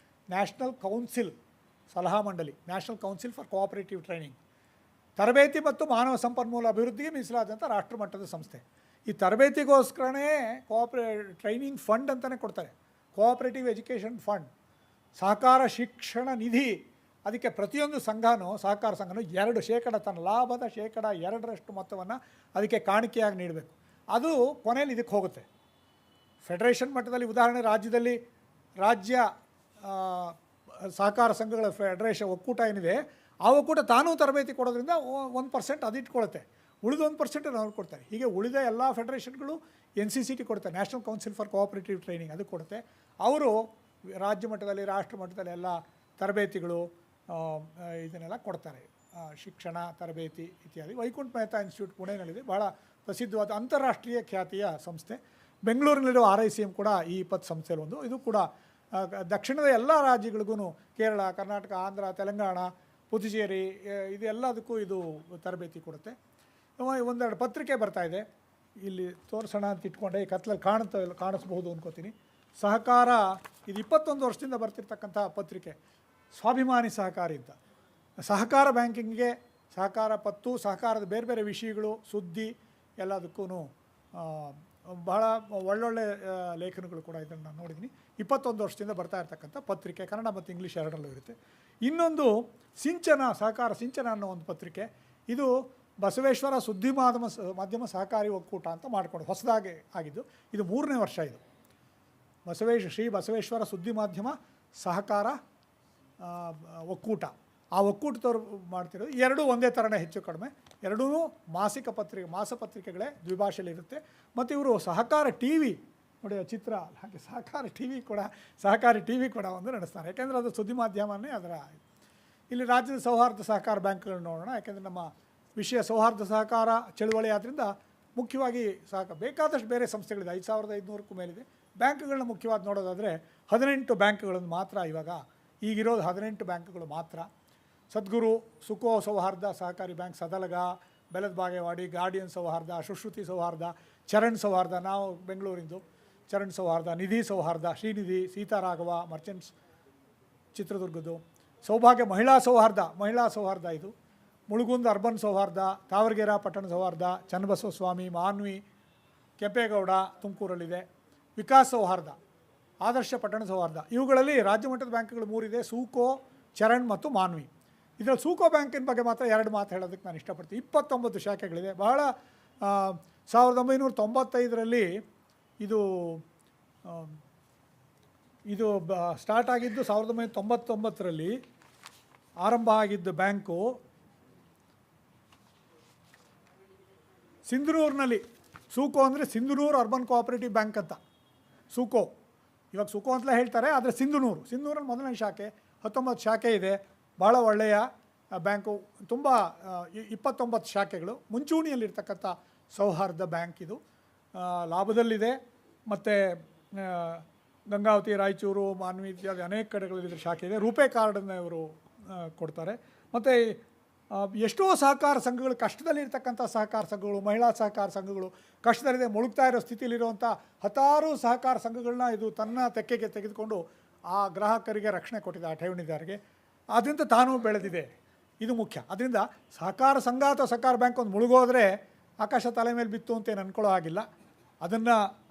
ನ್ಯಾಷನಲ್ ಕೌನ್ಸಿಲ್ ಸಲಹಾ ಮಂಡಳಿ, national council for cooperative training. ತರಬೇತಿ ಮತ್ತು ಮಾನವ ಸಂಪನ್ಮೂಲ ಅಭಿವೃದ್ಧಿಗೆ ಮೀಸಲಾದಂಥ ರಾಷ್ಟ್ರಮಟ್ಟದ ಸಂಸ್ಥೆ. ಈ ತರಬೇತಿಗೋಸ್ಕರನೇ ಟ್ರೈನಿಂಗ್ ಫಂಡ್ ಅಂತಲೇ ಕೊಡ್ತಾರೆ, ಕೋಆಪರೇಟಿವ್ ಎಜುಕೇಷನ್ ಫಂಡ್. ಸಹಕಾರ ಶಿಕ್ಷಣ ನಿಧಿ, ಅದಕ್ಕೆ ಪ್ರತಿಯೊಂದು ಸಹಕಾರ ಸಂಘನೂ 2% ತನ್ನ ಲಾಭದ 2% ಮೊತ್ತವನ್ನು ಅದಕ್ಕೆ ಕಾಣಿಕೆಯಾಗಿ ನೀಡಬೇಕು. ಅದು ಕೊನೆಯಲ್ಲಿ ಇದಕ್ಕೆ ಹೋಗುತ್ತೆ. ಫೆಡರೇಷನ್ ಮಟ್ಟದಲ್ಲಿ ಉದಾಹರಣೆ ರಾಜ್ಯ ಸಹಕಾರ ಸಂಘಗಳ ಫೆಡರೇಷನ್ ಒಕ್ಕೂಟ ಏನಿದೆ, ಆ ಒಕ್ಕೂಟ ತಾನೂ ತರಬೇತಿ ಕೊಡೋದ್ರಿಂದ 1% ಅದು ಇಟ್ಕೊಳುತ್ತೆ, ಉಳಿದ 1% ಅವ್ರು ಕೊಡ್ತಾರೆ. ಹೀಗೆ ಉಳಿದ ಎಲ್ಲ ಫೆಡರೇಷನ್ಗಳು NCCT ಕೊಡ್ತಾರೆ, national council for cooperative training, ಅದು ಕೊಡುತ್ತೆ. ಅವರು ರಾಜ್ಯ ಮಟ್ಟದಲ್ಲಿ ರಾಷ್ಟ್ರ ಮಟ್ಟದಲ್ಲಿ ಎಲ್ಲ ತರಬೇತಿಗಳು ಇದನ್ನೆಲ್ಲ ಕೊಡ್ತಾರೆ, ಶಿಕ್ಷಣ ತರಬೇತಿ ಇತ್ಯಾದಿ. ವೈಕುಂಠ ಮೆಹ್ತಾ ಇನ್ಸ್ಟಿಟ್ಯೂಟ್ ಪುಣೆನಲ್ಲಿದೆ, ಭಾಳ ಪ್ರಸಿದ್ಧವಾದ ಅಂತಾರಾಷ್ಟ್ರೀಯ ಖ್ಯಾತಿಯ ಸಂಸ್ಥೆ. ಬೆಂಗಳೂರಿನಲ್ಲಿರುವ RICM ಕೂಡ ಈ 20 ಸಂಸ್ಥೆಯಲ್ಲಿ ಒಂದು. ಇದು ಕೂಡ ದಕ್ಷಿಣದ ಎಲ್ಲ ರಾಜ್ಯಗಳಿಗೂ, ಕೇರಳ, ಕರ್ನಾಟಕ, ಆಂಧ್ರ, ತೆಲಂಗಾಣ, ಪುದುಚೇರಿ, ಇದೆಲ್ಲದಕ್ಕೂ ಇದು ತರಬೇತಿ ಕೊಡುತ್ತೆ. 1-2 ಪತ್ರಿಕೆ ಬರ್ತಾಯಿದೆ, ಇಲ್ಲಿ ತೋರಿಸೋಣ ಅಂತ ಇಟ್ಕೊಂಡೆ. ಈ ಕತ್ಲಲ್ಲಿ ಕಾಣಿಸ್ಬಹುದು ಅನ್ಕೋತೀನಿ. ಸಹಕಾರ, ಇದು 21 ವರ್ಷದಿಂದ ಬರ್ತಿರ್ತಕ್ಕಂಥ ಪತ್ರಿಕೆ, ಸ್ವಾಭಿಮಾನಿ ಸಹಕಾರಿ ಅಂತ. ಸಹಕಾರ ಬ್ಯಾಂಕಿಂಗ್ಗೆ, ಸಹಕಾರ ಪತ್ತು, ಸಹಕಾರದ ಬೇರೆ ಬೇರೆ ವಿಷಯಗಳು, ಸುದ್ದಿ ಎಲ್ಲದಕ್ಕೂ ಬಹಳ ಒಳ್ಳೊಳ್ಳೆ ಲೇಖನಗಳು ಕೂಡ ಇದನ್ನು ನಾನು ನೋಡಿದ್ದೀನಿ. 21 ವರ್ಷದಿಂದ ಬರ್ತಾ ಇರ್ತಕ್ಕಂಥ ಪತ್ರಿಕೆ, ಕನ್ನಡ ಮತ್ತು ಇಂಗ್ಲೀಷ್ ಎರಡರಲ್ಲೂ ಇರುತ್ತೆ. ಇನ್ನೊಂದು ಸಹಕಾರ ಸಿಂಚನ ಅನ್ನೋ ಒಂದು ಪತ್ರಿಕೆ, ಇದು ಬಸವೇಶ್ವರ ಸುದ್ದಿ ಮಾಧ್ಯಮ ಸಹಕಾರಿ ಒಕ್ಕೂಟ ಅಂತ ಮಾಡಿಕೊಂಡು ಹೊಸದಾಗಿ ಆಗಿದ್ದು. ಇದು 3ನೇ ವರ್ಷ. ಇದು ಶ್ರೀ ಬಸವೇಶ್ವರ ಸುದ್ದಿ ಮಾಧ್ಯಮ ಸಹಕಾರ ಒಕ್ಕೂಟ. ಆ ಒಕ್ಕೂಟದವ್ರು ಮಾಡ್ತಿರೋದು. ಎರಡೂ ಒಂದೇ ಥರನೇ, ಹೆಚ್ಚು ಕಡಿಮೆ ಎರಡೂ ಮಾಸಪತ್ರಿಕೆಗಳೇ, ದ್ವಿಭಾಷೆಯಲ್ಲಿರುತ್ತೆ. ಮತ್ತು ಇವರು ಸಹಕಾರ TV ನೋಡಿ, ಚಿತ್ರ ಹಾಗೆ ಸಹಕಾರಿ ಟಿ ವಿ ಕೂಡ ಒಂದು ನಡೆಸ್ತಾರೆ. ಯಾಕೆಂದರೆ ಅದು ಸುದ್ದಿ ಮಾಧ್ಯಮನೇ ಅದರ. ಇಲ್ಲಿ ರಾಜ್ಯದ ಸೌಹಾರ್ದ ಸಹಕಾರ ಬ್ಯಾಂಕ್ಗಳನ್ನ ನೋಡೋಣ. ಯಾಕೆಂದರೆ ನಮ್ಮ ವಿಷಯ ಸೌಹಾರ್ದ ಸಹಕಾರ ಚಳುವಳಿ ಆದ್ದರಿಂದ ಮುಖ್ಯವಾಗಿ ಬೇಕಾದಷ್ಟು ಬೇರೆ ಸಂಸ್ಥೆಗಳಿದೆ, 5500ಕ್ಕೂ ಮೇಲಿದೆ. ಬ್ಯಾಂಕ್ಗಳನ್ನ ಮುಖ್ಯವಾಗಿ ನೋಡೋದಾದರೆ 18 ಬ್ಯಾಂಕ್ಗಳನ್ನು ಮಾತ್ರ ಈಗಿರೋದು 18 ಬ್ಯಾಂಕ್ಗಳು ಮಾತ್ರ. ಸದ್ಗುರು, ಸುಖೋ ಸೌಹಾರ್ದ ಸಹಕಾರಿ ಬ್ಯಾಂಕ್, ಸದಲಗ, ಬೆಲದ ಬಾಗೇವಾಡಿ, ಗಾರ್ಡಿಯನ್ ಸೌಹಾರ್ದ, ಸುಶ್ರುತಿ ಸೌಹಾರ್ದ, ಚರಣ್ ಸೌಹಾರ್ದ, ನಾವು ಬೆಂಗಳೂರಿಂದು ಚರಣ್ ಸೌಹಾರ್ದ, ನಿಧಿ ಸೌಹಾರ್ದ, ಶ್ರೀನಿಧಿ, ಸೀತಾರಾಘವ ಮರ್ಚೆಂಟ್ಸ್ ಚಿತ್ರದುರ್ಗದ್ದು, ಸೌಭಾಗ್ಯ ಮಹಿಳಾ ಸೌಹಾರ್ದ ಇದು, ಮುಳುಗುಂದ ಅರ್ಬನ್ ಸೌಹಾರ್ದ, ತಾವರಗೆರೆ ಪಟ್ಟಣ ಸೌಹಾರ್ದ, ಚನ್ನಬಸವಸ್ವಾಮಿ, ಮಾನ್ವಿ, ಕೆಂಪೇಗೌಡ ತುಮಕೂರಲ್ಲಿದೆ, ವಿಕಾಸ್ ಸೌಹಾರ್ದ, ಆದರ್ಶ ಪಟ್ಟಣ ಸೌಹಾರ್ದ. ಇವುಗಳಲ್ಲಿ ರಾಜ್ಯ ಮಟ್ಟದ ಬ್ಯಾಂಕ್ಗಳು 3 ಇದೆ, ಸೂಕೋ, ಚರಣ್ ಮತ್ತು ಮಾನ್ವಿ. ಇದರಲ್ಲಿ ಸೂಕೋ ಬ್ಯಾಂಕಿನ ಬಗ್ಗೆ ಮಾತ್ರ 2 ಮಾತು ಹೇಳೋದಕ್ಕೆ ನಾನು ಇಷ್ಟಪಡ್ತೀನಿ. 29 ಶಾಖೆಗಳಿದೆ. ಬಹಳ 1995ರಲ್ಲಿ ಇದು ಇದು ಸ್ಟಾರ್ಟ್ ಆಗಿದ್ದು 1999ರಲ್ಲಿ ಆರಂಭ ಆಗಿದ್ದ ಬ್ಯಾಂಕು ಸಿಂಧನೂರಿನಲ್ಲಿ. ಸೂಕೋ ಅಂದರೆ ಸಿಂಧನೂರು ಅರ್ಬನ್ ಕೋಆಪರೇಟಿವ್ ಬ್ಯಾಂಕ್ ಅಂತ, ಸೂಕೋ. ಇವಾಗ ಸೂಕೋ ಅಂತಲೇ ಹೇಳ್ತಾರೆ, ಆದರೆ ಸಿಂಧನೂರಲ್ಲಿ ಮೊದಲನೇ ಶಾಖೆ, 19 ಶಾಖೆ ಇದೆ. ಭಾಳ ಒಳ್ಳೆಯ ಬ್ಯಾಂಕು, ತುಂಬ 29 ಶಾಖೆಗಳು, ಮುಂಚೂಣಿಯಲ್ಲಿರ್ತಕ್ಕಂಥ ಸೌಹಾರ್ದ ಬ್ಯಾಂಕ್ ಇದು. ಲಾಭದಲ್ಲಿದೆ. ಮತ್ತು ಗಂಗಾವತಿ, ರಾಯಚೂರು, ಮಾನ್ವಿ ಇತ್ಯಾದಿ ಅನೇಕ ಕಡೆಗಳಲ್ಲಿ ಶಾಖೆ ಇದೆ. ರೂಪೇ ಕಾರ್ಡನ್ನು ಇವರು ಕೊಡ್ತಾರೆ. ಮತ್ತು ಎಷ್ಟೋ ಸಹಕಾರ ಸಂಘಗಳು, ಕಷ್ಟದಲ್ಲಿರ್ತಕ್ಕಂಥ ಸಹಕಾರ ಸಂಘಗಳು, ಮಹಿಳಾ ಸಹಕಾರ ಸಂಘಗಳು, ಕಷ್ಟದಲ್ಲಿದೆ ಮುಳುಗ್ತಾ ಇರೋ ಸ್ಥಿತಿಯಲ್ಲಿರುವಂಥ ಹತ್ತಾರು ಸಹಕಾರ ಸಂಘಗಳನ್ನ ಇದು ತನ್ನ ತೆಕ್ಕೆಗೆ ತೆಗೆದುಕೊಂಡು ಆ ಗ್ರಾಹಕರಿಗೆ ರಕ್ಷಣೆ ಕೊಟ್ಟಿದೆ, ಆ ಠೇವಣಿದಾರರಿಗೆ. ಅದರಿಂದ ತಾನೂ ಬೆಳೆದಿದೆ, ಇದು ಮುಖ್ಯ. ಅದರಿಂದ ಸಹಕಾರ ಸಂಘ ಅಥವಾ ಸಹಕಾರ ಬ್ಯಾಂಕ್ ಒಂದು ಮುಳುಗೋದ್ರೆ ಆಕಾಶ ತಲೆ ಮೇಲೆ ಬಿತ್ತು ಅಂತೇನು ಅಂದ್ಕೊಳ್ಳೋ ಆಗಿಲ್ಲ.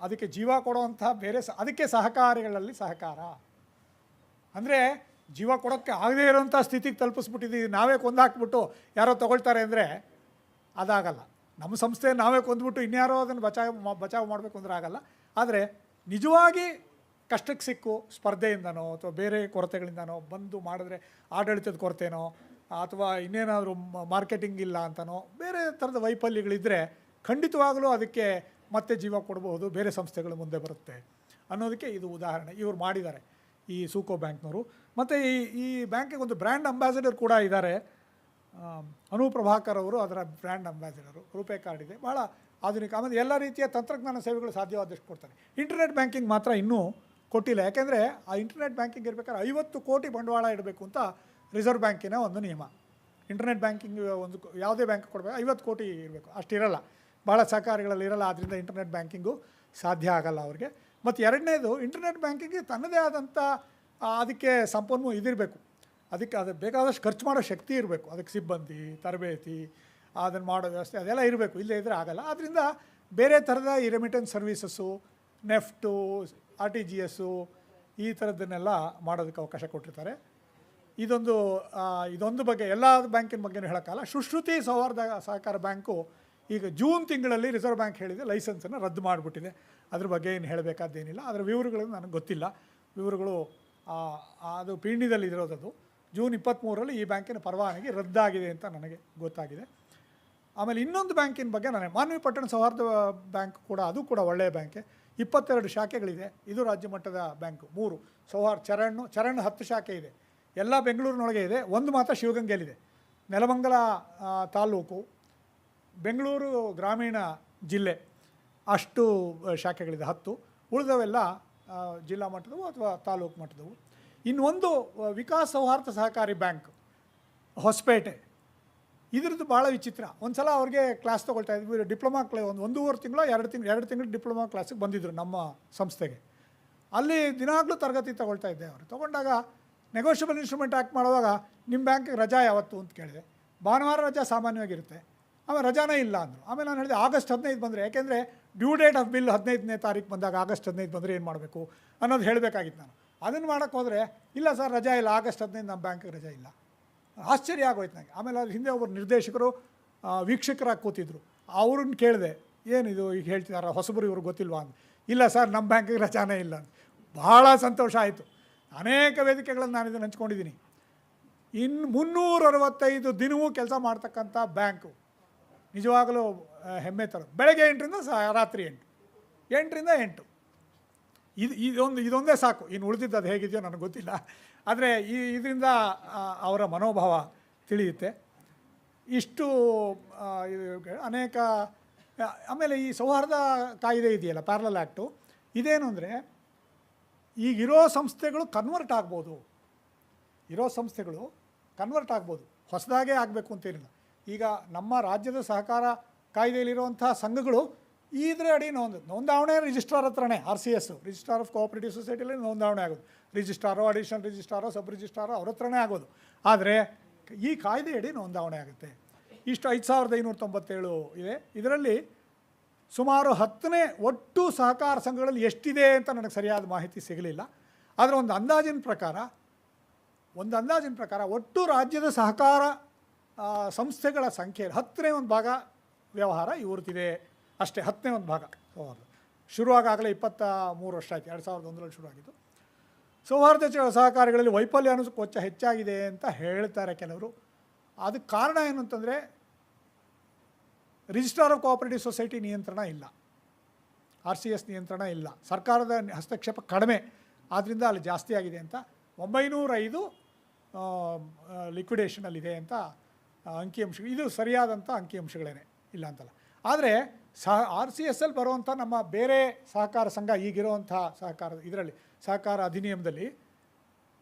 ಅದಕ್ಕೆ ಜೀವ ಕೊಡುವಂಥ ಬೇರೆ ಅದಕ್ಕೆ ಸಹಕಾರಿಗಳಲ್ಲಿ ಸಹಕಾರ ಅಂದರೆ ಜೀವ ಕೊಡೋಕ್ಕೆ ಆಗದೇ ಇರೋಂಥ ಸ್ಥಿತಿಗೆ ತಲುಪಿಸ್ಬಿಟ್ಟಿದ್ದೀವಿ. ನಾವೇ ಕೊಂದಾಕ್ಬಿಟ್ಟು ಯಾರೋ ತೊಗೊಳ್ತಾರೆ ಅಂದರೆ ಅದಾಗಲ್ಲ. ನಮ್ಮ ಸಂಸ್ಥೆ ನಾವೇ ಕೊಂದ್ಬಿಟ್ಟು ಇನ್ಯಾರೋ ಅದನ್ನು ಬಚಾವ್ ಮಾಡಬೇಕು ಅಂದ್ರೆ ಆಗಲ್ಲ. ಆದರೆ ನಿಜವಾಗಿ ಕಷ್ಟಕ್ಕೆ ಸಿಕ್ಕು ಸ್ಪರ್ಧೆಯಿಂದನೋ ಅಥವಾ ಬೇರೆ ಕೊರತೆಗಳಿಂದನೋ ಬಂದು ಮಾಡಿದ್ರೆ, ಆಡಳಿತದ ಕೊರತೆನೋ ಅಥವಾ ಇನ್ನೇನಾದರೂ ಮಾರ್ಕೆಟಿಂಗ್ ಇಲ್ಲ ಅಂತನೋ ಬೇರೆ ಥರದ ವೈಫಲ್ಯಗಳಿದ್ದರೆ ಖಂಡಿತವಾಗಲೂ ಅದಕ್ಕೆ ಮತ್ತೆ ಜೀವ ಕೊಡಬಹುದು, ಬೇರೆ ಸಂಸ್ಥೆಗಳು ಮುಂದೆ ಬರುತ್ತೆ ಅನ್ನೋದಕ್ಕೆ ಇದು ಉದಾಹರಣೆ. ಇವರು ಮಾಡಿದ್ದಾರೆ ಈ ಸೂಕೋ ಬ್ಯಾಂಕ್ನವರು. ಮತ್ತು ಈ ಬ್ಯಾಂಕಿಗೆ ಒಂದು ಬ್ರ್ಯಾಂಡ್ ಅಂಬಾಸಿಡರ್ ಕೂಡ ಇದ್ದಾರೆ. ಅನು ಪ್ರಭಾಕರ್ ಅವರು ಅದರ ಬ್ರ್ಯಾಂಡ್ ಅಂಬಾಸಿಡರು. ರೂಪೇ ಕಾರ್ಡ್ ಇದೆ, ಭಾಳ ಆಧುನಿಕ. ಆಮೇಲೆ ಎಲ್ಲ ರೀತಿಯ ತಂತ್ರಜ್ಞಾನ ಸೇವೆಗಳು ಸಾಧ್ಯವಾದಷ್ಟು ಕೊಡ್ತಾರೆ. ಇಂಟರ್ನೆಟ್ ಬ್ಯಾಂಕಿಂಗ್ ಮಾತ್ರ ಇನ್ನೂ ಕೊಟ್ಟಿಲ್ಲ. ಯಾಕೆಂದರೆ ಆ ಇಂಟರ್ನೆಟ್ ಬ್ಯಾಂಕಿಂಗ್ ಇರಬೇಕಾದ್ರೆ 50 ಕೋಟಿ ಬಂಡವಾಳ ಇಡಬೇಕು ಅಂತ ರಿಸರ್ವ್ ಬ್ಯಾಂಕಿನ ಒಂದು ನಿಯಮ. ಇಂಟರ್ನೆಟ್ ಬ್ಯಾಂಕಿಂಗ್ ಒಂದು ಯಾವುದೇ ಬ್ಯಾಂಕ್ ಕೊಡಬೇಕು 50 ಕೋಟಿ ಇರಬೇಕು, ಅಷ್ಟಿರಲ್ಲ. ಭಾಳ ಸಹಕಾರಿಗಳಲ್ಲಿ ಇರಲ್ಲ. ಆದ್ದರಿಂದ ಇಂಟರ್ನೆಟ್ ಬ್ಯಾಂಕಿಂಗು ಸಾಧ್ಯ ಆಗಲ್ಲ ಅವ್ರಿಗೆ. ಮತ್ತು ಎರಡನೇದು, ಇಂಟರ್ನೆಟ್ ಬ್ಯಾಂಕಿಂಗ್ಗೆ ತನ್ನದೇ ಆದಂಥ ಅದಕ್ಕೆ ಸಂಪನ್ಮೂಲ ಇದಿರಬೇಕು. ಅದಕ್ಕೆ ಬೇಕಾದಷ್ಟು ಖರ್ಚು ಮಾಡೋ ಶಕ್ತಿ ಇರಬೇಕು. ಅದಕ್ಕೆ ಸಿಬ್ಬಂದಿ, ತರಬೇತಿ, ಅದನ್ನು ಮಾಡೋ ವ್ಯವಸ್ಥೆ ಅದೆಲ್ಲ ಇರಬೇಕು. ಇಲ್ಲೇ ಇದ್ದರೆ ಆಗಲ್ಲ. ಆದ್ದರಿಂದ ಬೇರೆ ಥರದ ಈ ರೆಮಿಟೆನ್ಸ್ ಸರ್ವೀಸಸ್ಸು, ನೆಫ್ಟು, RTGS ಈ ಥರದ್ದನ್ನೆಲ್ಲ ಮಾಡೋದಕ್ಕೆ ಅವಕಾಶ ಕೊಟ್ಟಿರ್ತಾರೆ. ಇದೊಂದು ಬಗ್ಗೆ, ಎಲ್ಲ ಬ್ಯಾಂಕಿನ ಬಗ್ಗೆನೂ ಹೇಳೋಕ್ಕಲ್ಲ. ಸುಶ್ರುತಿ ಸೌಹಾರ್ದ ಸಹಕಾರ ಬ್ಯಾಂಕು ಈಗ ಜೂನ್ ತಿಂಗಳಲ್ಲಿ ರಿಸರ್ವ್ ಬ್ಯಾಂಕ್ ಹೇಳಿದೆ ಲೈಸೆನ್ಸನ್ನು ರದ್ದು ಮಾಡಿಬಿಟ್ಟಿದೆ. ಅದ್ರ ಬಗ್ಗೆ ಏನು ಹೇಳಬೇಕಾದ್ದೇನಿಲ್ಲ. ಅದರ ವಿವರಗಳು ನನಗೆ ಗೊತ್ತಿಲ್ಲ. ವಿವರಗಳು ಅದು ಪಿಂಡಿದಲ್ಲಿ ಇರೋದದು. ಜೂನ್ 23ರಲ್ಲಿ ಈ ಬ್ಯಾಂಕಿನ ಪರವಾನಗಿ ರದ್ದಾಗಿದೆ ಅಂತ ನನಗೆ ಗೊತ್ತಾಗಿದೆ. ಆಮೇಲೆ ಇನ್ನೊಂದು ಬ್ಯಾಂಕಿನ ಬಗ್ಗೆ ನಾನು ಮಾನ್ವಿ ಪಟ್ಟಣ ಸೌಹಾರ್ದ ಬ್ಯಾಂಕ್ ಕೂಡ, ಅದು ಕೂಡ ಒಳ್ಳೆಯ ಬ್ಯಾಂಕೆ. 22 ಶಾಖೆಗಳಿದೆ. ಇದು ರಾಜ್ಯ ಮಟ್ಟದ ಬ್ಯಾಂಕು. 3 ಚರಣ್ 10 ಶಾಖೆ ಇದೆ. ಎಲ್ಲ ಬೆಂಗಳೂರಿನೊಳಗೆ ಇದೆ. ಒಂದು ಮಾತ್ರ ಶಿವಗಂಗೆಯಲ್ಲಿದೆ. ನೆಲಮಂಗಲ ತಾಲೂಕು, ಬೆಂಗಳೂರು ಗ್ರಾಮೀಣ ಜಿಲ್ಲೆ ಅಷ್ಟು ಶಾಖೆಗಳಿದೆ 10. ಉಳಿದವೆಲ್ಲ ಜಿಲ್ಲಾ ಮಟ್ಟದವು ಅಥವಾ ತಾಲೂಕು ಮಟ್ಟದವು. ಇನ್ನೊಂದು ವಿಕಾಸ್ ಸೌಹಾರ್ದ ಸಹಕಾರಿ ಬ್ಯಾಂಕ್ ಹೊಸಪೇಟೆ. ಇದ್ರದ್ದು ಭಾಳ ವಿಚಿತ್ರ. ಒಂದು ಸಲ ಅವ್ರಿಗೆ ಕ್ಲಾಸ್ ತೊಗೊಳ್ತಾ ಇದ್ವಿ, ಡಿಪ್ಲೊಮಾ ಒಂದೂವರೆ ತಿಂಗಳು 2 ತಿಂಗಳು ಡಿಪ್ಲೊಮಾ ಕ್ಲಾಸಿಗೆ ಬಂದಿದ್ದರು ನಮ್ಮ ಸಂಸ್ಥೆಗೆ. ಅಲ್ಲಿ ದಿನಾಗಲೂ ತರಗತಿ ತೊಗೊಳ್ತಾ ಇದ್ದೆ. ಅವರು ತೊಗೊಂಡಾಗ ನೆಗೋಷಿಯಬಲ್ ಇನ್ಸ್ಟ್ರೂಮೆಂಟ್ ಆ್ಯಕ್ಟ್ ಮಾಡುವಾಗ ನಿಮ್ಮ ಬ್ಯಾಂಕಿಗೆ ರಜಾ ಯಾವತ್ತು ಅಂತ ಕೇಳಿದೆ. ಭಾನುವಾರ ರಜಾ ಸಾಮಾನ್ಯವಾಗಿರುತ್ತೆ. ಆಮೇಲೆ ರಜಾನೇ ಇಲ್ಲ ಅಂದರು. ಆಮೇಲೆ ನಾನು ಹೇಳಿದೆ ಆಗಸ್ಟ್ 15 ಬಂದರೆ, ಯಾಕೆಂದರೆ ಡ್ಯೂ ಡೇಟ್ ಆಫ್ ಬಿಲ್ 15ನೇ ತಾರೀಕು ಬಂದಾಗ ಆಗಸ್ಟ್ 15 ಬಂದರೆ ಏನು ಮಾಡಬೇಕು ಅನ್ನೋದು ಹೇಳಬೇಕಾಗಿತ್ತು ನಾನು. ಅದನ್ನು ಮಾಡೋಕ್ಕೆ ಹೋದರೆ ಇಲ್ಲ ಸರ್ ರಜಾ ಇಲ್ಲ, ಆಗಸ್ಟ್ 15 ನಮ್ಮ ಬ್ಯಾಂಕಿಗೆ ರಜಾ ಇಲ್ಲ. ಆಶ್ಚರ್ಯ ಆಗೋಯ್ತು ನನಗೆ. ಆಮೇಲೆ ಅದ್ರ ಹಿಂದೆ ಒಬ್ಬರು ನಿರ್ದೇಶಕರು ವೀಕ್ಷಕರಾಗಿ ಕೂತಿದ್ರು. ಅವ್ರನ್ನ ಕೇಳಿದೆ, ಏನಿದು ಈಗ ಹೇಳ್ತಿದ್ದಾರೆ ಹೊಸಬರು, ಇವ್ರಿಗೆ ಗೊತ್ತಿಲ್ವಾ ಅಂತ. ಇಲ್ಲ ಸರ್ ನಮ್ಮ ಬ್ಯಾಂಕಿಗೆ ರಜಾನೇ ಇಲ್ಲ ಅಂತ. ಭಾಳ ಸಂತೋಷ ಆಯಿತು. ಅನೇಕ ವೇದಿಕೆಗಳನ್ನು ನಾನು ಇದನ್ನು ಹಂಚ್ಕೊಂಡಿದ್ದೀನಿ. 365 ದಿನವೂ ಕೆಲಸ ಮಾಡ್ತಕ್ಕಂಥ ಬ್ಯಾಂಕು ನಿಜವಾಗಲೂ ಹೆಮ್ಮೆ ತರೋದು. ಬೆಳಗ್ಗೆ 8ರಿಂದ ರಾತ್ರಿ 8ರಿಂದ 8. ಇದೊಂದೇ ಸಾಕು. ಇನ್ನು ಉಳಿದಿದ್ದು ಅದು ಹೇಗಿದೆಯೋ ನನಗೆ ಗೊತ್ತಿಲ್ಲ. ಆದರೆ ಇದರಿಂದ ಅವರ ಮನೋಭಾವ ತಿಳಿಯುತ್ತೆ. ಇಷ್ಟು ಅನೇಕ. ಆಮೇಲೆ ಈ ಸೌಹಾರ್ದ ಕಾಯ್ದೆ ಇದೆಯಲ್ಲ, ಪ್ಯಾರಲಲ್ ಆ್ಯಕ್ಟು, ಇದೇನು ಅಂದರೆ ಈಗಿರೋ ಸಂಸ್ಥೆಗಳು ಕನ್ವರ್ಟ್ ಆಗ್ಬೋದು. ಹೊಸದಾಗೇ ಆಗಬೇಕು ಅಂತೇನಿಲ್ಲ. ಈಗ ನಮ್ಮ ರಾಜ್ಯದ ಸಹಕಾರ ಕಾಯ್ದೆಯಲ್ಲಿರುವಂಥ ಸಂಘಗಳು ಇದರ ಅಡಿ ನೋಂದಾವಣೆ ರಿಜಿಸ್ಟ್ರಾರ್ ಹತ್ರನೇ, RCS ರಿಜಿಸ್ಟ್ರಾರ್ ಆಫ್ ಕೋಆಪರೇಟಿವ್ ಸೊಸೈಟಿಯಲ್ಲಿ ನೋಂದಾವಣೆ ಆಗೋದು. ರಿಜಿಸ್ಟ್ರಾರೋ, ಅಡಿಷನಲ್ ರಿಜಿಸ್ಟ್ರಾರೋ, ಸಬ್ ರಿಜಿಸ್ಟ್ರಾರೋ ಅವ್ರ ಹತ್ರನೇ ಆಗೋದು. ಆದರೆ ಈ ಕಾಯ್ದೆಯಡಿ ನೋಂದಾವಣೆ ಆಗುತ್ತೆ. ಇಷ್ಟು 5597 ಇದೆ. ಇದರಲ್ಲಿ ಸುಮಾರು 10ನೇ ಒಟ್ಟು ಸಹಕಾರ ಸಂಘಗಳಲ್ಲಿ ಎಷ್ಟಿದೆ ಅಂತ ನನಗೆ ಸರಿಯಾದ ಮಾಹಿತಿ ಸಿಗಲಿಲ್ಲ. ಆದರೆ ಒಂದು ಅಂದಾಜಿನ ಪ್ರಕಾರ ಒಟ್ಟು ರಾಜ್ಯದ ಸಹಕಾರ ಸಂಸ್ಥೆಗಳ ಸಂಖ್ಯೆ 10ನೇ ಒಂದು ಭಾಗ ವ್ಯವಹಾರ ಇವ್ರದ್ದಿದೆ ಅಷ್ಟೇ. 10ನೇ ಒಂದು ಭಾಗ ಸೌಹಾರ್ದ. ಶುರುವಾಗಲೇ 23 ವರ್ಷ ಆಯಿತು, 2001ರಲ್ಲಿ ಶುರುವಾಗಿದ್ದು. ಸೌಹಾರ್ದ ಸಹಕಾರಿಗಳಲ್ಲಿ ವೈಫಲ್ಯ ಅನ್ನೋದು ಕೊಂಚ ಹೆಚ್ಚಾಗಿದೆ ಅಂತ ಹೇಳ್ತಾರೆ ಕೆಲವರು. ಅದಕ್ಕೆ ಕಾರಣ ಏನು ಅಂತಂದರೆ ರಿಜಿಸ್ಟ್ರಾರ್ ಆಫ್ ಕೋಆಪರೇಟಿವ್ ಸೊಸೈಟಿ ನಿಯಂತ್ರಣ ಇಲ್ಲ, RCS ನಿಯಂತ್ರಣ ಇಲ್ಲ, ಸರ್ಕಾರದ ಹಸ್ತಕ್ಷೇಪ ಕಡಿಮೆ, ಆದ್ದರಿಂದ ಅಲ್ಲಿ ಜಾಸ್ತಿ ಆಗಿದೆ ಅಂತ. 905 ಲಿಕ್ವಿಡೇಷನಲ್ಲಿದೆ ಅಂತ ಅಂಕಿಅಂಶಗಳು. ಇದು ಸರಿಯಾದಂಥ ಅಂಕಿಅಂಶಗಳೇನೆ, ಇಲ್ಲ ಅಂತಲ್ಲ. ಆದರೆ RCSಲ್ಲಿ ಬರುವಂಥ ನಮ್ಮ ಬೇರೆ ಸಹಕಾರ ಸಂಘ ಈಗಿರುವಂಥ ಇದರಲ್ಲಿ ಸಹಕಾರ ಅಧಿನಿಯಮದಲ್ಲಿ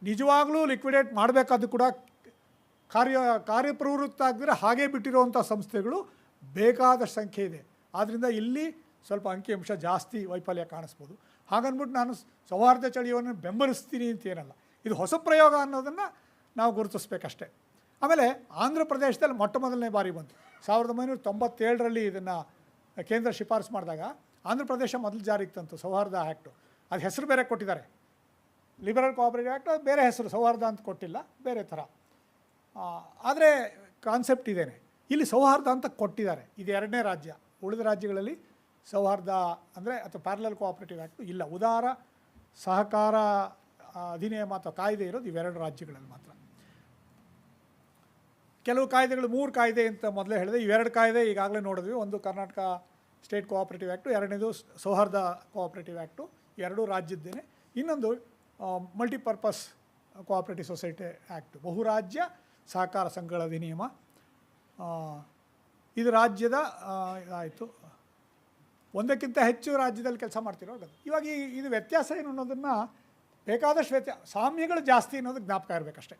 ನಿಜವಾಗಲೂ ಲಿಕ್ವಿಡೇಟ್ ಮಾಡಬೇಕಾದ್ದು ಕೂಡ ಕಾರ್ಯಪ್ರವೃತ್ತ ಆಗಿದ್ರೆ ಹಾಗೇ ಬಿಟ್ಟಿರುವಂಥ ಸಂಸ್ಥೆಗಳು ಬೇಕಾದಷ್ಟು ಸಂಖ್ಯೆ ಇದೆ. ಆದ್ದರಿಂದ ಇಲ್ಲಿ ಸ್ವಲ್ಪ ಅಂಕಿಅಂಶ ಜಾಸ್ತಿ ವೈಫಲ್ಯ ಕಾಣಿಸ್ಬೋದು. ಹಾಗನ್ಬಿಟ್ಟು ನಾನು ಸೌಹಾರ್ದ ಚಳವಳಿಯನ್ನು ಬೆಂಬಲಿಸ್ತೀನಿ ಅಂತ ಏನಲ್ಲ, ಇದು ಹೊಸ ಪ್ರಯೋಗ ಅನ್ನೋದನ್ನು ನಾವು ಗುರುತಿಸ್ಬೇಕಷ್ಟೆ. ಆಮೇಲೆ ಆಂಧ್ರ ಪ್ರದೇಶದಲ್ಲಿ ಮೊದಲನೇ ಬಾರಿ ಬಂತು 1997ರಲ್ಲಿ ಇದನ್ನು ಕೇಂದ್ರ ಶಿಫಾರಸು ಮಾಡಿದಾಗ ಆಂಧ್ರ ಪ್ರದೇಶ ಮೊದಲು ಜಾರಿಗೆ ತಂತು ಸೌಹಾರ್ದ ಆ್ಯಕ್ಟು. ಅದು ಹೆಸರು ಬೇರೆ ಕೊಟ್ಟಿದ್ದಾರೆ, ಲಿಬರಲ್ ಕೋಆಪರೇಟಿವ್ ಆ್ಯಕ್ಟ್, ಅದು ಬೇರೆ ಹೆಸರು, ಸೌಹಾರ್ದ ಅಂತ ಕೊಟ್ಟಿಲ್ಲ, ಬೇರೆ ಥರ. ಆದರೆ ಕಾನ್ಸೆಪ್ಟ್ ಇದೇನೆ. ಇಲ್ಲಿ ಸೌಹಾರ್ದ ಅಂತ ಕೊಟ್ಟಿದ್ದಾರೆ. ಇದು 2ನೇ ರಾಜ್ಯ. ಉಳಿದ ರಾಜ್ಯಗಳಲ್ಲಿ ಸೌಹಾರ್ದ ಅಂದರೆ ಅಥವಾ ಪ್ಯಾರಲಲ್ ಕೋಆಪರೇಟಿವ್ ಆ್ಯಕ್ಟು ಇಲ್ಲ. ಉದಾರ ಸಹಕಾರ ಅಧಿನಿಯಮ ಅಥವಾ ಕಾಯ್ದೆ ಇರೋದು ಇವೆರಡು ರಾಜ್ಯಗಳಲ್ಲಿ ಮಾತ್ರ. ಕೆಲವು ಕಾಯ್ದೆಗಳು 3 ಕಾಯ್ದೆ ಅಂತ ಮೊದಲೇ ಹೇಳಿದೆ. ಇವೆರಡು ಕಾಯ್ದೆ ಈಗಾಗಲೇ ನೋಡಿದ್ವಿ. ಒಂದು ಕರ್ನಾಟಕ ಸ್ಟೇಟ್ ಕೋಆಪರೇಟಿವ್ ಆ್ಯಕ್ಟು, 2ನೇದು ಸೌಹಾರ್ದ ಕೋಆಪರೇಟಿವ್ ಆ್ಯಕ್ಟು, ಎರಡೂ ರಾಜ್ಯದ್ದೇನೆ. ಇನ್ನೊಂದು ಮಲ್ಟಿಪರ್ಪಸ್ ಕೋಆಪರೇಟಿವ್ ಸೊಸೈಟಿ ಆ್ಯಕ್ಟು, ಬಹುರಾಜ್ಯ ಸಹಕಾರ ಸಂಘಗಳ ಅಧಿನಿಯಮ. ಇದು ರಾಜ್ಯದ ಆಯಿತು. ಒಂದಕ್ಕಿಂತ ಹೆಚ್ಚು ರಾಜ್ಯದಲ್ಲಿ ಕೆಲಸ ಮಾಡ್ತಿರೋದು. ಇವಾಗ ಇದು ವ್ಯತ್ಯಾಸ ಏನು ಅನ್ನೋದನ್ನು ಬೇಕಾದಷ್ಟು ಸಾಮ್ಯಗಳು ಜಾಸ್ತಿ ಅನ್ನೋದು ಜ್ಞಾಪಕ ಇರಬೇಕಷ್ಟೆ.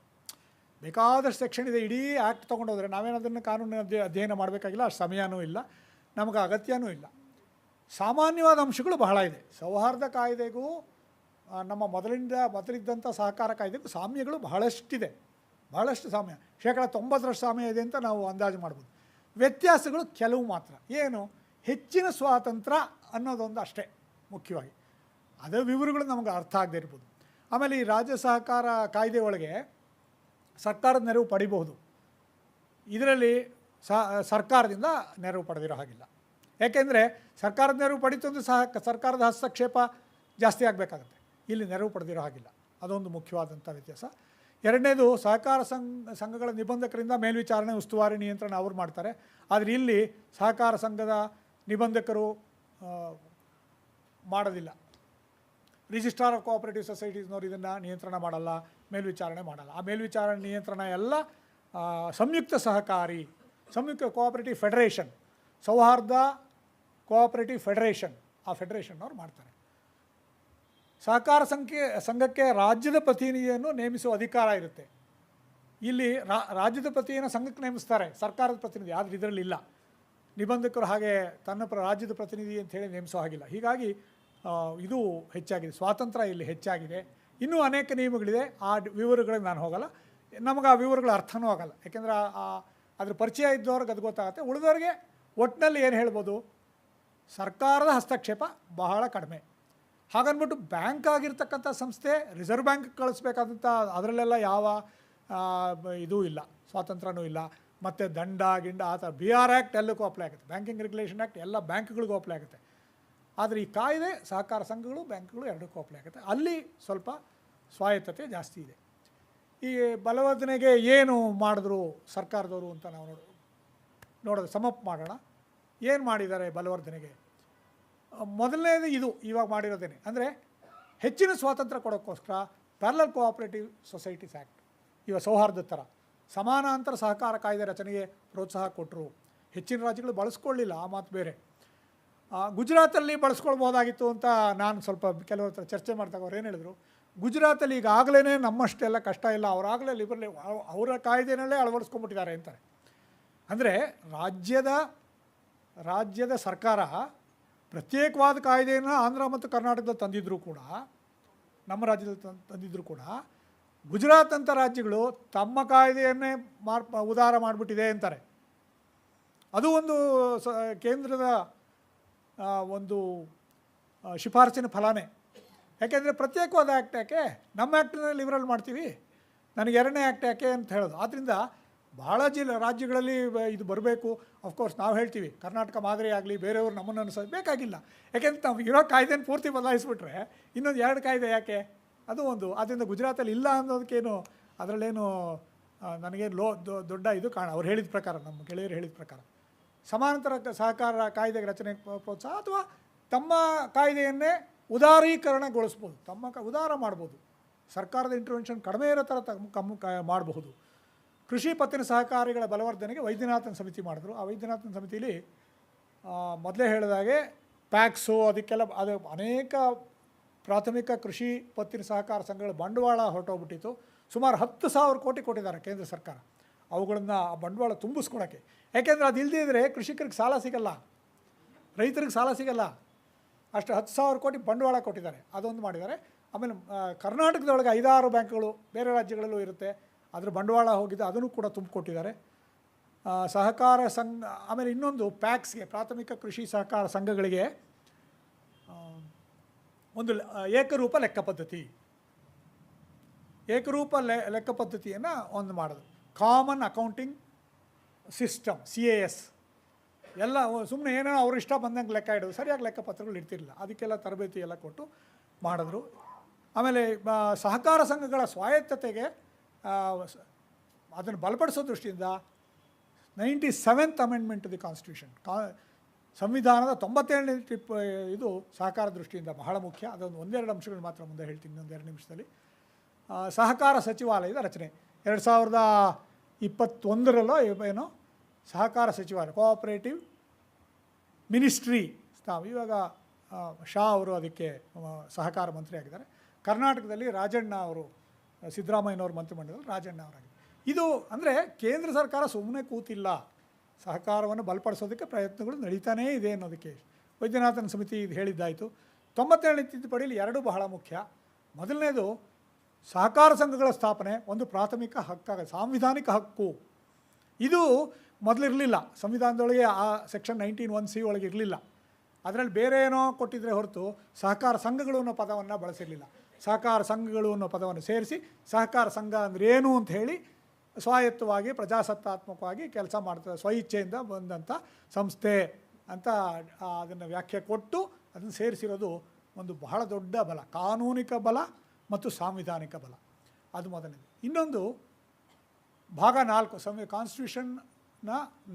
ಬೇಕಾದಷ್ಟು ಸೆಕ್ಷನ್ ಇದೆ. ಇಡೀ ಆ್ಯಕ್ಟ್ ತೊಗೊಂಡೋದ್ರೆ ನಾವೇನದನ್ನು ಕಾನೂನು ಅಧ್ಯಯನ ಮಾಡಬೇಕಾಗಿಲ್ಲ, ಅಷ್ಟು ಸಮಯನೂ ಇಲ್ಲ, ನಮಗೆ ಅಗತ್ಯನೂ ಇಲ್ಲ. ಸಾಮಾನ್ಯವಾದ ಅಂಶಗಳು ಬಹಳ ಇದೆ. ಸೌಹಾರ್ದ ಕಾಯ್ದೆಗೂ ನಮ್ಮ ಮೊದಲಿದ್ದಂಥ ಸಹಕಾರ ಕಾಯ್ದೆಗೂ ಸಾಮ್ಯಗಳು ಬಹಳಷ್ಟಿದೆ, ಬಹಳಷ್ಟು ಸಾಮ್ಯ. 90% ಸಾಮ್ಯ ಇದೆ ಅಂತ ನಾವು ಅಂದಾಜು ಮಾಡ್ಬೋದು. ವ್ಯತ್ಯಾಸಗಳು ಕೆಲವು ಮಾತ್ರ. ಏನು? ಹೆಚ್ಚಿನ ಸ್ವಾತಂತ್ರ್ಯ ಅನ್ನೋದೊಂದು ಅಷ್ಟೇ ಮುಖ್ಯವಾಗಿ. ಅದೇ ವಿವರಗಳು ನಮಗೆ ಅರ್ಥ ಆಗದೇ ಇರ್ಬೋದು. ಆಮೇಲೆ ಈ ರಾಜ್ಯ ಸಹಕಾರ ಕಾಯ್ದೆ ಒಳಗೆ ಸರ್ಕಾರದ ನೆರವು ಪಡಿಬಹುದು. ಇದರಲ್ಲಿ ಸರ್ಕಾರದಿಂದ ನೆರವು ಪಡೆದಿರೋ ಹಾಗಿಲ್ಲ. ಯಾಕೆಂದರೆ ಸರ್ಕಾರದ ನೆರವು ಪಡಿತು ಅಂದರೆ ಸರ್ಕಾರದ ಹಸ್ತಕ್ಷೇಪ ಜಾಸ್ತಿ ಆಗಬೇಕಾಗತ್ತೆ. ಇಲ್ಲಿ ನೆರವು ಪಡೆದಿರೋ ಹಾಗಿಲ್ಲ. ಅದೊಂದು ಮುಖ್ಯವಾದಂಥ ವ್ಯತ್ಯಾಸ. 2ನೇದು ಸಹಕಾರ ಸಂಘಗಳ ನಿಬಂಧಕರಿಂದ ಮೇಲ್ವಿಚಾರಣೆ, ಉಸ್ತುವಾರಿ, ನಿಯಂತ್ರಣ ಅವರು ಮಾಡ್ತಾರೆ. ಆದರೆ ಇಲ್ಲಿ ಸಹಕಾರ ಸಂಘದ ನಿಬಂಧಕರು ಮಾಡೋದಿಲ್ಲ. ರಿಜಿಸ್ಟ್ರಾರ್ ಆಫ್ ಕೋಆಪರೇಟಿವ್ ಸೊಸೈಟೀಸ್ನವರು ಇದನ್ನು ನಿಯಂತ್ರಣ ಮಾಡಲ್ಲ, ಮೇಲ್ವಿಚಾರಣೆ ಮಾಡಲ್ಲ. ಆ ಮೇಲ್ವಿಚಾರಣೆ ನಿಯಂತ್ರಣ ಎಲ್ಲ ಸಂಯುಕ್ತ ಸಹಕಾರಿ, ಸಂಯುಕ್ತ ಕೋಆಪರೇಟಿವ್ ಫೆಡರೇಷನ್, ಸೌಹಾರ್ದ ಕೋಆಪರೇಟಿವ್ ಫೆಡರೇಷನ್, ಆ ಫೆಡರೇಷನ್ನವ್ರು ಮಾಡ್ತಾರೆ. ಸಹಕಾರ ಸಂಘಕ್ಕೆ ರಾಜ್ಯದ ಪ್ರತಿನಿಧಿಯನ್ನು ನೇಮಿಸುವ ಅಧಿಕಾರ ಇರುತ್ತೆ. ಇಲ್ಲಿ ರಾಜ್ಯದ ಪ್ರತಿಯನ್ನು ಸಂಘಕ್ಕೆ ನೇಮಿಸ್ತಾರೆ, ಸರ್ಕಾರದ ಪ್ರತಿನಿಧಿ. ಆದರೆ ಇದರಲ್ಲಿ ಇಲ್ಲ. ನಿಬಂಧಕರು ಹಾಗೆ ತನ್ನ ರಾಜ್ಯದ ಪ್ರತಿನಿಧಿ ಅಂತ ಹೇಳಿ ನೇಮಿಸೋ ಹಾಗಿಲ್ಲ. ಹೀಗಾಗಿ ಇದು ಹೆಚ್ಚಾಗಿದೆ, ಸ್ವಾತಂತ್ರ್ಯ ಇಲ್ಲಿ ಹೆಚ್ಚಾಗಿದೆ. ಇನ್ನೂ ಅನೇಕ ನಿಯಮಗಳಿದೆ, ಆ ವಿವರಗಳಿಗೆ ನಾನು ಹೋಗಲ್ಲ. ನಮಗೆ ಆ ವಿವರಗಳ ಅರ್ಥನೂ ಆಗಲ್ಲ. ಯಾಕೆಂದರೆ ಅದ್ರ ಪರಿಚಯ ಇದ್ದವ್ರಿಗೆ ಅದು ಗೊತ್ತಾಗುತ್ತೆ. ಉಳಿದವ್ರಿಗೆ ಒಟ್ಟಿನಲ್ಲಿ ಏನು ಹೇಳ್ಬೋದು, ಸರ್ಕಾರದ ಹಸ್ತಕ್ಷೇಪ ಬಹಳ ಕಡಿಮೆ. ಹಾಗನ್ಬಿಟ್ಟು ಬ್ಯಾಂಕ್ ಆಗಿರ್ತಕ್ಕಂಥ ಸಂಸ್ಥೆ ರಿಸರ್ವ್ ಬ್ಯಾಂಕ್ ಕಳಿಸ್ಬೇಕಾದಂಥ ಅದರಲ್ಲೆಲ್ಲ ಯಾವ ಇದೂ ಇಲ್ಲ, ಸ್ವಾತಂತ್ರ್ಯನೂ ಇಲ್ಲ. ಮತ್ತು ಗಿಂಡ ಆ ಥರ BR ಆ್ಯಕ್ಟ್ ಎಲ್ಲಕ್ಕೂ ಅಪ್ಲೈ ಆಗುತ್ತೆ, ಬ್ಯಾಂಕಿಂಗ್ ರೆಗ್ಯುಲೇಷನ್ ಆ್ಯಕ್ಟ್ ಎಲ್ಲ ಬ್ಯಾಂಕ್ಗಳಿಗೂ ಅಪ್ಲೈ ಆಗುತ್ತೆ. ಆದರೆ ಈ ಕಾಯ್ದೆ ಸಹಕಾರ ಸಂಘಗಳು ಬ್ಯಾಂಕ್ಗಳು ಎರಡಕ್ಕೂ ಅಪ್ಲೈ ಆಗುತ್ತೆ. ಅಲ್ಲಿ ಸ್ವಲ್ಪ ಸ್ವಾಯತ್ತತೆ ಜಾಸ್ತಿ ಇದೆ. ಈ ಬಲವರ್ಧನೆಗೆ ಏನು ಮಾಡಿದ್ರು ಸರ್ಕಾರದವರು ಅಂತ ನಾವು ನೋಡೋದು ಸಮಪ್ ಮಾಡೋಣ. ಏನು ಮಾಡಿದ್ದಾರೆ ಬಲವರ್ಧನೆಗೆ? ಮೊದಲನೇದು ಇದು ಇವಾಗ ಮಾಡಿರೋದೇನೆ. ಅಂದರೆ ಹೆಚ್ಚಿನ ಸ್ವಾತಂತ್ರ್ಯ ಕೊಡೋಕ್ಕೋಸ್ಕರ ಪ್ಯಾರಲಲ್ ಕೋಆಪರೇಟಿವ್ ಸೊಸೈಟೀಸ್ ಆ್ಯಕ್ಟ್, ಇವಾಗ ಸೌಹಾರ್ದ ಥರ ಸಮಾನಾಂತರ ಸಹಕಾರ ಕಾಯ್ದೆ ರಚನೆಗೆ ಪ್ರೋತ್ಸಾಹ ಕೊಟ್ಟರು. ಹೆಚ್ಚಿನ ರಾಜ್ಯಗಳು ಬಳಸ್ಕೊಳ್ಳಿಲ್ಲ, ಆ ಮಾತು ಬೇರೆ. ಗುಜರಾತಲ್ಲಿ ಬಳಸ್ಕೊಳ್ಬೋದಾಗಿತ್ತು ಅಂತ ನಾನು ಸ್ವಲ್ಪ ಕೆಲವ್ರ ಹತ್ರ ಚರ್ಚೆ ಮಾಡಿದಾಗ ಅವ್ರು ಏನು ಹೇಳಿದ್ರು, ಗುಜರಾತಲ್ಲಿ ಈಗಾಗಲೇ ನಮ್ಮಷ್ಟೆಲ್ಲ ಕಷ್ಟ ಇಲ್ಲ, ಅವರಾಗಲೇ ಅವರ ಕಾಯ್ದೆನಲ್ಲೇ ಅಳವಡಿಸ್ಕೊಂಡ್ಬಿಟ್ಟಿದ್ದಾರೆ ಅಂತಾರೆ. ಅಂದರೆ ರಾಜ್ಯದ ಸರ್ಕಾರ ಪ್ರತ್ಯೇಕವಾದ ಕಾಯ್ದೆಯನ್ನು ಆಂಧ್ರ ಮತ್ತು ಕರ್ನಾಟಕದಲ್ಲಿ ತಂದಿದ್ದರೂ ಕೂಡ, ನಮ್ಮ ರಾಜ್ಯದಲ್ಲಿ ತಂದಿದ್ದರೂ ಕೂಡ, ಗುಜರಾತ್ ಅಂತ ರಾಜ್ಯಗಳು ತಮ್ಮ ಕಾಯ್ದೆಯನ್ನೇ ಉದಾರ ಮಾಡಿಬಿಟ್ಟಿದೆ ಅಂತಾರೆ. ಅದು ಒಂದು ಕೇಂದ್ರದ ಒಂದು ಶಿಫಾರಸಿನ ಫಲನೇ. ಯಾಕೆಂದರೆ ಪ್ರತ್ಯೇಕವಾದ ಆ್ಯಕ್ಟ್ ಯಾಕೆ, ನಮ್ಮ ಆ್ಯಕ್ಟ್ನ ಲಿಬರಲ್ ಮಾಡ್ತೀವಿ, ನನಗೆ 2ನೇ ಆ್ಯಕ್ಟ್ ಯಾಕೆ ಅಂತ ಹೇಳೋದು. ಆದ್ದರಿಂದ ಭಾಳ ರಾಜ್ಯಗಳಲ್ಲಿ ಇದು ಬರಬೇಕು. ಅಫ್ಕೋರ್ಸ್ ನಾವು ಹೇಳ್ತೀವಿ ಕರ್ನಾಟಕ ಮಾದರಿ ಆಗಲಿ, ಬೇರೆಯವರು ನಮ್ಮನ್ನು ಅನುಸರಿಸ ಬೇಕಾಗಿಲ್ಲ. ಯಾಕೆಂದ್ರೆ ನಾವು ಇರೋ ಕಾಯ್ದೆನ ಪೂರ್ತಿ ಬದಲಾಯಿಸ್ಬಿಟ್ರೆ ಇನ್ನೊಂದು 2 ಕಾಯ್ದೆ ಯಾಕೆ? ಅದು ಒಂದು. ಆದ್ದರಿಂದ ಗುಜರಾತಲ್ಲಿ ಇಲ್ಲ ಅನ್ನೋದಕ್ಕೇನು ಅದರಲ್ಲೇನು ನನಗೇನು ದೊಡ್ಡ ಇದು ಅವ್ರು ಹೇಳಿದ ಪ್ರಕಾರ, ನಮ್ಮ ಗೆಳೆಯರು ಹೇಳಿದ ಪ್ರಕಾರ ಸಮಾನಾಂತರ ಸಹಕಾರ ಕಾಯ್ದೆ ರಚನೆ ಪ್ರೋತ್ಸಾಹ, ಅಥವಾ ತಮ್ಮ ಕಾಯ್ದೆಯನ್ನೇ ಉದಾರೀಕರಣಗೊಳಿಸ್ಬೋದು, ಉದಾರ ಮಾಡ್ಬೋದು. ಸರ್ಕಾರದ ಇಂಟರ್ವೆನ್ಷನ್ ಕಡಿಮೆ ಇರೋ ಥರ ಮಾಡಬಹುದು. ಕೃಷಿ ಪತ್ತಿನ ಸಹಕಾರಿಗಳ ಬಲವರ್ಧನೆಗೆ ವೈದ್ಯನಾಥನ್ ಸಮಿತಿ ಮಾಡಿದ್ರು. ಆ ವೈದ್ಯನಾಥನ್ ಸಮಿತಿಯಲ್ಲಿ ಮೊದಲೇ ಹೇಳಿದಾಗೆ ಪ್ಯಾಕ್ಸು ಅದಕ್ಕೆಲ್ಲ ಅದು ಅನೇಕ ಪ್ರಾಥಮಿಕ ಕೃಷಿ ಪತ್ತಿನ ಸಹಕಾರ ಸಂಘಗಳ ಬಂಡವಾಳ ಹೊರಟೋಗ್ಬಿಟ್ಟಿತ್ತು. ಸುಮಾರು 10,000 ಕೋಟಿ ಕೊಟ್ಟಿದ್ದಾರೆ ಕೇಂದ್ರ ಸರ್ಕಾರ ಅವುಗಳನ್ನು ಆ ಬಂಡವಾಳ ತುಂಬಿಸ್ಕೊಳಕ್ಕೆ. ಯಾಕೆಂದರೆ ಅದು ಇಲ್ಲದಿದ್ದರೆ ಕೃಷಿಕರಿಗೆ ಸಾಲ ಸಿಗಲ್ಲ, ರೈತರಿಗೆ ಸಾಲ ಸಿಗಲ್ಲ. ಅಷ್ಟು 10,000 ಕೋಟಿ ಬಂಡವಾಳ ಕೊಟ್ಟಿದ್ದಾರೆ, ಅದೊಂದು ಮಾಡಿದ್ದಾರೆ. ಆಮೇಲೆ ಕರ್ನಾಟಕದೊಳಗೆ 5-6 ಬ್ಯಾಂಕ್ಗಳು ಬೇರೆ ರಾಜ್ಯಗಳಲ್ಲೂ ಇರುತ್ತೆ, ಅದರ ಬಂಡವಾಳ ಹೋಗಿದ್ದು ಅದನ್ನು ಕೂಡ ತುಂಬಿಕೊಟ್ಟಿದ್ದಾರೆ. ಸಹಕಾರ ಸಂಘ, ಆಮೇಲೆ ಇನ್ನೊಂದು ಪ್ಯಾಕ್ಸ್ಗೆ, ಪ್ರಾಥಮಿಕ ಕೃಷಿ ಸಹಕಾರ ಸಂಘಗಳಿಗೆ ಒಂದು ಏಕರೂಪ ಲೆಕ್ಕ ಪದ್ಧತಿ, ಏಕರೂಪ ಲೆಕ್ಕ ಪದ್ಧತಿಯನ್ನು ಒಂದು ಮಾಡೋದು. Common accounting system, CAS. ಎಲ್ಲ ಸುಮ್ಮನೆ ಏನೋ ಅವ್ರು ಇಷ್ಟ ಬಂದಂಗೆ ಲೆಕ್ಕ ಇಡೋದು, ಸರಿಯಾಗಿ ಲೆಕ್ಕಪತ್ರಗಳು ಇರ್ತಿರಲಿಲ್ಲ. ಅದಕ್ಕೆಲ್ಲ ತರಬೇತಿ ಎಲ್ಲ ಕೊಟ್ಟು ಮಾಡಿದ್ರು. ಆಮೇಲೆ ಸಹಕಾರ ಸಂಘಗಳ ಸ್ವಾಯತ್ತತೆಗೆ ಅದನ್ನು ಬಲಪಡಿಸೋ ದೃಷ್ಟಿಯಿಂದ 97th amendment to the constitution, ಸಂವಿಧಾನದ 97ನೇ ಇದು ಸಹಕಾರ ದೃಷ್ಟಿಯಿಂದ ಬಹಳ ಮುಖ್ಯ. ಅದೊಂದು 1-2 ಅಂಶಗಳು ಮಾತ್ರ ಮುಂದೆ ಹೇಳ್ತೀನಿ ಇನ್ನೊಂದು 2 ನಿಮಿಷದಲ್ಲಿ. ಸಹಕಾರ ಸಚಿವಾಲಯದ ರಚನೆ 2021ರಲ್ಲೋ ಏನೋ ಸಹಕಾರ ಸಚಿವಾಲಯ, ಕೋಆಪರೇಟಿವ್ ಮಿನಿಸ್ಟ್ರಿ ಸ್ಥಾನ. ಇವಾಗ ಶಾ ಅವರು ಅದಕ್ಕೆ ಸಹಕಾರ ಮಂತ್ರಿ ಆಗಿದ್ದಾರೆ. ಕರ್ನಾಟಕದಲ್ಲಿ ರಾಜಣ್ಣ ಅವರು, ಸಿದ್ದರಾಮಯ್ಯನವರು ಮಂತ್ರಿಮಂಡಲದಲ್ಲಿ ರಾಜಣ್ಣ ಅವರಾಗಿದ್ದಾರೆ. ಇದು ಅಂದರೆ ಕೇಂದ್ರ ಸರ್ಕಾರ ಸುಮ್ಮನೆ ಕೂತಿಲ್ಲ, ಸಹಕಾರವನ್ನು ಬಲಪಡಿಸೋದಕ್ಕೆ ಪ್ರಯತ್ನಗಳು ನಡೀತಾನೇ ಇದೆ ಅನ್ನೋದಕ್ಕೆ ವೈದ್ಯನಾಥನ್ ಸಮಿತಿ ಇದು ಹೇಳಿದ್ದಾಯಿತು. 97ನೇ ತಿದ್ದುಪಡಿಯಲ್ಲಿ 2 ಬಹಳ ಮುಖ್ಯ. ಮೊದಲನೇದು, ಸಹಕಾರ ಸಂಘಗಳ ಸ್ಥಾಪನೆ ಒಂದು ಪ್ರಾಥಮಿಕ ಹಕ್ಕಾಗ, ಸಾಂವಿಧಾನಿಕ ಹಕ್ಕು. ಇದು ಮೊದಲಿರಲಿಲ್ಲ ಸಂವಿಧಾನದೊಳಗೆ, ಆ ಸೆಕ್ಷನ್ 19(1)(c) ಒಳಗೆ ಇರಲಿಲ್ಲ. ಅದರಲ್ಲಿ ಬೇರೆ ಏನೋ ಕೊಟ್ಟಿದ್ರೆ ಹೊರತು ಸಹಕಾರ ಸಂಘಗಳು ಅನ್ನೋ ಪದವನ್ನು ಬಳಸಿರಲಿಲ್ಲ. ಸಹಕಾರ ಸಂಘಗಳು ಅನ್ನೋ ಪದವನ್ನು ಸೇರಿಸಿ ಸಹಕಾರ ಸಂಘ ಅಂದರೆ ಏನು ಅಂತ ಹೇಳಿ ಸ್ವಾಯತ್ತವಾಗಿ ಪ್ರಜಾಸತ್ತಾತ್ಮಕವಾಗಿ ಕೆಲಸ ಮಾಡ್ತದೆ, ಸ್ವಇಚ್ಛೆಯಿಂದ ಬಂದಂಥ ಸಂಸ್ಥೆ ಅಂತ ಅದನ್ನು ವ್ಯಾಖ್ಯೆ ಕೊಟ್ಟು ಅದನ್ನು ಸೇರಿಸಿರೋದು ಒಂದು ಬಹಳ ದೊಡ್ಡ ಬಲ, ಕಾನೂನಿಕ ಬಲ ಮತ್ತು ಸಾಂವಿಧಾನಿಕ ಬಲ. ಅದು ಮೊದಲನೇದು. ಇನ್ನೊಂದು ಭಾಗ 4 ಕಾನ್ಸ್ಟಿಟ್ಯೂಷನ್ನ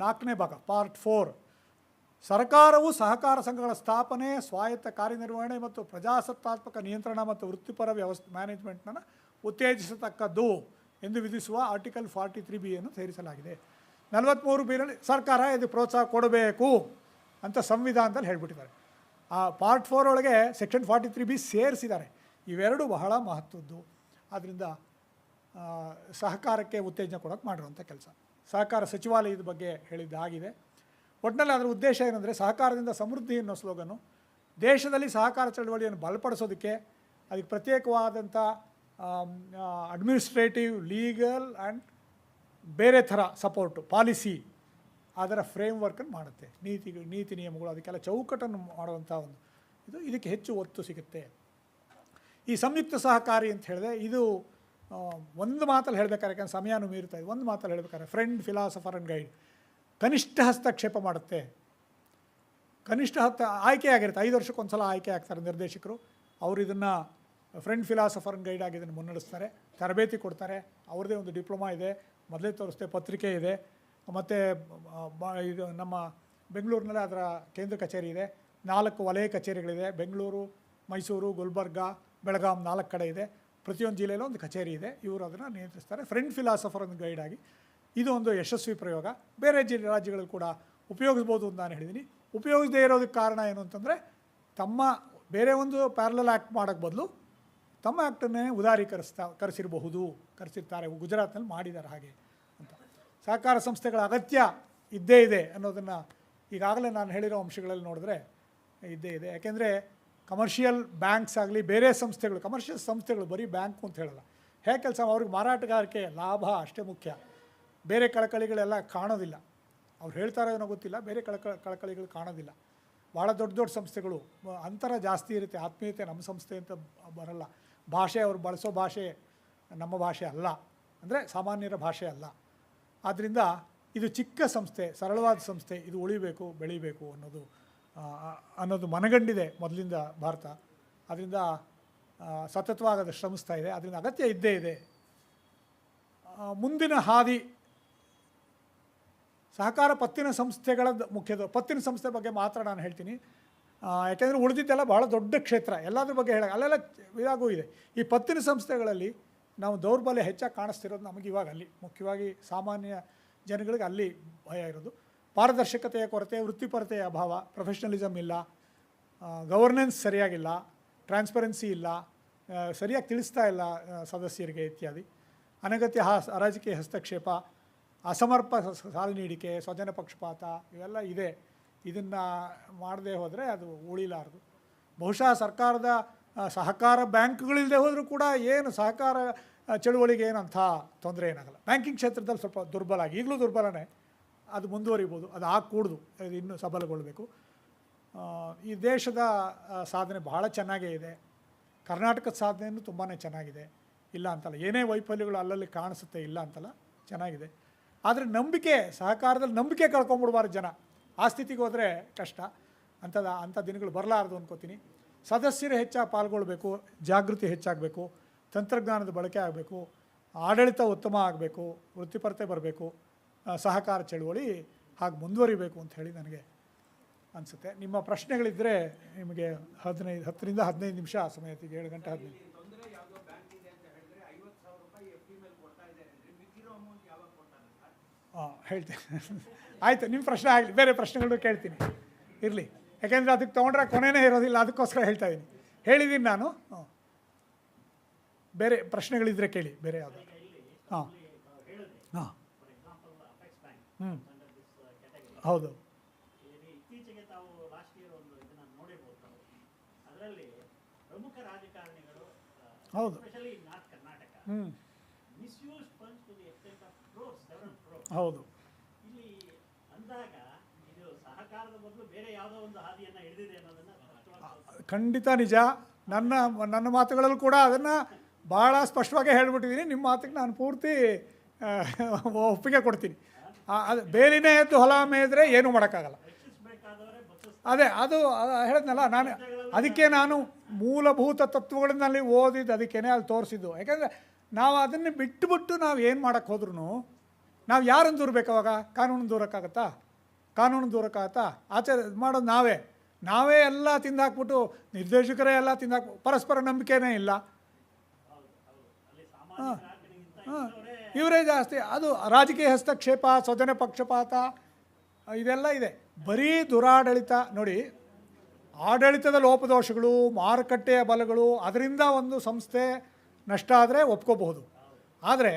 4ನೇ ಭಾಗ, ಪಾರ್ಟ್ 4, ಸರ್ಕಾರವು ಸಹಕಾರ ಸಂಘಗಳ ಸ್ಥಾಪನೆ, ಸ್ವಾಯತ್ತ ಕಾರ್ಯನಿರ್ವಹಣೆ ಮತ್ತು ಪ್ರಜಾಸತ್ತಾತ್ಮಕ ನಿಯಂತ್ರಣ ಮತ್ತು ವೃತ್ತಿಪರ ಮ್ಯಾನೇಜ್ಮೆಂಟ್ನ ಉತ್ತೇಜಿಸತಕ್ಕದ್ದು ಎಂದು ವಿಧಿಸುವ ಆರ್ಟಿಕಲ್ 43(b)ಯನ್ನು ಸೇರಿಸಲಾಗಿದೆ. 43(b)ನಲ್ಲಿ ಸರ್ಕಾರ ಇದು ಪ್ರೋತ್ಸಾಹ ಕೊಡಬೇಕು ಅಂತ ಸಂವಿಧಾನದಲ್ಲಿ ಹೇಳಿಬಿಟ್ಟಿದ್ದಾರೆ. ಆ ಪಾರ್ಟ್ 4 ಒಳಗೆ ಸೆಕ್ಷನ್ 43(b) ಸೇರಿಸಿದ್ದಾರೆ. ಇವೆರಡು ಬಹಳ ಮಹತ್ವದ್ದು. ಆದ್ದರಿಂದ ಸಹಕಾರಕ್ಕೆ ಉತ್ತೇಜನ ಕೊಡೋಕ್ಕೆ ಮಾಡಿರುವಂಥ ಕೆಲಸ. ಸಹಕಾರ ಸಚಿವಾಲಯದ ಬಗ್ಗೆ ಹೇಳಿದ್ದಾಗಿದೆ. ಒಟ್ಟಿನಲ್ಲಿ ಅದರ ಉದ್ದೇಶ ಏನಂದರೆ, ಸಹಕಾರದಿಂದ ಸಮೃದ್ಧಿ ಅನ್ನೋ ಸ್ಲೋಗನು, ದೇಶದಲ್ಲಿ ಸಹಕಾರ ಚಳವಳಿಯನ್ನು ಬಲಪಡಿಸೋದಕ್ಕೆ ಅದಕ್ಕೆ ಪ್ರತ್ಯೇಕವಾದಂಥ ಅಡ್ಮಿನಿಸ್ಟ್ರೇಟಿವ್, ಲೀಗಲ್ ಆ್ಯಂಡ್ ಬೇರೆ ಥರ ಸಪೋರ್ಟು, ಪಾಲಿಸಿ, ಅದರ ಫ್ರೇಮ್ವರ್ಕನ್ನು ಮಾಡುತ್ತೆ. ನೀತಿ ನಿಯಮಗಳು, ಅದಕ್ಕೆಲ್ಲ ಚೌಕಟ್ಟನ್ನು ಮಾಡುವಂಥ ಒಂದು ಇದಕ್ಕೆ ಹೆಚ್ಚು ಒತ್ತು ಸಿಗುತ್ತೆ. ಈ ಸಂಯುಕ್ತ ಸಹಕಾರಿ ಅಂತ ಹೇಳಿದೆ, ಇದು ಒಂದು ಮಾತಲ್ಲಿ ಹೇಳಬೇಕಾದ್ರೆ, ಯಾಕಂದ್ರೆ ಸಮಯನೂ ಮೀರ್ತಾ ಇದೆ, ಒಂದು ಮಾತಲ್ಲಿ ಹೇಳಬೇಕಾದ್ರೆ ಫ್ರೆಂಡ್, ಫಿಲಾಸಫರ್ ಆ್ಯಂಡ್ ಗೈಡ್, ಕನಿಷ್ಠ ಹಸ್ತಕ್ಷೇಪ ಮಾಡುತ್ತೆ. ಕನಿಷ್ಠ ಆಯ್ಕೆ ಆಗಿರುತ್ತೆ, 5 ವರ್ಷಕ್ಕೊಂದು ಸಲ ಆಯ್ಕೆ ಆಗ್ತಾರೆ ನಿರ್ದೇಶಕರು. ಅವರು ಇದನ್ನು ಫ್ರೆಂಡ್, ಫಿಲಾಸಫರ್ ಆ್ಯಂಡ್ ಗೈಡ್ ಆಗಿ ಇದನ್ನು ಮುನ್ನಡೆಸ್ತಾರೆ, ತರಬೇತಿ ಕೊಡ್ತಾರೆ. ಅವ್ರದ್ದೇ ಒಂದು ಡಿಪ್ಲೊಮಾ ಇದೆ, ಮೊದಲೇ ತೋರಿಸ್ತೆ ಪತ್ರಿಕೆ ಇದೆ. ಮತ್ತು ಇದು ನಮ್ಮ ಬೆಂಗಳೂರಿನಲ್ಲಿ ಅದರ ಕೇಂದ್ರ ಕಚೇರಿ ಇದೆ. 4 ವಲಯ ಕಚೇರಿಗಳಿದೆ, ಬೆಂಗಳೂರು, ಮೈಸೂರು, ಗುಲ್ಬರ್ಗ, ಬೆಳಗಾಂ 4 ಕಡೆ ಇದೆ. ಪ್ರತಿಯೊಂದು ಜಿಲ್ಲೆಯಲ್ಲೂ ಒಂದು ಕಚೇರಿ ಇದೆ. ಇವರು ಅದನ್ನು ನಿಯಂತ್ರಿಸ್ತಾರೆ ಫ್ರೆಂಡ್, ಫಿಲಾಸಫರ್ ಆ್ಯಂಡ್ ಗೈಡ್ ಆಗಿ. ಇದು ಒಂದು ಯಶಸ್ವಿ ಪ್ರಯೋಗ. ಬೇರೆ ರಾಜ್ಯಗಳಲ್ಲಿ ಕೂಡ ಉಪಯೋಗಿಸ್ಬೋದು ಅಂತ ನಾನು ಹೇಳಿದ್ದೀನಿ. ಉಪಯೋಗಿಸದೇ ಇರೋದಕ್ಕೆ ಕಾರಣ ಏನು ಅಂತಂದರೆ, ಬೇರೆ ಒಂದು ಪ್ಯಾರಲಲ್ ಆ್ಯಕ್ಟ್ ಮಾಡೋಕ್ಕೆ ಬದಲು ತಮ್ಮ ಆ್ಯಕ್ಟನ್ನೇ ಕರೆಸಿರ್ತಾರೆ. ಗುಜರಾತ್ನಲ್ಲಿ ಮಾಡಿದ್ದಾರೆ ಹಾಗೆ ಅಂತ. ಸಹಕಾರ ಸಂಸ್ಥೆಗಳ ಅಗತ್ಯ ಇದ್ದೇ ಇದೆ ಅನ್ನೋದನ್ನು ಈಗಾಗಲೇ ನಾನು ಹೇಳಿರೋ ಅಂಶಗಳಲ್ಲಿ ನೋಡಿದ್ರೆ ಇದ್ದೇ ಇದೆ. ಯಾಕೆಂದರೆ ಕಮರ್ಷಿಯಲ್ ಬ್ಯಾಂಕ್ಸ್ ಆಗಲಿ, ಬೇರೆ ಸಂಸ್ಥೆಗಳು, ಕಮರ್ಷಿಯಲ್ ಸಂಸ್ಥೆಗಳು ಬರೀ ಬ್ಯಾಂಕು ಅಂತ ಹೇಳಲ್ಲ, ಹೇಗೆ ಕೆಲಸ ಅವ್ರಿಗೆ ಮಾರಾಟಗಾರಿಕೆ ಲಾಭ ಅಷ್ಟೇ ಮುಖ್ಯ. ಬೇರೆ ಕಳಕಳಿಗಳೆಲ್ಲ ಕಾಣೋದಿಲ್ಲ. ಅವ್ರು ಹೇಳ್ತಾರೋ ಏನೋ ಗೊತ್ತಿಲ್ಲ, ಬೇರೆ ಕಳಕಳಿಗಳು ಕಾಣೋದಿಲ್ಲ. ಭಾಳ ದೊಡ್ಡ ಸಂಸ್ಥೆಗಳು, ಅಂತರ ಜಾಸ್ತಿ ಇರುತ್ತೆ, ಆತ್ಮೀಯತೆ ನಮ್ಮ ಸಂಸ್ಥೆ ಅಂತ ಬರಲ್ಲ. ಭಾಷೆ, ಅವ್ರು ಬಳಸೋ ಭಾಷೆ ನಮ್ಮ ಭಾಷೆ ಅಲ್ಲ, ಅಂದರೆ ಸಾಮಾನ್ಯರ ಭಾಷೆ ಅಲ್ಲ. ಆದ್ದರಿಂದ ಇದು ಚಿಕ್ಕ ಸಂಸ್ಥೆ, ಸರಳವಾದ ಸಂಸ್ಥೆ, ಇದು ಉಳಿಬೇಕು, ಬೆಳಿಬೇಕು ಅನ್ನೋದು ಮನಗಂಡಿದೆ ಮೊದಲಿಂದ ಭಾರತ. ಅದರಿಂದ ಸತತವಾಗಿ ಅದು ಶ್ರಮಿಸ್ತಾ ಇದೆ. ಅದರಿಂದ ಅಗತ್ಯ ಇದ್ದೇ ಇದೆ. ಮುಂದಿನ ಹಾದಿ ಸಹಕಾರ ಪತ್ತಿನ ಸಂಸ್ಥೆಗಳದ್ದು ಮುಖ್ಯದು. ಪತ್ತಿನ ಸಂಸ್ಥೆ ಬಗ್ಗೆ ಮಾತ್ರ ನಾನು ಹೇಳ್ತೀನಿ, ಯಾಕೆಂದರೆ ಉಳಿದಿದ್ದೆಲ್ಲ ಭಾಳ ದೊಡ್ಡ ಕ್ಷೇತ್ರ, ಎಲ್ಲದ್ರ ಬಗ್ಗೆ ಅಲ್ಲೆಲ್ಲ ಇದಾಗೂ ಇದೆ. ಈ ಪತ್ತಿನ ಸಂಸ್ಥೆಗಳಲ್ಲಿ ನಾವು ದೌರ್ಬಲ್ಯ ಹೆಚ್ಚಾಗಿ ಕಾಣಿಸ್ತಿರೋದು ನಮಗೆ ಇವಾಗ ಅಲ್ಲಿ, ಮುಖ್ಯವಾಗಿ ಸಾಮಾನ್ಯ ಜನಗಳಿಗೆ ಅಲ್ಲಿ ಭಯ ಇರೋದು. ಪಾರದರ್ಶಕತೆಯ ಕೊರತೆ, ವೃತ್ತಿಪರತೆಯ ಅಭಾವ, ಪ್ರೊಫೆಷ್ನಲಿಸಮ್ ಇಲ್ಲ, ಗವರ್ನೆನ್ಸ್ ಸರಿಯಾಗಿಲ್ಲ, ಟ್ರಾನ್ಸ್ಪರೆನ್ಸಿ ಇಲ್ಲ, ಸರಿಯಾಗಿ ತಿಳಿಸ್ತಾ ಇಲ್ಲ ಸದಸ್ಯರಿಗೆ ಇತ್ಯಾದಿ. ಅನಗತ್ಯ ರಾಜಕೀಯ ಹಸ್ತಕ್ಷೇಪ, ಅಸಮರ್ಪ ಸಾಲ ನೀಡಿಕೆ, ಸ್ವಜನ ಪಕ್ಷಪಾತ ಇವೆಲ್ಲ ಇದೆ. ಇದನ್ನು ಮಾಡದೇ ಹೋದರೆ ಅದು ಉಳಿಲಾರದು. ಬಹುಶಃ ಸರ್ಕಾರದ ಸಹಕಾರ ಬ್ಯಾಂಕ್ಗಳಿಲ್ಲದೆ ಹೋದರೂ ಕೂಡ ಏನು ಸಹಕಾರ ಚಳುವಳಿಗೆ ಏನಂಥ ತೊಂದರೆ ಏನಾಗಲ್ಲ. ಬ್ಯಾಂಕಿಂಗ್ ಕ್ಷೇತ್ರದಲ್ಲಿ ಸ್ವಲ್ಪ ದುರ್ಬಲ ಆಗಿ, ಈಗಲೂ ದುರ್ಬಲನೇ, ಅದು ಮುಂದುವರಿಬೋದು, ಅದು ಆಗಕೂಡ್ದು, ಅದು ಇನ್ನೂ ಸಬಲಗೊಳ್ಳಬೇಕು. ಈ ದೇಶದ ಸಾಧನೆ ಬಹಳ ಚೆನ್ನಾಗೇ ಇದೆ. ಕರ್ನಾಟಕದ ಸಾಧನೆಯೂ ತುಂಬಾ ಚೆನ್ನಾಗಿದೆ, ಇಲ್ಲ ಅಂತಲ್ಲ. ಏನೇ ವೈಫಲ್ಯಗಳು ಅಲ್ಲಲ್ಲಿ ಕಾಣಿಸುತ್ತೆ, ಇಲ್ಲ ಅಂತಲ್ಲ, ಚೆನ್ನಾಗಿದೆ. ಆದರೆ ನಂಬಿಕೆ, ಸಹಕಾರದಲ್ಲಿ ನಂಬಿಕೆ ಕಳ್ಕೊಂಬಿಡ್ಬಾರ್ದು ಜನ. ಆ ಸ್ಥಿತಿಗೆ ಹೋದರೆ ಕಷ್ಟ. ಅಂಥ ದಿನಗಳು ಬರಲಾರದು ಅನ್ಕೋತೀನಿ. ಸದಸ್ಯರು ಹೆಚ್ಚಾಗಿ ಪಾಲ್ಗೊಳ್ಬೇಕು, ಜಾಗೃತಿ ಹೆಚ್ಚಾಗಬೇಕು, ತಂತ್ರಜ್ಞಾನದ ಬಳಕೆ ಆಗಬೇಕು, ಆಡಳಿತ ಉತ್ತಮ ಆಗಬೇಕು, ವೃತ್ತಿಪರತೆ ಬರಬೇಕು, ಸಹಕಾರ ಚಳುವಳಿ ಹಾಗೆ ಮುಂದುವರಿಬೇಕು ಅಂತ ಹೇಳಿ ನನಗೆ ಅನಿಸುತ್ತೆ. ನಿಮ್ಮ ಪ್ರಶ್ನೆಗಳಿದ್ದರೆ ನಿಮಗೆ 10ರಿಂದ 15 ನಿಮಿಷ ಸಮಯ ಐತಿ. 7 ಗಂಟೆ 15. ಹೇಳ್ತೇನೆ. ಆಯಿತು, ನಿಮ್ಮ ಪ್ರಶ್ನೆ ಆಗಲಿ, ಬೇರೆ ಪ್ರಶ್ನೆಗಳು ಕೇಳ್ತೀನಿ, ಇರಲಿ. ಯಾಕೆಂದರೆ ಅದಕ್ಕೆ ತೊಗೊಂಡ್ರೆ ಕೊನೆಯೇ ಇರೋದಿಲ್ಲ, ಅದಕ್ಕೋಸ್ಕರ ಹೇಳ್ತಾ ಇದ್ದೀನಿ. ಹೇಳಿದ್ದೀನಿ ನಾನು. ಬೇರೆ ಪ್ರಶ್ನೆಗಳಿದ್ದರೆ ಕೇಳಿ, ಬೇರೆ ಯಾವುದು. ಹಾಂ ಹಾಂ ಹೌದು. ಇತ್ತೀಚೆಗೆ ತಾವು ಲಾಸ್ಟ್ ಇಯರ್ ಒಂದು ಇದನ್ನ ನೋಡಿರ್ಬೋದು. ಅದರಲ್ಲಿ ಪ್ರಮುಖ ರಾಜಕಾರಣಿಗಳು, ಹೌದು, especially north Karnataka, misuse funds to the extent of crores, several crores. ಹೌದು. ಇಲ್ಲಿ ಅಂದಾಗ ಇದು ಸಹಕಾರದ ಬದಲು ಬೇರೆ ಯಾವುದೋ ಒಂದು ಹಾದಿಯನ್ನು ಹಿಡಿದಿದೆ ಅನ್ನೋದನ್ನ ಖಂಡಿತ ನಿಜ. ನನ್ನ ಮಾತುಗಳಲ್ಲೂ ಕೂಡ ಅದನ್ನು ಭಾಳ ಸ್ಪಷ್ಟವಾಗಿ ಹೇಳ್ಬಿಟ್ಟಿದ್ದೀನಿ. ನಿಮ್ಮ ಮಾತಿಗೆ ನಾನು ಪೂರ್ತಿ ಒಪ್ಪಿಗೆ ಕೊಡ್ತೀನಿ. ಅದು ಬೇಲಿನೇ ಎದ್ದು ಹೊಲ ಮೇಯಿದ್ರೆ ಏನೂ ಮಾಡೋಕ್ಕಾಗಲ್ಲ. ಅದು ಹೇಳಿದ್ನಲ್ಲ ನಾನು, ಅದಕ್ಕೆ ನಾನು ಮೂಲಭೂತ ತತ್ವಗಳಲ್ಲಿ ಓದಿದ್ದು ಅದಕ್ಕೇನೆ ಅಲ್ಲಿ ತೋರಿಸಿದ್ದು. ಯಾಕೆಂದರೆ ನಾವು ಅದನ್ನು ಬಿಟ್ಟುಬಿಟ್ಟು ನಾವು ಏನು ಮಾಡೋಕ್ಕೆ ಹೋದ್ರೂ ನಾವು ಯಾರನ್ನು ದೂರಬೇಕು ಅವಾಗ? ಕಾನೂನು ದೂರಕ್ಕಾಗತ್ತಾ? ಆಚೆ ಮಾಡೋದು ನಾವೇ ಎಲ್ಲ ತಿಂದಾಕ್ಬಿಟ್ಟು, ನಿರ್ದೇಶಕರೇ ಎಲ್ಲ ತಿಂದಾಕ್ಬಿಟ್ಟು, ಪರಸ್ಪರ ನಂಬಿಕೆನೇ ಇಲ್ಲ. ಇವರೇ ಜಾಸ್ತಿ. ಅದು ರಾಜಕೀಯ ಹಸ್ತಕ್ಷೇಪ, ಸ್ವಜನ ಪಕ್ಷಪಾತ ಇದೆಲ್ಲ ಇದೆ. ಬರೀ ದುರಾಡಳಿತ ನೋಡಿ. ಆಡಳಿತದ ಲೋಪದೋಷಗಳು, ಮಾರುಕಟ್ಟೆಯ ಬಲಗಳು, ಅದರಿಂದ ಒಂದು ಸಂಸ್ಥೆ ನಷ್ಟ ಆದರೆ ಒಪ್ಕೋಬಹುದು. ಆದರೆ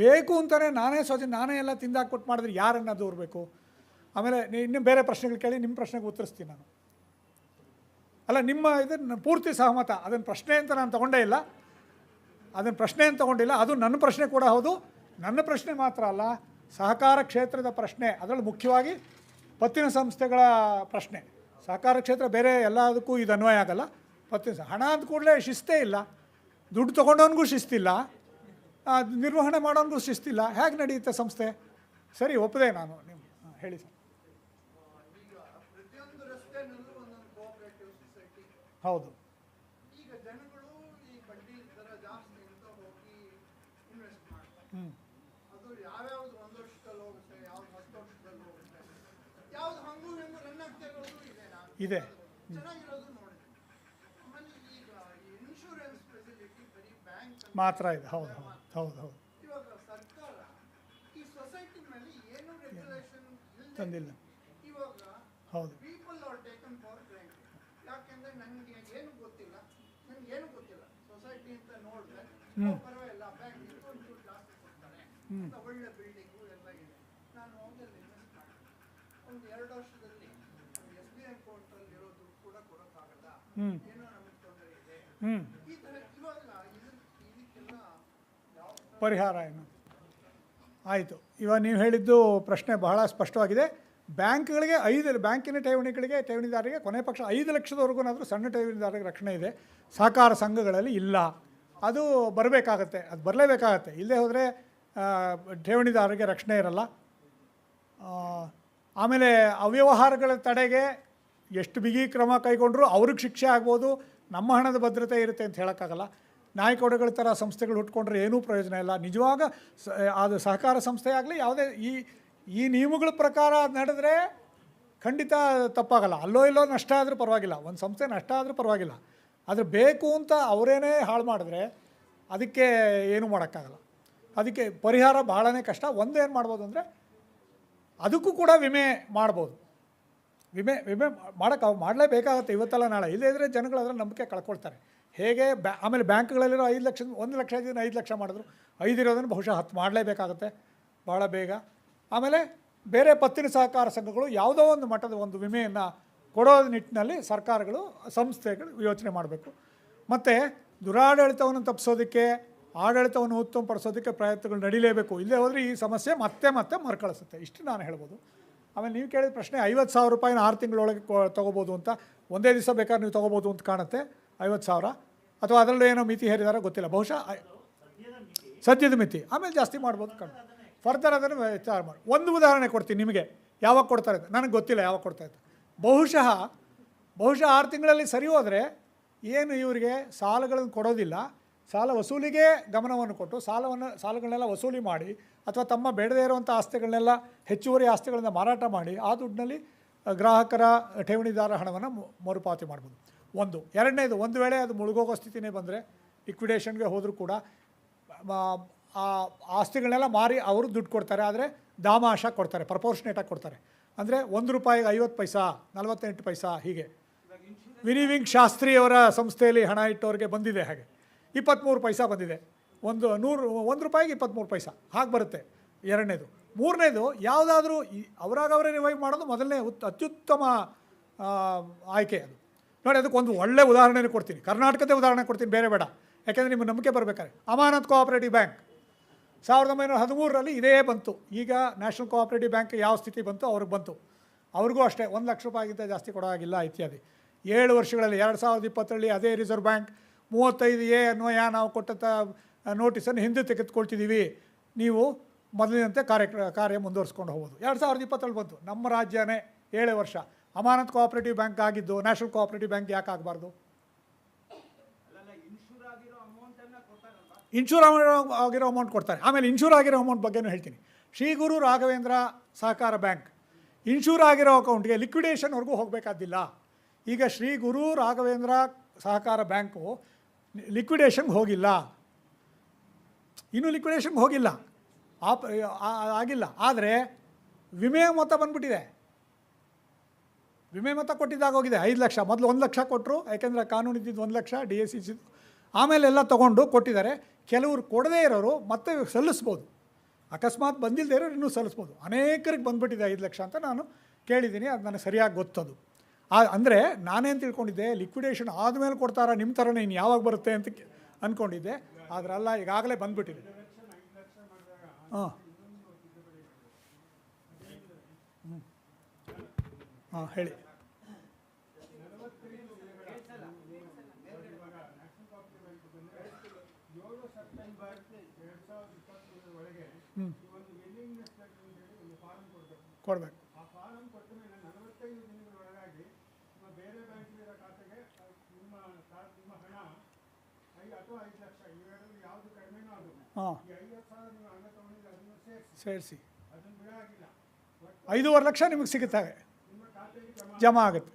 ಬೇಕು ಅಂತಲೇ ನಾನೇ ಎಲ್ಲ ತಿಂದಾಕ್ಬಿಟ್ಟು ಮಾಡಿದ್ರೆ ಯಾರನ್ನು ದೂರಬೇಕು? ಆಮೇಲೆ ಇನ್ನೂ ಬೇರೆ ಪ್ರಶ್ನೆಗಳು ಕೇಳಿ, ನಿಮ್ಮ ಪ್ರಶ್ನೆಗೆ ಉತ್ತರಿಸ್ತೀನಿ ನಾನು. ಅಲ್ಲ, ನಿಮ್ಮ ಇದನ್ನು ಪೂರ್ತಿ ಸಹಮತ. ಅದನ್ನು ಪ್ರಶ್ನೆ ಅಂತ ನಾನು ತಗೊಂಡಿಲ್ಲ. ಅದು ನನ್ನ ಪ್ರಶ್ನೆ ಕೂಡ ಹೌದು. ನನ್ನ ಪ್ರಶ್ನೆ ಮಾತ್ರ ಅಲ್ಲ, ಸಹಕಾರ ಕ್ಷೇತ್ರದ ಪ್ರಶ್ನೆ, ಅದರಲ್ಲಿ ಮುಖ್ಯವಾಗಿ ಪತ್ತಿನ ಸಂಸ್ಥೆಗಳ ಪ್ರಶ್ನೆ. ಸಹಕಾರ ಕ್ಷೇತ್ರ ಬೇರೆ ಎಲ್ಲದಕ್ಕೂ ಇದು ಅನ್ವಯ ಆಗಲ್ಲ. ಹಣ ಅಂದ ಕೂಡಲೇ ಶಿಸ್ತೇ ಇಲ್ಲ, ದುಡ್ಡು ತೊಗೊಂಡವನಿಗೂ ಶಿಸ್ತಿಲ್ಲ, ನಿರ್ವಹಣೆ ಮಾಡೋನಿಗೂ ಶಿಸ್ತಿಲ್ಲ. ಹೇಗೆ ನಡೆಯುತ್ತೆ ಸಂಸ್ಥೆ? ಸರಿ, ಒಪ್ಪದೆ ನಾನು. ನೀವು ಹೇಳಿ ಸರ್. ಹೌದು. ಈಗ ಜನಗಳು ಈ ಬಡ್ಡಿ ದರ ಜಾಸ್ತಿ ಅಂತ ಹೋಗಿ ಇನ್ವೆಸ್ಟ್ ಮಾಡ್ತಾರೆ. ಅದು ಯಾವ್ಯಾವ್ದು 1 ವರ್ಷದಲ್ಲಿ ಹೋಗುತ್ತೆ, ಯಾವ್ದು 10 ವರ್ಷದಲ್ಲಿ ಹೋಗುತ್ತೆ, ಯಾವ್ದು ಹಂಗೂ ಹೆಂಗು ರನ್ ಆಗ್ತಿರೋದು ಇದೆ. ಚೆನ್ನಾಗಿರೋದು ನೋಡಿದೆ. ಆಮೇಲೆ ಈಗ ಇನ್ಶೂರೆನ್ಸ್ ಫೆಸಿಲಿಟಿ ಬರೀ ಬ್ಯಾಂಕ್ ಮಾತ್ರ ಇದೆ. ಹೌದು. ಇವಾಗ ಸರ್ಕಾರ ಈ ಸೊಸೈಟಿ ಮೇಲೆ ಏನು ರೆಗ್ಯುಲೇಷನ್ ತಂದಿಲ್ಲ. ಇವಾಗ ಹೌದು. People are taken for granted. ಯಾಕೆಂದ್ರೆ ನನಗೆ ಏನು ಗೊತ್ತಿಲ್ಲ ಸೊಸೈಟಿ ಅಂತ ನೋಡಿದ್ರೆ ಪರವಾಗಿಲ್ಲ, ಬ್ಯಾಂಕ್ ಒಂಚೂರು ಜಾಸ್ತಿ ಕೊಡ್ತಾರೆ, ಒಳ್ಳೆ ಬಿಲ್ಡಿಂಗು ಎಲ್ಲ ಇದೆ, ನಾನು ಹೋಗಲ್ಲಿ ಇನ್ವೆಸ್ಟ್ ಮಾಡಿ ಒಂದು 2 ವರ್ಷದಲ್ಲಿ SBI ಅಕೌಂಟಲ್ಲಿ ಇರೋ ದುಡ್ಡು ಕೂಡ ಕೊಡೋಕ್ಕಾಗಲ್ಲ, ಏನೋ ನಮಗೆ ತೊಂದರೆ ಇದೆ. ಈ ಥರ ಇವಾಗ ಇದಕ್ಕೆಲ್ಲ ಪರಿಹಾರ ಏನು? ಆಯಿತು. ಇವಾಗ ನೀವು ಹೇಳಿದ್ದು ಪ್ರಶ್ನೆ ಬಹಳ ಸ್ಪಷ್ಟವಾಗಿದೆ. ಬ್ಯಾಂಕ್ಗಳಿಗೆ ಬ್ಯಾಂಕಿನ ಠೇವಣಿದಾರರಿಗೆ ಕೊನೆ ಪಕ್ಷ 5 ಲಕ್ಷದವರೆಗೂ ಸಣ್ಣ ಠೇವಣಿದಾರರಿಗೆ ರಕ್ಷಣೆ ಇದೆ. ಸಹಕಾರ ಸಂಘಗಳಲ್ಲಿ ಇಲ್ಲ. ಅದು ಬರಬೇಕಾಗತ್ತೆ, ಅದು ಬರಲೇಬೇಕಾಗತ್ತೆ. ಇಲ್ಲದೆ ಹೋದರೆ ಠೇವಣಿದಾರರಿಗೆ ರಕ್ಷಣೆ ಇರಲ್ಲ. ಆಮೇಲೆ ಅವ್ಯವಹಾರಗಳ ತಡೆಗೆ ಎಷ್ಟು ಬಿಗಿ ಕ್ರಮ ಕೈಗೊಂಡ್ರೂ ಅವ್ರಿಗೆ ಶಿಕ್ಷೆ ಆಗ್ಬೋದು, ನಮ್ಮ ಹಣದ ಭದ್ರತೆ ಇರುತ್ತೆ ಅಂತ ಹೇಳೋಕ್ಕಾಗಲ್ಲ. ನಾಯಕೊಡೆಗಳ ಥರ ಸಂಸ್ಥೆಗಳು ಹುಟ್ಕೊಂಡ್ರೆ ಏನೂ ಪ್ರಯೋಜನ ಇಲ್ಲ. ನಿಜವಾಗ ಅದು ಸಹಕಾರ ಸಂಸ್ಥೆ ಆಗಲಿ ಯಾವುದೇ ಈ ನಿಯಮಗಳ ಪ್ರಕಾರ ನಡೆದ್ರೆ ಖಂಡಿತ ತಪ್ಪಾಗಲ್ಲ. ಅಲ್ಲೋ ಇಲ್ಲೋ ನಷ್ಟ ಆದರೂ ಪರವಾಗಿಲ್ಲ, ಒಂದು ಸಂಸ್ಥೆ ನಷ್ಟ ಆದರೂ ಪರವಾಗಿಲ್ಲ. ಆದರೆ ಬೇಕು ಅಂತ ಅವರೇನೇ ಹಾಳು ಮಾಡಿದ್ರೆ ಅದಕ್ಕೆ ಏನೂ ಮಾಡೋಕ್ಕಾಗಲ್ಲ. ಅದಕ್ಕೆ ಪರಿಹಾರ ಭಾಳನೇ ಕಷ್ಟ. ಒಂದೇನು ಮಾಡ್ಬೋದು ಅಂದರೆ ಅದಕ್ಕೂ ಕೂಡ ವಿಮೆ ಮಾಡ್ಬೋದು. ವಿಮೆ ಮಾಡಲೇಬೇಕಾಗತ್ತೆ ಇವತ್ತೆಲ್ಲ ನಾಳೆ. ಇಲ್ಲದೇ ಇದ್ದರೆ ಜನಗಳು ಅದರ ನಂಬಿಕೆ ಕಳ್ಕೊಳ್ತಾರೆ. ಹೇಗೆ ಆಮೇಲೆ ಬ್ಯಾಂಕ್ಗಳಲ್ಲಿರೋ 5 ಲಕ್ಷ 1 ಲಕ್ಷ ಇದ್ದರೆ 5 ಲಕ್ಷ ಮಾಡಿದ್ರು 5 ಇರೋದನ್ನು ಬಹುಶಃ 10 ಮಾಡಲೇಬೇಕಾಗತ್ತೆ ಭಾಳ ಬೇಗ. ಆಮೇಲೆ ಬೇರೆ ಪತ್ತಿನ ಸಹಕಾರ ಸಂಘಗಳು ಯಾವುದೋ ಒಂದು ಮಟ್ಟದ ಒಂದು ವಿಮೆಯನ್ನು ಕೊಡೋ ನಿಟ್ಟಿನಲ್ಲಿ ಸರ್ಕಾರಗಳು ಸಂಸ್ಥೆಗಳು ಯೋಚನೆ ಮಾಡಬೇಕು. ಮತ್ತು ದುರಾಡಳಿತವನ್ನು ತಪ್ಪಿಸೋದಕ್ಕೆ, ಆಡಳಿತವನ್ನು ಉತ್ತಮಪಡಿಸೋದಕ್ಕೆ ಪ್ರಯತ್ನಗಳು ನಡೀಲೇಬೇಕು. ಇಲ್ಲೇ ಹೋದರೆ ಈ ಸಮಸ್ಯೆ ಮತ್ತೆ ಮರುಕಳಿಸುತ್ತೆ. ಇಷ್ಟು ನಾನು ಹೇಳ್ಬೋದು. ಆಮೇಲೆ ನೀವು ಕೇಳಿದ ಪ್ರಶ್ನೆ 50,000 ರೂಪಾಯಿನ 6 ತಿಂಗಳೊಳಗೆ ತೊಗೋಬೋದು ಅಂತ. ಒಂದೇ ದಿವಸ ಬೇಕಾದ್ರೆ ನೀವು ತೊಗೋಬೋದು ಅಂತ ಕಾಣುತ್ತೆ 50,000, ಅಥವಾ ಅದರಲ್ಲೂ ಏನೋ ಮಿತಿ ಹೇರಿದಾರೋ ಗೊತ್ತಿಲ್ಲ. ಬಹುಶಃ ಸದ್ಯದ ಮಿತಿ, ಆಮೇಲೆ ಜಾಸ್ತಿ ಮಾಡ್ಬೋದು ಫರ್ದರ್ ಅದನ್ನು ವಿಚಾರ ಮಾಡಿ. ಒಂದು ಉದಾಹರಣೆ ಕೊಡ್ತೀನಿ ನಿಮಗೆ, ಯಾವಾಗ ಕೊಡ್ತಾರೆ ನನಗೆ ಗೊತ್ತಿಲ್ಲ ಯಾವಾಗ ಕೊಡ್ತಾಯಿತ್ತು. ಬಹುಶಃ 6 ತಿಂಗಳಲ್ಲಿ ಸರಿ ಹೋದರೆ ಏನು ಇವರಿಗೆ ಸಾಲಗಳನ್ನು ಕೊಡೋದಿಲ್ಲ, ಸಾಲ ವಸೂಲಿಗೆ ಗಮನವನ್ನು ಕೊಟ್ಟು ಸಾಲಗಳನ್ನೆಲ್ಲ ವಸೂಲಿ ಮಾಡಿ, ಅಥವಾ ತಮ್ಮ ಬೇಡದೇ ಇರುವಂಥ ಆಸ್ತಿಗಳನ್ನೆಲ್ಲ ಹೆಚ್ಚುವರಿ ಆಸ್ತಿಗಳನ್ನು ಮಾರಾಟ ಮಾಡಿ ಆ ದುಡ್ಡಿನಲ್ಲಿ ಗ್ರಾಹಕರ ಠೇವಣಿದಾರ ಹಣವನ್ನು ಮರುಪಾವತಿ ಮಾಡ್ಬೋದು. ಎರಡನೇದು, ಒಂದು ವೇಳೆ ಅದು ಮುಳುಗೋಗೋ ಸ್ಥಿತಿನೇ ಬಂದರೆ, ಲಿಕ್ವಿಡೇಷನ್ಗೆ ಹೋದರೂ ಕೂಡ ಆ ಆಸ್ತಿಗಳನ್ನೆಲ್ಲ ಮಾರಿ ಅವರು ದುಡ್ಡು ಕೊಡ್ತಾರೆ. ಆದರೆ ದಾಮಾಶ ಕೊಡ್ತಾರೆ, ಪ್ರಪೋರ್ಷನೇಟಾಗಿ ಕೊಡ್ತಾರೆ. ಅಂದರೆ 1 ರೂಪಾಯಿಗೆ 50 ಪೈಸಾ, 48 ಪೈಸಾ ಹೀಗೆ. ವಿನಿವಿಂಗ್ ಶಾಸ್ತ್ರಿಯವರ ಸಂಸ್ಥೆಯಲ್ಲಿ ಹಣ ಇಟ್ಟವ್ರಿಗೆ ಬಂದಿದೆ ಹಾಗೆ 23 ಪೈಸಾ ಬಂದಿದೆ. 1 ರೂಪಾಯಿಗೆ 23 ಪೈಸಾ ಹಾಗೆ ಬರುತ್ತೆ. ಎರಡನೇದು. ಮೂರನೇದು, ಯಾವುದಾದ್ರೂ ಅವರಾಗವರೇ ರಿವೈವ್ ಮಾಡೋದು ಮೊದಲನೇ ಅತ್ಯುತ್ತಮ ಆಯ್ಕೆ ಅದು. ನೋಡಿ, ಅದಕ್ಕೊಂದು ಒಳ್ಳೆ ಉದಾಹರಣೆ ಕೊಡ್ತೀನಿ, ಕರ್ನಾಟಕದ ಉದಾಹರಣೆ ಕೊಡ್ತೀನಿ, ಬೇರೆ ಬೇಡ, ಯಾಕೆಂದರೆ ನಿಮ್ಮ ನಂಬಿಕೆ ಬರಬೇಕಾದ್ರೆ. ಅಮಾನತ್ ಕೋಆಪರೇಟಿವ್ ಬ್ಯಾಂಕ್ 1913ರಲ್ಲಿ ಇದೇ ಬಂತು. ಈಗ ನ್ಯಾಷನಲ್ ಕೋಆಪರೇಟಿವ್ ಬ್ಯಾಂಕ್ ಯಾವ ಸ್ಥಿತಿ ಬಂತು ಅವ್ರಿಗೆ ಬಂತು. ಅವ್ರಿಗೂ ಅಷ್ಟೇ 1 ಲಕ್ಷ ರೂಪಾಯಿಗಿಂತ ಜಾಸ್ತಿ ಕೊಡೋವಾಗಿಲ್ಲ ಇತ್ಯಾದಿ. 7 ವರ್ಷಗಳಲ್ಲಿ 2020ರಲ್ಲಿ ಅದೇ ರಿಸರ್ವ್ ಬ್ಯಾಂಕ್ 35A ಅನ್ವಯ ನಾವು ಕೊಟ್ಟ ನೋಟಿಸನ್ನು ಹಿಂದೆ ತೆಗೆದುಕೊಳ್ತಿದ್ದೀವಿ, ನೀವು ಮೊದಲಿನಂತೆ ಕಾರ್ಯ ಮುಂದುವರಿಸ್ಕೊಂಡು ಹೋಗೋದು. 2020ರಲ್ಲಿ ಬಂತು. ನಮ್ಮ ರಾಜ್ಯನೇ 7 ವರ್ಷ ಅಮಾನತ್ ಕೋಆಪರೇಟಿವ್ ಬ್ಯಾಂಕ್ ಆಗಿದ್ದು ನ್ಯಾಷನಲ್ ಕೋಆಪರೇಟಿವ್ ಬ್ಯಾಂಕ್ ಯಾಕೆ ಆಗಬಾರ್ದು? ಇನ್ಶೂರ್ ಆಗಿರೋ ಅಮೌಂಟ್ ಕೊಡ್ತಾರೆ. ಆಮೇಲೆ ಇನ್ಶೂರ್ ಆಗಿರೋ ಅಮೌಂಟ್ ಬಗ್ಗೆನೂ ಹೇಳ್ತೀನಿ. ಶ್ರೀ ಗುರು ರಾಘವೇಂದ್ರ ಸಹಕಾರ ಬ್ಯಾಂಕ್ ಇನ್ಶೂರ್ ಆಗಿರೋ ಅಕೌಂಟ್ಗೆ ಲಿಕ್ವಿಡೇಷನ್ವರೆಗೂ ಹೋಗಬೇಕಾದಿಲ್ಲ. ಈಗ ಶ್ರೀ ಗುರು ರಾಘವೇಂದ್ರ ಸಹಕಾರ ಬ್ಯಾಂಕು ಲಿಕ್ವಿಡೇಷನ್ಗೆ ಹೋಗಿಲ್ಲ, ಇನ್ನೂ ಲಿಕ್ವಿಡೇಷನ್ಗೆ ಹೋಗಿಲ್ಲ, ಆಗಿಲ್ಲ. ಆದರೆ ವಿಮೆ ಮೊತ್ತ ಬಂದ್ಬಿಟ್ಟಿದೆ. ವಿಮೆ ಮೊತ್ತ ಕೊಟ್ಟಿದ್ದಾಗ ಹೋಗಿದೆ 5 ಲಕ್ಷ. ಮೊದಲು 1 ಲಕ್ಷ ಕೊಟ್ಟರು, ಯಾಕೆಂದರೆ ಕಾನೂನು ಇದ್ದಿದ್ದು 1 ಲಕ್ಷ, DSC ಇದ್ದಿದ್ದು. ಆಮೇಲೆ ಎಲ್ಲ ತೊಗೊಂಡು ಕೊಟ್ಟಿದ್ದಾರೆ. ಕೆಲವರು ಕೊಡದೇ ಇರೋರು ಮತ್ತೆ ಸಲ್ಲಿಸ್ಬೋದು, ಅಕಸ್ಮಾತ್ ಬಂದಿಲ್ಲದೆ ಇರೋರು ಇನ್ನೂ ಸಲ್ಲಿಸ್ಬೋದು. ಅನೇಕರಿಗೆ ಬಂದುಬಿಟ್ಟಿದೆ 5 ಲಕ್ಷ ಅಂತ ನಾನು ಕೇಳಿದ್ದೀನಿ, ಅದು ನನಗೆ ಸರಿಯಾಗಿ ಗೊತ್ತದು. ಅಂದರೆ ನಾನೇನು ತಿಳ್ಕೊಂಡಿದ್ದೆ, ಲಿಕ್ವಿಡೇಷನ್ ಆದಮೇಲೆ ಕೊಡ್ತಾರಾ ನಿಮ್ಮ ಥರನೇ ಇನ್ನು ಯಾವಾಗ ಬರುತ್ತೆ ಅಂತ ಅಂದ್ಕೊಂಡಿದ್ದೆ. ಆದರೆ ಅಲ್ಲ, ಈಗಾಗಲೇ ಬಂದುಬಿಟ್ಟಿದೆ. ಹೇಳಿ. ಕೊಡಬೇಕು. ಹಾಂ, ಸೇರಿಸಿ 5.5 ಲಕ್ಷ ನಿಮಗೆ ಸಿಗುತ್ತೆ, ಜಮಾ ಆಗುತ್ತೆ.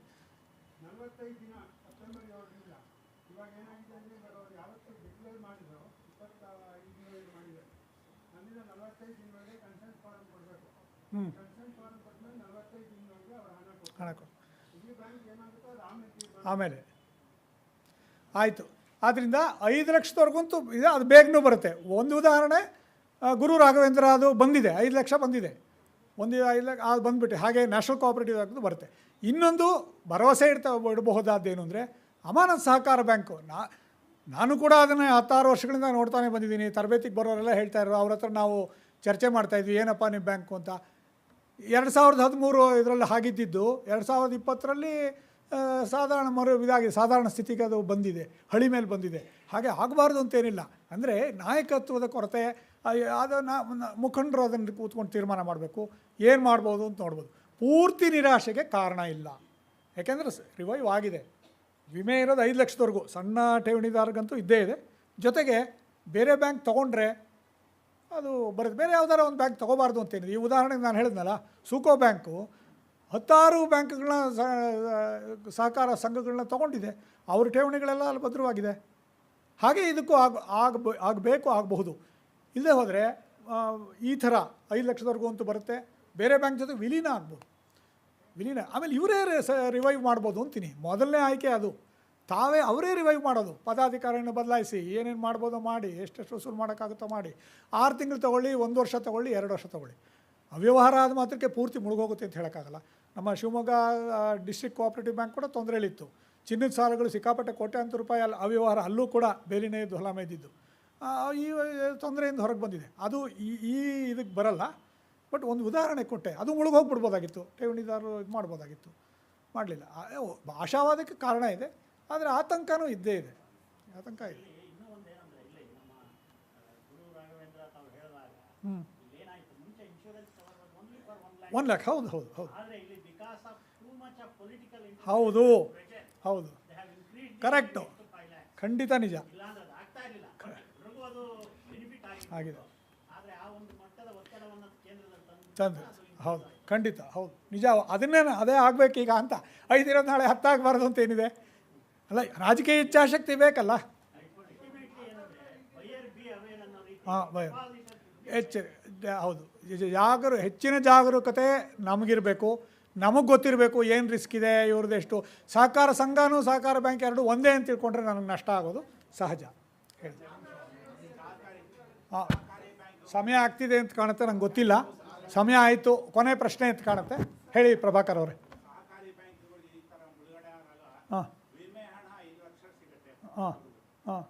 ಹಣ ಕೊಡು ಆಮೇಲೆ ಆಯಿತು. ಆದ್ದರಿಂದ 5 ಲಕ್ಷದವರೆಗಂತೂ ಇದೆ, ಅದು ಬೇಗನೂ ಬರುತ್ತೆ. ಒಂದು ಉದಾಹರಣೆ, ಗುರು ರಾಘವೇಂದ್ರ ಅದು ಬಂದಿದೆ, 5 ಲಕ್ಷ ಬಂದಿದೆ, 5 ಲಕ್ಷ ಅದು ಬಂದುಬಿಟ್ಟು. ಹಾಗೆ ನ್ಯಾಷನಲ್ ಕೋಆಪರೇಟಿವ್ ಬ್ಯಾಂಕ್ ಬರುತ್ತೆ. ಇನ್ನೊಂದು ಭರವಸೆ ಇಡಬಹುದಾದ್ದೇನು ಅಂದರೆ ಅಮಾನತ್ ಸಹಕಾರ ಬ್ಯಾಂಕು. ನಾನು ಕೂಡ ಅದನ್ನು 16 ವರ್ಷಗಳಿಂದ ನೋಡ್ತಾನೆ ಬಂದಿದ್ದೀನಿ. ತರಬೇತಿಗೆ ಬರೋರೆಲ್ಲ ಹೇಳ್ತಾಯಿದ್ರು, ಅವ್ರ ಹತ್ರ ನಾವು ಚರ್ಚೆ ಮಾಡ್ತಾಯಿದ್ವಿ, ಏನಪ್ಪ ನಿಮ್ಮ ಬ್ಯಾಂಕು ಅಂತ. 2013 ಇದರಲ್ಲಿ ಆಗಿದ್ದಿದ್ದು 2020ರಲ್ಲಿ ಸಾಧಾರಣ ಸಾಧಾರಣ ಸ್ಥಿತಿಗೆ ಅದು ಬಂದಿದೆ, ಹಳಿ ಮೇಲೆ ಬಂದಿದೆ. ಹಾಗೆ ಆಗಬಾರ್ದು ಅಂತೇನಿಲ್ಲ. ಅಂದರೆ ನಾಯಕತ್ವದ ಕೊರತೆ ಅದನ್ನು ಮುಖಂಡರು ಅದನ್ನು ಕೂತ್ಕೊಂಡು ತೀರ್ಮಾನ ಮಾಡಬೇಕು, ಏನು ಮಾಡ್ಬೋದು ಅಂತ ನೋಡ್ಬೋದು. ಪೂರ್ತಿ ನಿರಾಶೆಗೆ ಕಾರಣ ಇಲ್ಲ, ಯಾಕೆಂದರೆ ರಿವೈವ್ ಆಗಿದೆ. ವಿಮೆ ಇರೋದು 5 ಲಕ್ಷದವರೆಗೂ, ಸಣ್ಣ ಠೇವಣಿದಾರರಿಗಂತೂ ಇದ್ದೇ ಇದೆ. ಜೊತೆಗೆ ಬೇರೆ ಬ್ಯಾಂಕ್ ತೊಗೊಂಡ್ರೆ ಅದು ಬರುತ್ತೆ, ಬೇರೆ ಯಾವ್ದಾರ ಒಂದು ಬ್ಯಾಂಕ್ ತೊಗೋಬಾರ್ದು ಅಂತೇನಿದೆ. ಈ ಉದಾಹರಣೆಗೆ ನಾನು ಹೇಳಿದ್ನಲ್ಲ, ಸೂಕೋ ಬ್ಯಾಂಕು 10 ಬ್ಯಾಂಕ್ಗಳನ್ನ ಸಹಕಾರ ಸಂಘಗಳನ್ನ ತೊಗೊಂಡಿದೆ, ಅವ್ರ ಠೇವಣಿಗಳೆಲ್ಲ ಅಲ್ಲಿ ಭದ್ರವಾಗಿದೆ. ಹಾಗೆ ಇದಕ್ಕೂ ಆಗಬಹುದು. ಇಲ್ಲದೆ ಹೋದರೆ ಈ ಥರ 5 ಲಕ್ಷದವರೆಗೂ ಅಂತೂ ಬರುತ್ತೆ, ಬೇರೆ ಬ್ಯಾಂಕ್ ಜೊತೆ ವಿಲೀನ ಆಗ್ಬೋದು. ಆಮೇಲೆ ಇವರೇ ರಿವೈವ್ ಮಾಡ್ಬೋದು ಅಂತೀನಿ. ಮೊದಲನೇ ಆಯ್ಕೆ ಅದು, ಅವರೇ ರಿವೈವ್ ಮಾಡೋದು. ಪದಾಧಿಕಾರಿಯನ್ನು ಬದಲಾಯಿಸಿ ಏನೇನು ಮಾಡ್ಬೋದೋ ಮಾಡಿ, ಎಷ್ಟೆಷ್ಟು ವಸೂಲು ಮಾಡೋಕ್ಕಾಗುತ್ತೋ ಮಾಡಿ, 6 ತಿಂಗಳು ತೊಗೊಳ್ಳಿ, 1 ವರ್ಷ ತೊಗೊಳ್ಳಿ, 2 ವರ್ಷ ತೊಗೊಳ್ಳಿ. ಅವ್ಯವಹಾರ ಆದ ಮಾತ್ರಕ್ಕೆ ಪೂರ್ತಿ ಮುಳುಗೋಗುತ್ತೆ ಅಂತ ಹೇಳೋಕ್ಕಾಗಲ್ಲ. ನಮ್ಮ ಶಿವಮೊಗ್ಗ ಡಿಸ್ಟ್ರಿಕ್ಟ್ ಕೋಆಪರೇಟಿವ್ ಬ್ಯಾಂಕ್ ಕೂಡ ತೊಂದರೆಯಲ್ಲಿತ್ತು. ಚಿನ್ನದ ಸಾಲಗಳು ಸಿಕ್ಕಾಪಟ್ಟೆ ಕೋಟ್ಯಾಂತರ ರೂಪಾಯಿ ಅವ್ಯವಹಾರ, ಅಲ್ಲೂ ಕೂಡ ಬೇಲಿನೇ ಹೊಲ ಮೇಯ್ದಿದ್ದು. ಈ ತೊಂದರೆಯಿಂದ ಹೊರಗೆ ಬಂದಿದೆ. ಅದು ಈ ಇದಕ್ಕೆ ಬರಲ್ಲ. ಬಟ್ ಒಂದು ಉದಾಹರಣೆ ಕೊಟ್ಟೆ, ಅದು ಮುಳುಗೋಗ್ಬಿಡ್ಬೋದಾಗಿತ್ತು, ಠೇವಣಿದಾರರು ಇದು ಮಾಡ್ಬೋದಾಗಿತ್ತು, ಮಾಡಲಿಲ್ಲ. ಆಶಾವಾದಕ್ಕೆ ಕಾರಣ ಇದೆ, ಆದರೆ ಆತಂಕನೂ ಇದ್ದೇ ಇದೆ, ಆತಂಕ ಇದೆ. ಇನ್ನೂ ಒಂದೇನಂದ್ರೆ ಇಲ್ಲಿ ನಮ್ಮ ಗುರು ರಾಘವೇಂದ್ರ ತಾವು ಹೇಳಿದಾಗ ಏನಾಯ್ತು, ಮುಂಚೆ insurance cover only for 1 lakh. 1 lakh, ಹೌದು. ಆದರೆ ಇಲ್ಲಿ because of too much of political ಹೌದು, they have increased correct, 5 lakh. ಖಂಡಿತ ನಿಜ ಇಲ್ಲ ಅಂದ್ರೆ ಅದು ಆಗ್ತಾ ಇರಲಿಲ್ಲ, ಎಲ್ರಿಗೂ ಅದು ಬೆನಿಫಿಟ್ ಆಗಿದೆ. ಆದರೆ ಆ ಒಂದು ಮಟ್ಟದ ಒತ್ತಡವನ್ನು ಕೇಂದ್ರದಲ್ಲಿ ತಂದು ಹೌದು, ಖಂಡಿತ ಹೌದು, ನಿಜ. ಅದೇ ಆಗಬೇಕೀಗ ಅಂತ. 5 ಇರೋದು ನಾಳೆ 10 ಆಗಬಾರ್ದು ಅಂತ ಏನಿದೆ? ಅಲ್ಲ, ರಾಜಕೀಯ ಇಚ್ಛಾಶಕ್ತಿ ಬೇಕಲ್ಲ. ಹೌದು, ಹೆಚ್ಚಿನ ಜಾಗರೂಕತೆ ನಮಗಿರಬೇಕು. ನಮಗೆ ಗೊತ್ತಿರಬೇಕು ಏನು ರಿಸ್ಕ್ ಇದೆ, ಇವ್ರದ್ದು ಎಷ್ಟು. ಸಹಕಾರ ಸಂಘನೂ ಸಹಕಾರ ಬ್ಯಾಂಕ್ ಎರಡೂ ಒಂದೇ ಅಂತ ತಿಳ್ಕೊಂಡ್ರೆ ನನಗೆ ನಷ್ಟ ಆಗೋದು ಸಹಜ. ಹೇಳಿ. ಹಾಂ, ಸಮಯ ಆಗ್ತಿದೆ ಅಂತ ಕಾಣುತ್ತೆ, ನಂಗೆ ಗೊತ್ತಿಲ್ಲ. ಸಮಯ ಆಯಿತು, ಕೊನೆ ಪ್ರಶ್ನೆ ಅಂತ ಕಾಣುತ್ತೆ. ಹೇಳಿ ಪ್ರಭಾಕರ್ ಅವರೇ. ಹಾಂ ಹಾಂ ಹಾಂ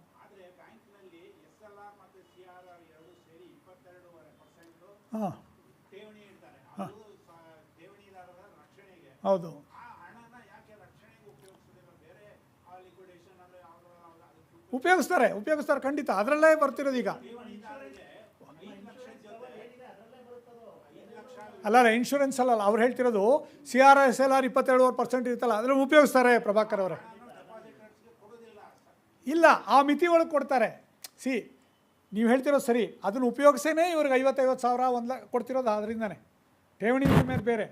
ಹಾಂ ಹೌದು, ಉಪಯೋಗಿಸ್ತಾರೆ ಖಂಡಿತ. ಅದರಲ್ಲೇ ಬರ್ತಿರೋದು ಈಗ. ಅಲ್ಲ, ಇನ್ಶೂರೆನ್ಸ್ ಅಲ್ಲ, ಅವ್ರು ಹೇಳ್ತಿರೋದು CRSLR 22% ಇರುತ್ತಲ್ಲ, ಅದನ್ನು ಉಪಯೋಗಿಸ್ತಾರೆ ಪ್ರಭಾಕರ್ ಅವರೇ. ಇಲ್ಲ, ಆ ಮಿತಿ ಒಳಗೆ ಕೊಡ್ತಾರೆ. ನೀವು ಹೇಳ್ತಿರೋದು ಸರಿ, ಅದನ್ನು ಉಪಯೋಗಿಸೇನೆ ಇವ್ರಿಗೆ 50,000 1 ಲಕ್ಷ ಕೊಡ್ತಿರೋದು. ಅದರಿಂದನೇ ಠೇವಣಿ ಮೇಲೆ ಬೇರೆ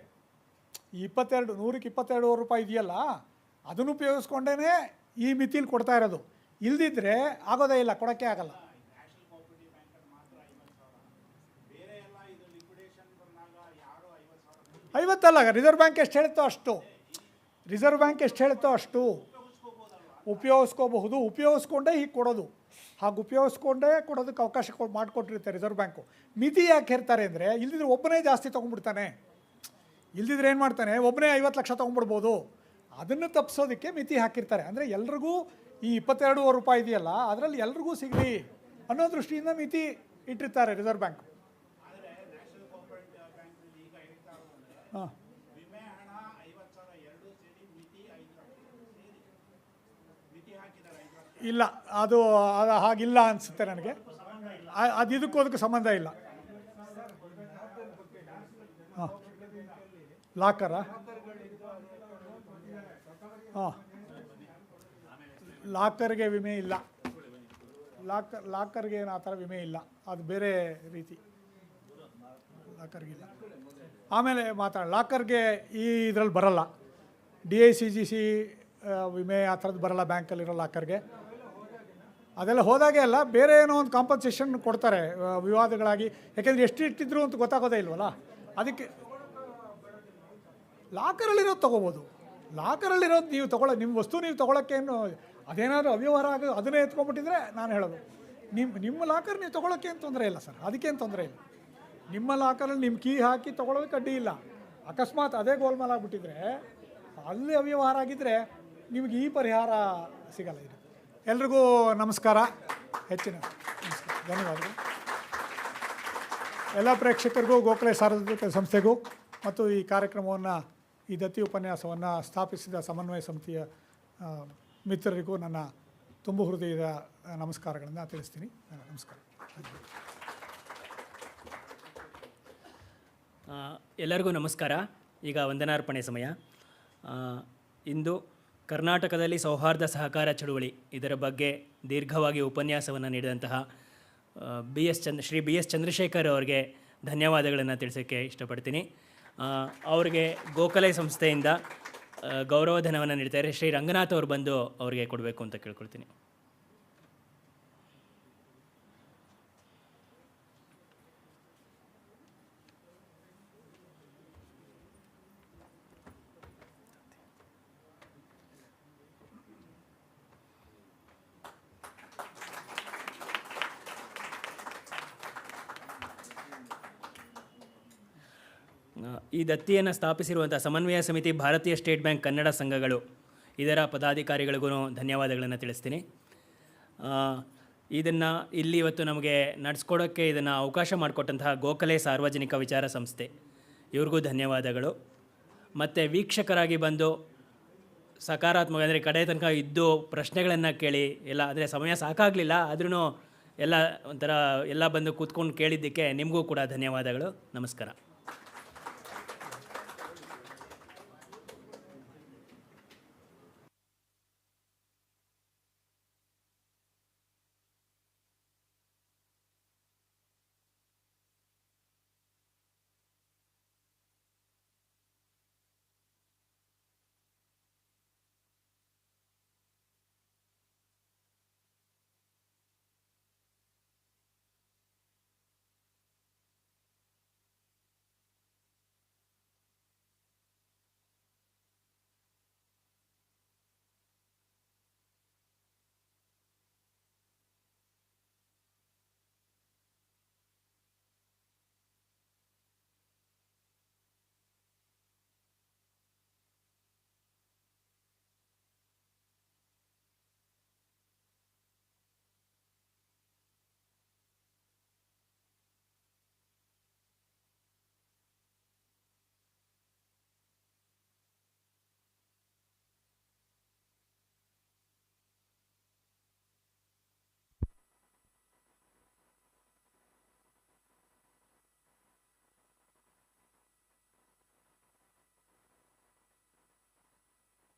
100ಕ್ಕೆ 22 ರೂಪಾಯಿ ಇದೆಯಲ್ಲ, ಅದನ್ನು ಉಪಯೋಗಿಸ್ಕೊಂಡೇ ಈ ಮಿತಿಲಿ ಕೊಡ್ತಾ ಇರೋದು. ಇಲ್ದಿದ್ರೆ ಆಗೋದೇ ಇಲ್ಲ, ಕೊಡೋಕ್ಕೆ ಆಗಲ್ಲ. ಐವತ್ತಲ್ಲ, ರಿಸರ್ವ್ ಬ್ಯಾಂಕ್ ಎಷ್ಟು ಹೇಳುತ್ತೋ ಅಷ್ಟು ಉಪಯೋಗಿಸ್ಕೋಬಹುದು. ಉಪಯೋಗಿಸ್ಕೊಂಡೇ ಹೀಗೆ ಕೊಡೋದು. ಹಾಗೆ ಉಪಯೋಗಿಸ್ಕೊಂಡೇ ಕೊಡೋದಕ್ಕೆ ಅವಕಾಶ ಮಾಡಿಕೊಟ್ಟಿರುತ್ತೆ ರಿಸರ್ವ್ ಬ್ಯಾಂಕು. ಮಿತಿ ಯಾಕೆ ಹೇರ್ತಾರೆ ಅಂದರೆ, ಇಲ್ದಿದ್ರೆ ಒಬ್ಬನೇ ಜಾಸ್ತಿ ತೊಗೊಂಡ್ಬಿಡ್ತಾನೆ. ಇಲ್ದಿದ್ರೆ ಏನು ಮಾಡ್ತಾನೆ, ಒಬ್ಬನೇ 50 ಲಕ್ಷ ತೊಗೊಂಡ್ಬಿಡ್ಬೋದು. ಅದನ್ನು ತಪ್ಪಿಸೋದಕ್ಕೆ ಮಿತಿ ಹಾಕಿರ್ತಾರೆ. ಅಂದರೆ ಎಲ್ರಿಗೂ ಈ 22 ರೂಪಾಯಿ ಇದೆಯಲ್ಲ, ಅದರಲ್ಲಿ ಎಲ್ರಿಗೂ ಸಿಗಲಿ ಅನ್ನೋ ದೃಷ್ಟಿಯಿಂದ ಮಿತಿ ಇಟ್ಟಿರ್ತಾರೆ ರಿಸರ್ವ್ ಬ್ಯಾಂಕು. ಹಾಂ, ಇಲ್ಲ, ಅದು ಹಾಗಿಲ್ಲ ಅನಿಸುತ್ತೆ ನನಗೆ. ಅದು ಇದಕ್ಕೂ ಅದಕ್ಕೆ ಸಂಬಂಧ ಇಲ್ಲ. ಹಾಂ, ಲಾಕರಾ? ಹಾಂ, ಲಾಕರ್ಗೆ ವಿಮೆ ಇಲ್ಲ. ಲಾಕರ್ಗೆ ಏನು ಆ ಥರ ವಿಮೆ ಇಲ್ಲ, ಅದು ಬೇರೆ ರೀತಿ. ಲಾಕರ್ಗಿಲ್ಲ. ಆಮೇಲೆ ಲಾಕರ್ಗೆ ಈ ಇದರಲ್ಲಿ ಬರಲ್ಲ. DICGC ವಿಮೆ ಆ ಥರದ್ದು ಬರಲ್ಲ ಬ್ಯಾಂಕಲ್ಲಿರೋ ಲಾಕರ್ಗೆ. ಅದೆಲ್ಲ ಹೋದಾಗೆ ಅಲ್ಲ, ಬೇರೆ ಏನೋ ಒಂದು ಕಾಂಪನ್ಸೇಷನ್ ಕೊಡ್ತಾರೆ ವಿವಾದಗಳಾಗಿ. ಯಾಕೆಂದರೆ ಎಷ್ಟು ಇಟ್ಟಿದ್ರು ಅಂತ ಗೊತ್ತಾಗೋದೇ ಇಲ್ವಲ್ಲ, ಅದಕ್ಕೆ ಲಾಕರಲ್ಲಿರೋದು ತೊಗೋಬೋದು. ಲಾಕರಲ್ಲಿರೋದು ನೀವು ನಿಮ್ಮ ವಸ್ತು ನೀವು ತೊಗೊಳಕ್ಕೇನು, ಅದೇನಾದರೂ ಅವ್ಯವಹಾರ ಆಗೋದು ಅದನ್ನೇ ಎತ್ಕೊಂಡ್ಬಿಟ್ಟಿದ್ರೆ ನಾನು ಹೇಳೋದು, ನಿಮ್ಮ ಲಾಕರ್ ನೀವು ತೊಗೊಳಕ್ಕೆ ಏನು ತೊಂದರೆ ಇಲ್ಲ ಸರ್, ಅದಕ್ಕೇನು ತೊಂದರೆ ಇಲ್ಲ. ನಿಮ್ಮ ಲಾಕರಲ್ಲಿ ನಿಮ್ಮ ಕೀ ಹಾಕಿ ತೊಗೊಳೋದಕ್ಕೆ ಅಡ್ಡಿ ಇಲ್ಲ. ಅಕಸ್ಮಾತ್ ಅದೇ ಗೋಲ್ಮಾಲ್ ಆಗಿಬಿಟ್ಟಿದ್ರೆ, ಅಲ್ಲಿ ಅವ್ಯವಹಾರ ಆಗಿದ್ದರೆ ನಿಮಗೆ ಈ ಪರಿಹಾರ ಸಿಗಲ್ಲ. ಇದು ಎಲ್ರಿಗೂ ನಮಸ್ಕಾರ, ಹೆಚ್ಚಿನ ನಮಸ್ಕಾರ, ಧನ್ಯವಾದಗಳು. ಎಲ್ಲ ಪ್ರೇಕ್ಷಕರಿಗೂ, ಗೋಖಲೆ ಸಾರ್ವಜನಿಕ ಸಂಸ್ಥೆಗೂ ಮತ್ತು ಈ ಕಾರ್ಯಕ್ರಮವನ್ನು, ಈ ದತ್ತಿ ಉಪನ್ಯಾಸವನ್ನು ಸ್ಥಾಪಿಸಿದ ಸಮನ್ವಯ ಸಮಿತಿಯ ಮಿತ್ರರಿಗೂ ನನ್ನ ತುಂಬ ಹೃದಯದ ನಮಸ್ಕಾರಗಳನ್ನು ತಿಳಿಸ್ತೀನಿ. ನಮಸ್ಕಾರ. ಎಲ್ಲರಿಗೂ ನಮಸ್ಕಾರ. ಈಗ ವಂದನಾರ್ಪಣೆ ಸಮಯ. ಇಂದು ಕರ್ನಾಟಕದಲ್ಲಿ ಸೌಹಾರ್ದ ಸಹಕಾರ ಚಳುವಳಿ ಇದರ ಬಗ್ಗೆ ದೀರ್ಘವಾಗಿ ಉಪನ್ಯಾಸವನ್ನು ನೀಡಿದಂತಹ ಶ್ರೀ ಬಿ ಎಸ್ ಚಂದ್ರಶೇಖರ್ ಅವರಿಗೆ ಧನ್ಯವಾದಗಳನ್ನು ತಿಳಿಸೋಕ್ಕೆ ಇಷ್ಟಪಡ್ತೀನಿ. ಅವರಿಗೆ ಗೋಖಲೆ ಸಂಸ್ಥೆಯಿಂದ ಗೌರವಧನವನ್ನು ನೀಡ್ತಾರೆ. ಶ್ರೀ ರಂಗನಾಥ್ ಅವರು ಬಂದು ಅವರಿಗೆ ಕೊಡಬೇಕು ಅಂತ ಕೇಳ್ಕೊಳ್ತೀನಿ. ಈ ದತ್ತಿಯನ್ನು ಸ್ಥಾಪಿಸಿರುವಂಥ ಸಮನ್ವಯ ಸಮಿತಿ ಭಾರತೀಯ ಸ್ಟೇಟ್ ಬ್ಯಾಂಕ್ ಕನ್ನಡ ಸಂಘಗಳು ಇದರ ಪದಾಧಿಕಾರಿಗಳಿಗೂ ಧನ್ಯವಾದಗಳನ್ನು ತಿಳಿಸ್ತೀನಿ. ಇದನ್ನು ಇಲ್ಲಿ ಇವತ್ತು ನಮಗೆ ನಡೆಸ್ಕೊಡೋಕ್ಕೆ ಇದನ್ನು ಅವಕಾಶ ಮಾಡಿಕೊಟ್ಟಂತಹ ಗೋಖಲೆ ಸಾರ್ವಜನಿಕ ವಿಚಾರ ಸಂಸ್ಥೆ ಇವ್ರಿಗೂ ಧನ್ಯವಾದಗಳು. ಮತ್ತು ವೀಕ್ಷಕರಾಗಿ ಬಂದು ಸಕಾರಾತ್ಮಕ ಅಂದರೆ ಕಡೆ ತನಕ ಇದ್ದು ಪ್ರಶ್ನೆಗಳನ್ನು ಕೇಳಿ ಎಲ್ಲ ಅಂದರೆ ಸಮಯ ಸಾಕಾಗಲಿಲ್ಲ ಆದ್ರೂ ಎಲ್ಲ ಒಂಥರ ಎಲ್ಲ ಬಂದು ಕೂತ್ಕೊಂಡು ಕೇಳಿದ್ದಕ್ಕೆ ನಿಮಗೂ ಕೂಡ ಧನ್ಯವಾದಗಳು. ನಮಸ್ಕಾರ.